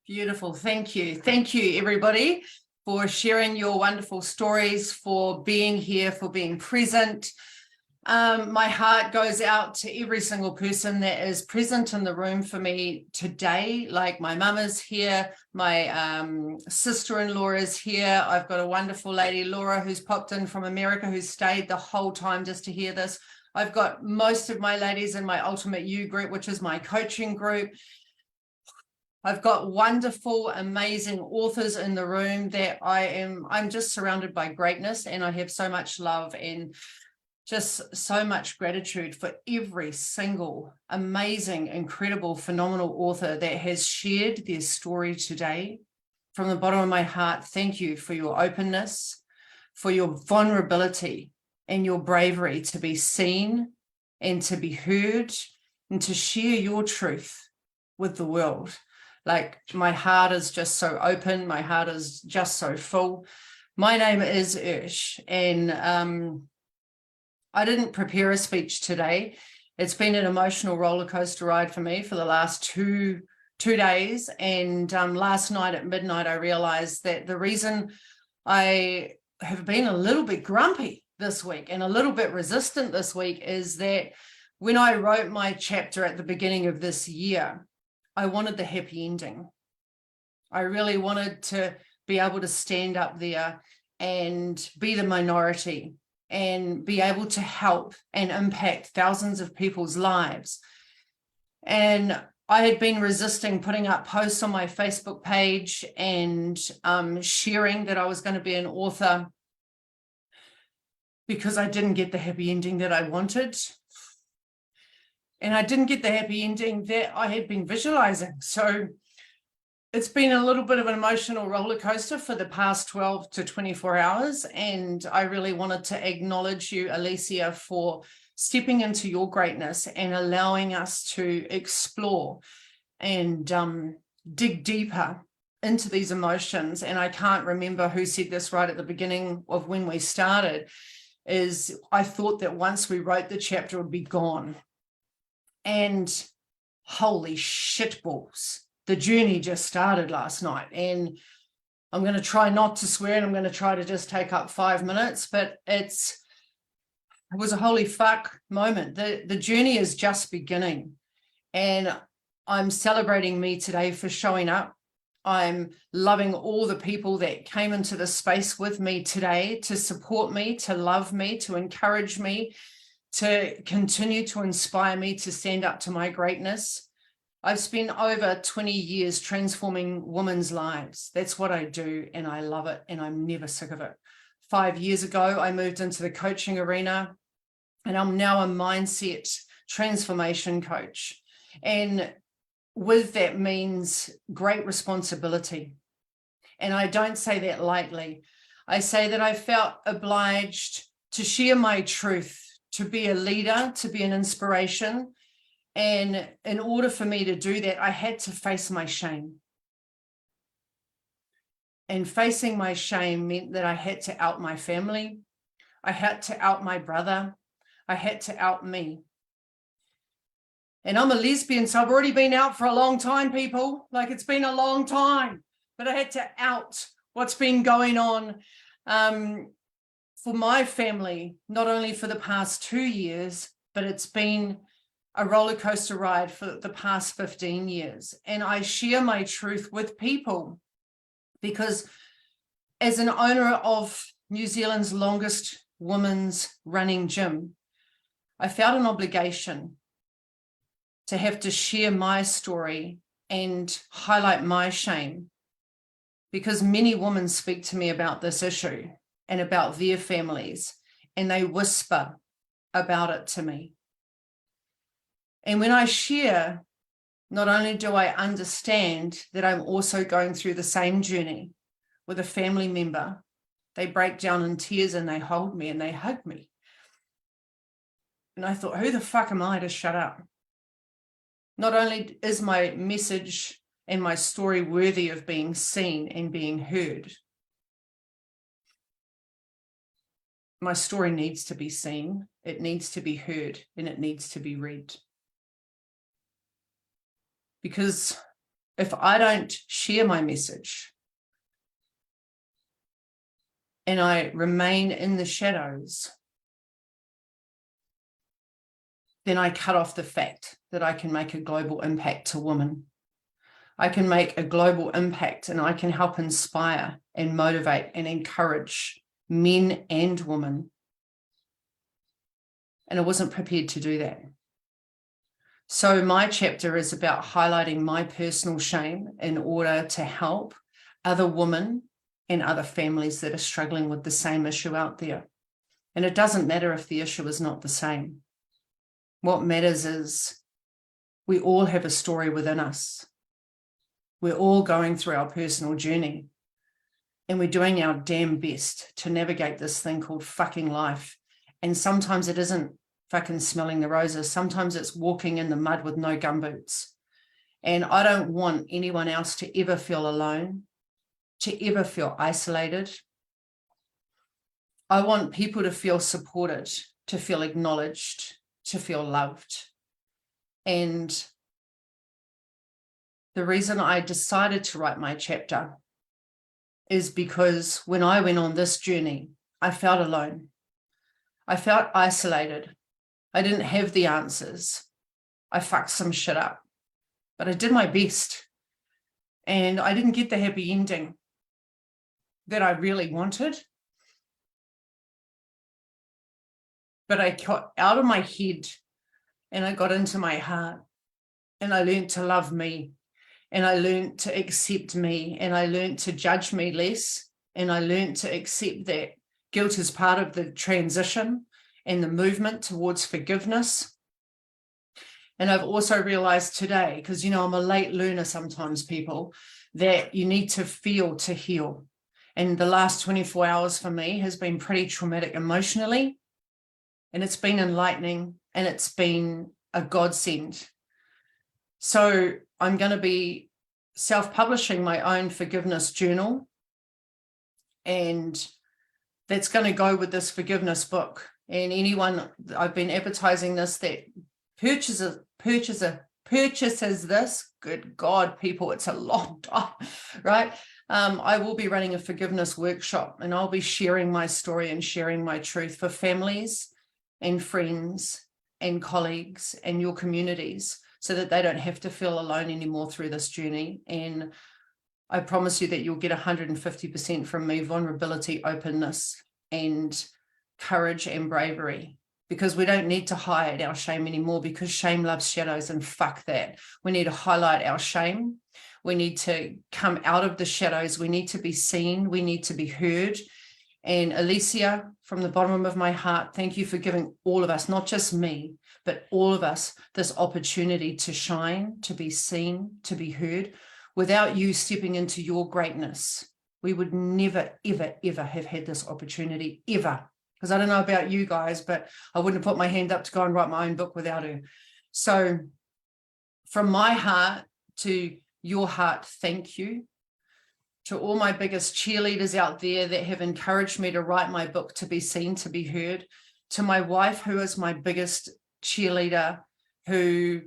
Beautiful. Thank you. Thank you, everybody, for sharing your wonderful stories, for being here, for being present. My heart goes out to every single person that is present in the room for me today. Like my mum is here, my sister-in-law is here. I've got a wonderful lady, Laura, who's popped in from America, who's stayed the whole time just to hear this. I've got most of my ladies in my Ultimate You group, which is my coaching group. I've got wonderful, amazing authors in the room that I'm just surrounded by greatness, and I have so much love and just so much gratitude for every single amazing, incredible, phenomenal author that has shared their story today. From the bottom of my heart, thank you for your openness, for your vulnerability and your bravery to be seen and to be heard and to share your truth with the world. Like, my heart is just so open. My heart is just so full. My name is Ursh, and I didn't prepare a speech today. It's been an emotional roller coaster ride for me for the last two days. And last night at midnight, I realized that the reason I have been a little bit grumpy this week and a little bit resistant this week is that when I wrote my chapter at the beginning of this year, I wanted the happy ending. I really wanted to be able to stand up there and be the minority and be able to help and impact thousands of people's lives. And I had been resisting putting up posts on my Facebook page and sharing that I was going to be an author because I didn't get the happy ending that I wanted. And I didn't get the happy ending that I had been visualizing. So it's been a little bit of an emotional roller coaster for the past 12 to 24 hours. And I really wanted to acknowledge you, Alicia, for stepping into your greatness and allowing us to explore and dig deeper into these emotions. And I can't remember who said this right at the beginning of when we started, is I thought that once we wrote the chapter, it would be gone. And holy shit balls, the journey just started last night. And I'm going to try not to swear, and I'm going to try to just take up 5 minutes, but it was a holy fuck moment. The journey is just beginning, and I'm celebrating me today for showing up. I'm loving all the people that came into the space with me today to support me, to love me, to encourage me, to continue to inspire me to stand up to my greatness. I've spent over 20 years transforming women's lives. That's what I do, and I love it, and I'm never sick of it. 5 years ago, I moved into the coaching arena, and I'm now a mindset transformation coach. And with that means great responsibility. And I don't say that lightly. I say that I felt obliged to share my truth, to be a leader, to be an inspiration. And in order for me to do that, I had to face my shame. And facing my shame meant that I had to out my family. I had to out my brother. I had to out me. And I'm a lesbian, so I've already been out for a long time, people. Like, it's been a long time. But I had to out what's been going on for my family, not only for the past 2 years, but it's been a roller coaster ride for the past 15 years. And I share my truth with people because as an owner of New Zealand's longest women's running gym, I felt an obligation to have to share my story and highlight my shame, because many women speak to me about this issue and about their families, and they whisper about it to me. And when I share, not only do I understand that I'm also going through the same journey with a family member, they break down in tears and they hold me and they hug me. And I thought, who the fuck am I to shut up? Not only is my message and my story worthy of being seen and being heard, my story needs to be seen, it needs to be heard, and it needs to be read. Because if I don't share my message and I remain in the shadows, then I cut off the fact that I can make a global impact to women. I can make a global impact, and I can help inspire and motivate and encourage men and women. And I wasn't prepared to do that. So my chapter is about highlighting my personal shame in order to help other women and other families that are struggling with the same issue out there. And it doesn't matter if the issue is not the same. What matters is we all have a story within us. We're all going through our personal journey, and we're doing our damn best to navigate this thing called fucking life. And sometimes it isn't fucking smelling the roses. Sometimes it's walking in the mud with no gumboots. And I don't want anyone else to ever feel alone, to ever feel isolated. I want people to feel supported, to feel acknowledged, to feel loved. And the reason I decided to write my chapter is because when I went on this journey, I felt alone. I felt isolated. I didn't have the answers. I fucked some shit up, but I did my best. And I didn't get the happy ending that I really wanted. But I got out of my head and I got into my heart, and I learned to love me, and I learned to accept me, and I learned to judge me less, and I learned to accept that guilt is part of the transition and the movement towards forgiveness. And I've also realized today, because, you know, I'm a late learner sometimes, people, that you need to feel to heal. And the last 24 hours for me has been pretty traumatic emotionally, and it's been enlightening, and it's been a godsend. So I'm going to be self-publishing my own forgiveness journal, and that's going to go with this forgiveness book. And anyone, I've been advertising this, that purchases this, good God, people, it's a long time, right? I will be running a forgiveness workshop, and I'll be sharing my story and sharing my truth for families and friends and colleagues and your communities, so that they don't have to feel alone anymore through this journey. And I promise you that you'll get 150% from me: vulnerability, openness, and courage and bravery, because we don't need to hide our shame anymore, because shame loves shadows, and fuck that. We need to highlight our shame. We need to come out of the shadows. We need to be seen. We need to be heard. And Alicia, from the bottom of my heart, thank you for giving all of us, not just me, but all of us, this opportunity to shine, to be seen, to be heard. Without you stepping into your greatness, we would never, ever, ever have had this opportunity, ever. Because I don't know about you guys, but I wouldn't have put my hand up to go and write my own book without her. So from my heart to your heart, thank you. To all my biggest cheerleaders out there that have encouraged me to write my book, to be seen, to be heard. To my wife, who is my biggest cheerleader, who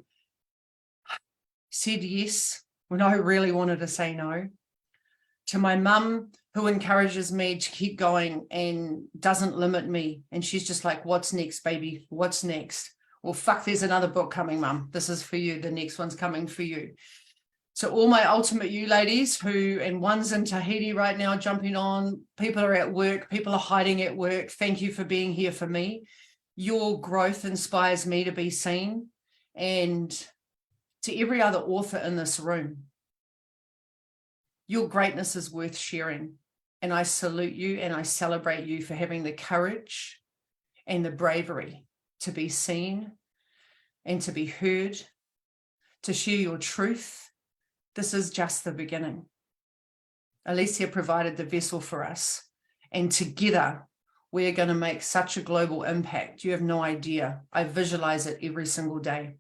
said yes when I really wanted to say no. To my mum, who encourages me to keep going and doesn't limit me. And she's just like, what's next, baby? What's next? Well, fuck, there's another book coming, mum. This is for you. The next one's coming for you. So all my ultimate you ladies who, and one's in Tahiti right now jumping on, people are at work, people are hiding at work. Thank you for being here for me. Your growth inspires me to be seen. And to every other author in this room, your greatness is worth sharing. And I salute you and I celebrate you for having the courage and the bravery to be seen and to be heard, to share your truth. This is just the beginning. Alicia provided the vessel for us, and together we're going to make such a global impact. You have no idea. I visualize it every single day.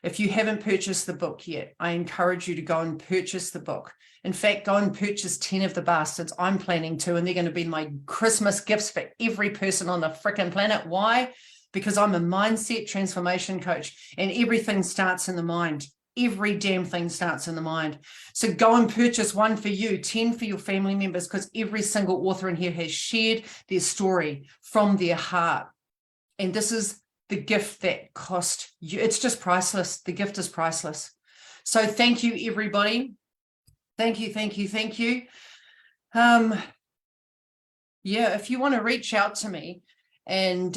If you haven't purchased the book yet, I encourage you to go and purchase the book. In fact, go and purchase 10 of the bastards. I'm planning to, and they're going to be my Christmas gifts for every person on the freaking planet. Why? Because I'm a mindset transformation coach, and everything starts in the mind. Every damn thing starts in the mind. So go and purchase one for you, 10 for your family members, because every single author in here has shared their story from their heart. And this is the gift that cost you. It's just priceless. The gift is priceless. So thank you, everybody. Thank you, thank you, thank you. Yeah, if you want to reach out to me and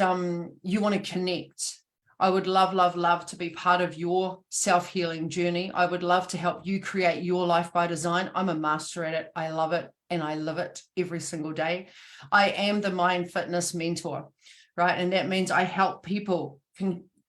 you want to connect, I would love, love, love to be part of your self-healing journey. I would love to help you create your life by design. I'm a master at it. I love it and I live it every single day. I am the mind fitness mentor, right? And that means I help people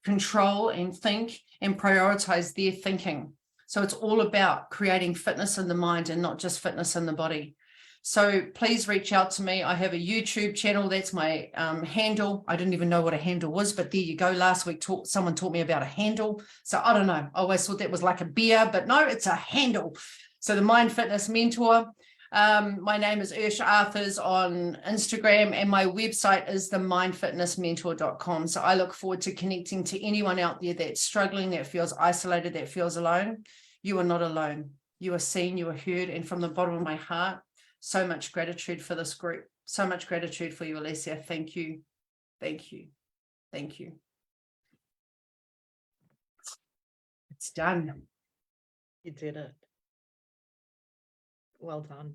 control and think and prioritize their thinking. So it's all about creating fitness in the mind and not just fitness in the body. So please reach out to me. I have a YouTube channel. That's my handle. I didn't even know what a handle was, but there you go. Last week, someone taught me about a handle. So I don't know. I always thought that was like a beer, but no, it's a handle. So the Mind Fitness Mentor. My name is Ursha Arthurs on Instagram, and my website is themindfitnessmentor.com. So I look forward to connecting to anyone out there that's struggling, that feels isolated, that feels alone. You are not alone. You are seen, you are heard, and from the bottom of my heart, so much gratitude for this group. So much gratitude for you, Alicia. Thank you. Thank you. Thank you. It's done. You did it. Well done.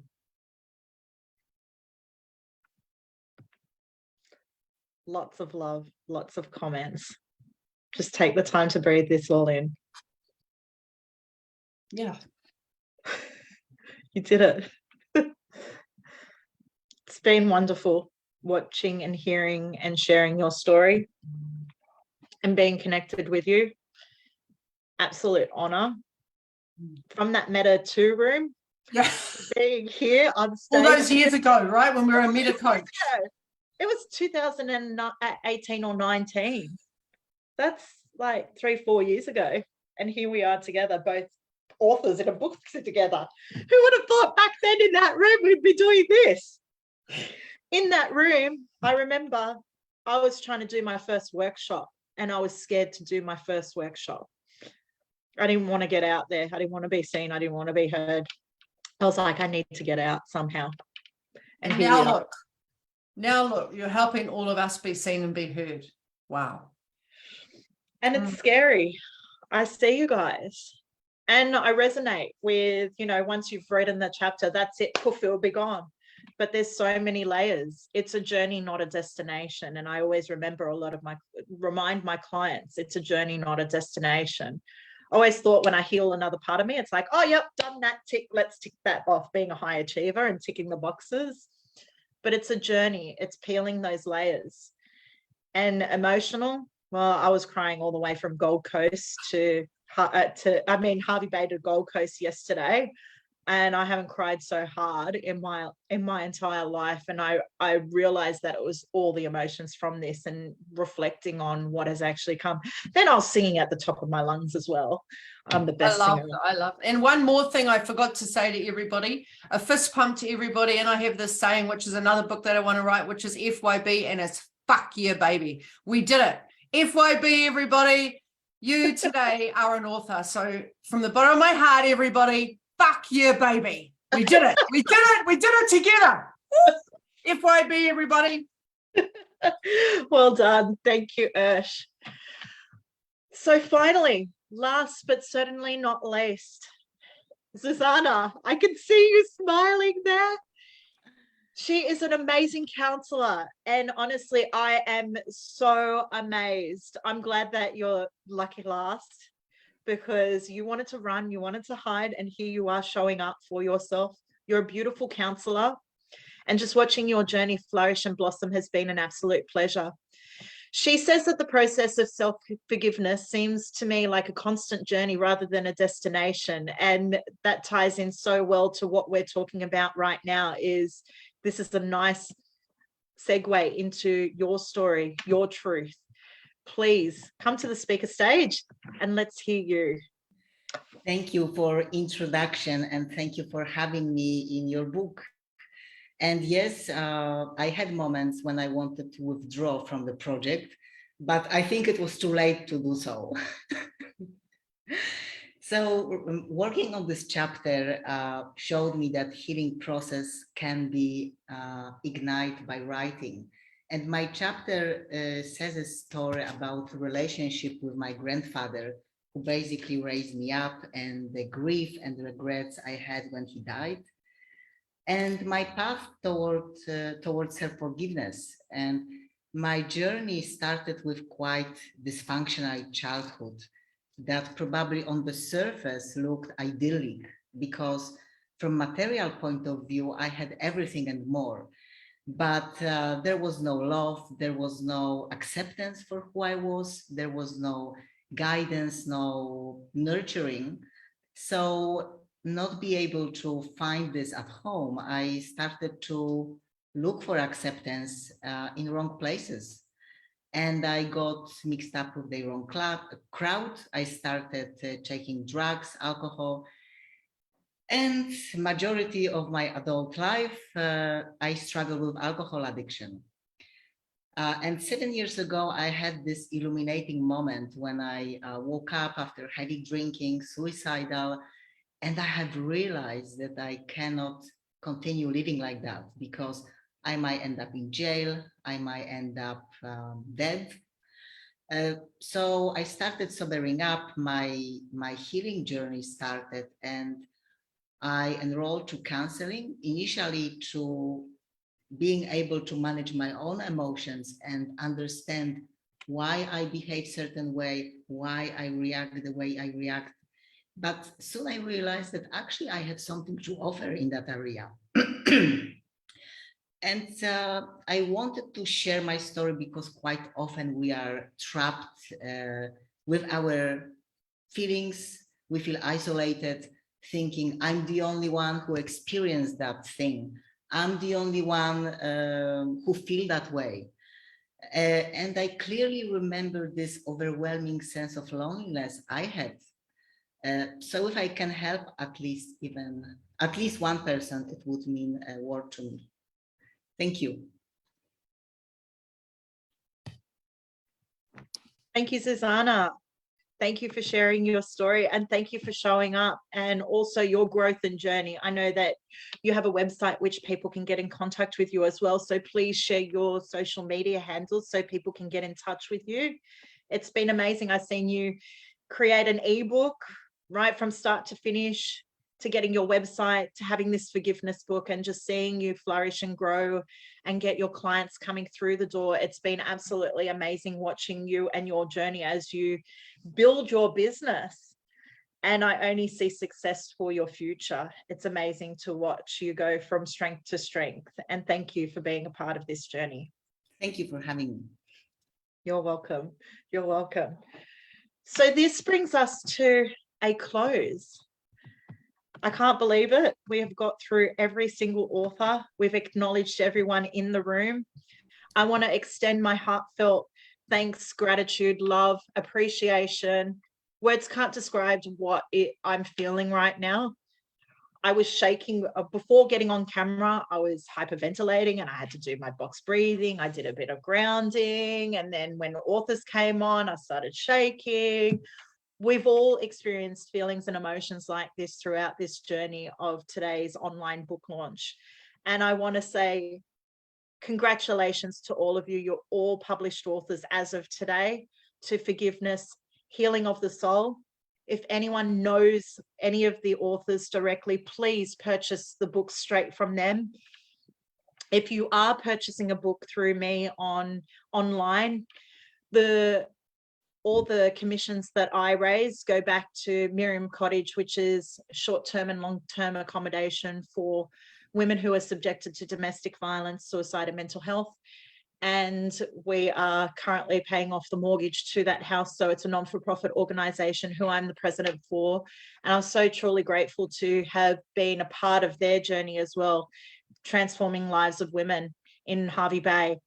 Lots of love, lots of comments. Just take the time to breathe this all in. Yeah. You did it. It's been wonderful watching and hearing and sharing your story and being connected with you. Absolute honor. From that Meta 2 room, yeah, being here on stage. All those years ago, right? When we were a Meta coach. It was 2018 or 19. That's like 3-4 years ago. And here we are together, both authors in a book together. Who would have thought back then in that room we'd be doing this? in that room, I remember I was trying to do my first workshop and I was scared to do my first workshop. I didn't want to get out there. I didn't want to be seen. I didn't want to be heard. I was like, I need to get out somehow. And here we are. now look, you're helping all of us be seen and be heard. Wow. And it's scary. I see you guys. And I resonate with, you know, once you've read in the chapter, that's it, fulfill, be gone. But there's so many layers. It's a journey, not a destination. And I always remind my clients, it's a journey, not a destination. I always thought when I heal another part of me, it's like, oh, yep, done that, tick, let's tick that off, being a high achiever and ticking the boxes. But it's a journey. It's peeling those layers. And emotional, well, I was crying all the way from Gold Coast to Harvey Bay to Gold Coast yesterday. And I haven't cried so hard in my entire life. And I realized that it was all the emotions from this and reflecting on what has actually come. Then I was singing at the top of my lungs as well. I'm the best singer. I love. And one more thing I forgot to say to everybody, a fist pump to everybody. And I have this saying, which is another book that I want to write, which is FYB, and it's fuck yeah, baby. We did it. FYB, everybody. You today are an author. So from the bottom of my heart, everybody, fuck yeah, baby. We did it. We did it. We did it together. FYB, everybody. Well done. Thank you, Ursh. So finally, last but certainly not least, Susanna, I can see you smiling there. She is an amazing counselor. And honestly, I am so amazed. I'm glad that you're lucky last, because you wanted to run, you wanted to hide, and here you are showing up for yourself. You're a beautiful counselor. And just watching your journey flourish and blossom has been an absolute pleasure. She says that the process of self-forgiveness seems to me like a constant journey rather than a destination. And that ties in so well to what we're talking about right now. This is a nice segue into your story, your truth. Please come to the speaker stage and let's hear you. Thank you for introduction and thank you for having me in your book. And yes, I had moments when I wanted to withdraw from the project, but I think it was too late to do so. So working on this chapter showed me that healing process can be ignited by writing. And my chapter says a story about the relationship with my grandfather, who basically raised me up, and the grief and the regrets I had when he died, and my path towards self-forgiveness. And my journey started with quite dysfunctional childhood that probably on the surface looked idyllic, because from material point of view, I had everything and more. But there was no love, there was no acceptance for who I was, there was no guidance, no nurturing. So not be able to find this at home, I started to look for acceptance in wrong places. And I got mixed up with the wrong crowd. I started taking drugs, alcohol, and majority of my adult life, I struggled with alcohol addiction. And 7 years ago, I had this illuminating moment when I woke up after heavy drinking, suicidal, and I have realized that I cannot continue living like that, because I might end up in jail, I might end up dead. So I started sobering up, my healing journey started, and I enrolled to counseling, initially to being able to manage my own emotions and understand why I behave certain way, why I react the way I react. But soon I realized that actually I had something to offer in that area. And I wanted to share my story because quite often we are trapped with our feelings. We feel isolated, thinking I'm the only one who experienced that thing. I'm the only one who feel that way. And I clearly remember this overwhelming sense of loneliness I had. So if I can help at least one person, it would mean a word to me. Thank you. Thank you, Susanna. Thank you for sharing your story, and thank you for showing up, and also your growth and journey. I know that you have a website which people can get in contact with you as well. So please share your social media handles so people can get in touch with you. It's been amazing. I've seen you create an ebook right from start to finish, to getting your website, to having this forgiveness book, and just seeing you flourish and grow and get your clients coming through the door. It's been absolutely amazing watching you and your journey as you build your business. And I only see success for your future. It's amazing to watch you go from strength to strength. And thank you for being a part of this journey. Thank you for having me. You're welcome. You're welcome. So this brings us to a close. I can't believe it. We have got through every single author. We've acknowledged everyone in the room. I want to extend my heartfelt thanks, gratitude, love, appreciation. Words can't describe what I'm feeling right now. I was shaking before getting on camera. I was hyperventilating and I had to do my box breathing. I did a bit of grounding. And then when authors came on, I started shaking. We've all experienced feelings and emotions like this throughout this journey of today's online book launch. And I want to say congratulations to all of you. You're all published authors as of today. To Forgiveness, Healing of the Soul. If anyone knows any of the authors directly, please purchase the book straight from them. If you are purchasing a book through me online, all the commissions that I raise go back to Miriam Cottage, which is short-term and long-term accommodation for women who are subjected to domestic violence, suicide, and mental health. And we are currently paying off the mortgage to that house. So it's a non-for-profit organisation who I'm the president for. And I'm so truly grateful to have been a part of their journey as well, transforming lives of women in Hervey Bay.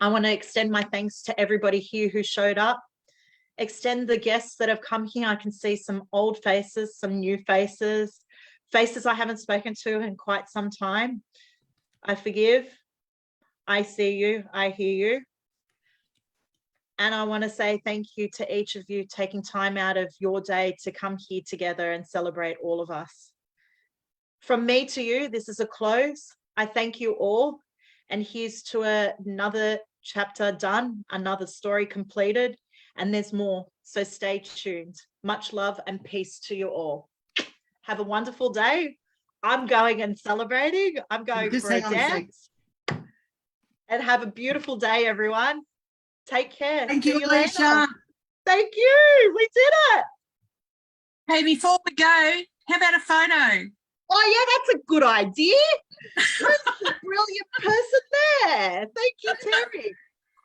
I want to extend my thanks to everybody here who showed up, extend the guests that have come here. I can see some old faces, some new faces, faces I haven't spoken to in quite some time. I forgive. I see you. I hear you. And I want to say thank you to each of you taking time out of your day to come here together and celebrate all of us. From me to you, this is a close. I thank you all. And here's to another chapter done, another story completed, and there's more. So stay tuned. Much love and peace to you all. Have a wonderful day. I'm going and celebrating. I'm going for a dance. And have a beautiful day, everyone. Take care. Thank See you, later. Alicia. Thank you. We did it. Hey, before we go, how about a photo? Oh, yeah, that's a good idea. That's a brilliant person there. Thank you, Terry.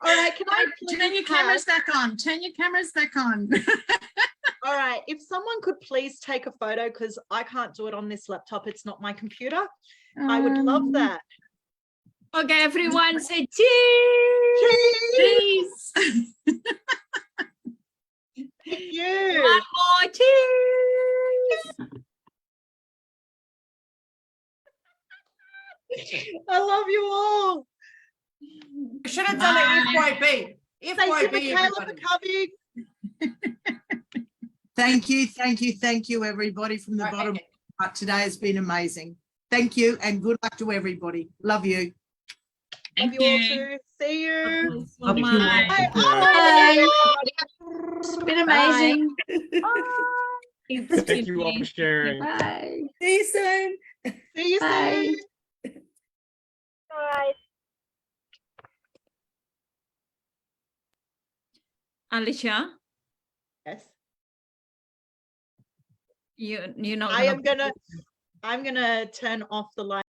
All right, can I turn your cameras back on? Turn your cameras back on. All right, if someone could please take a photo, because I can't do it on this laptop. It's not my computer. I would love that. Okay, everyone say cheese. Cheese. Thank you. One more cheese. I love you all. You should have done it FYB. Thank you, Michaela, for coming. Thank you, thank you, thank you, everybody from the bottom of my heart. Today has been amazing. Thank you and good luck to everybody. Love you. Love you all too. See you. Love you. Bye. Bye. It's been amazing. Thank you all for sharing. Bye. See you soon. See you Bye. soon. Bye. Alicia, Yes. you're not. I'm gonna turn off the light.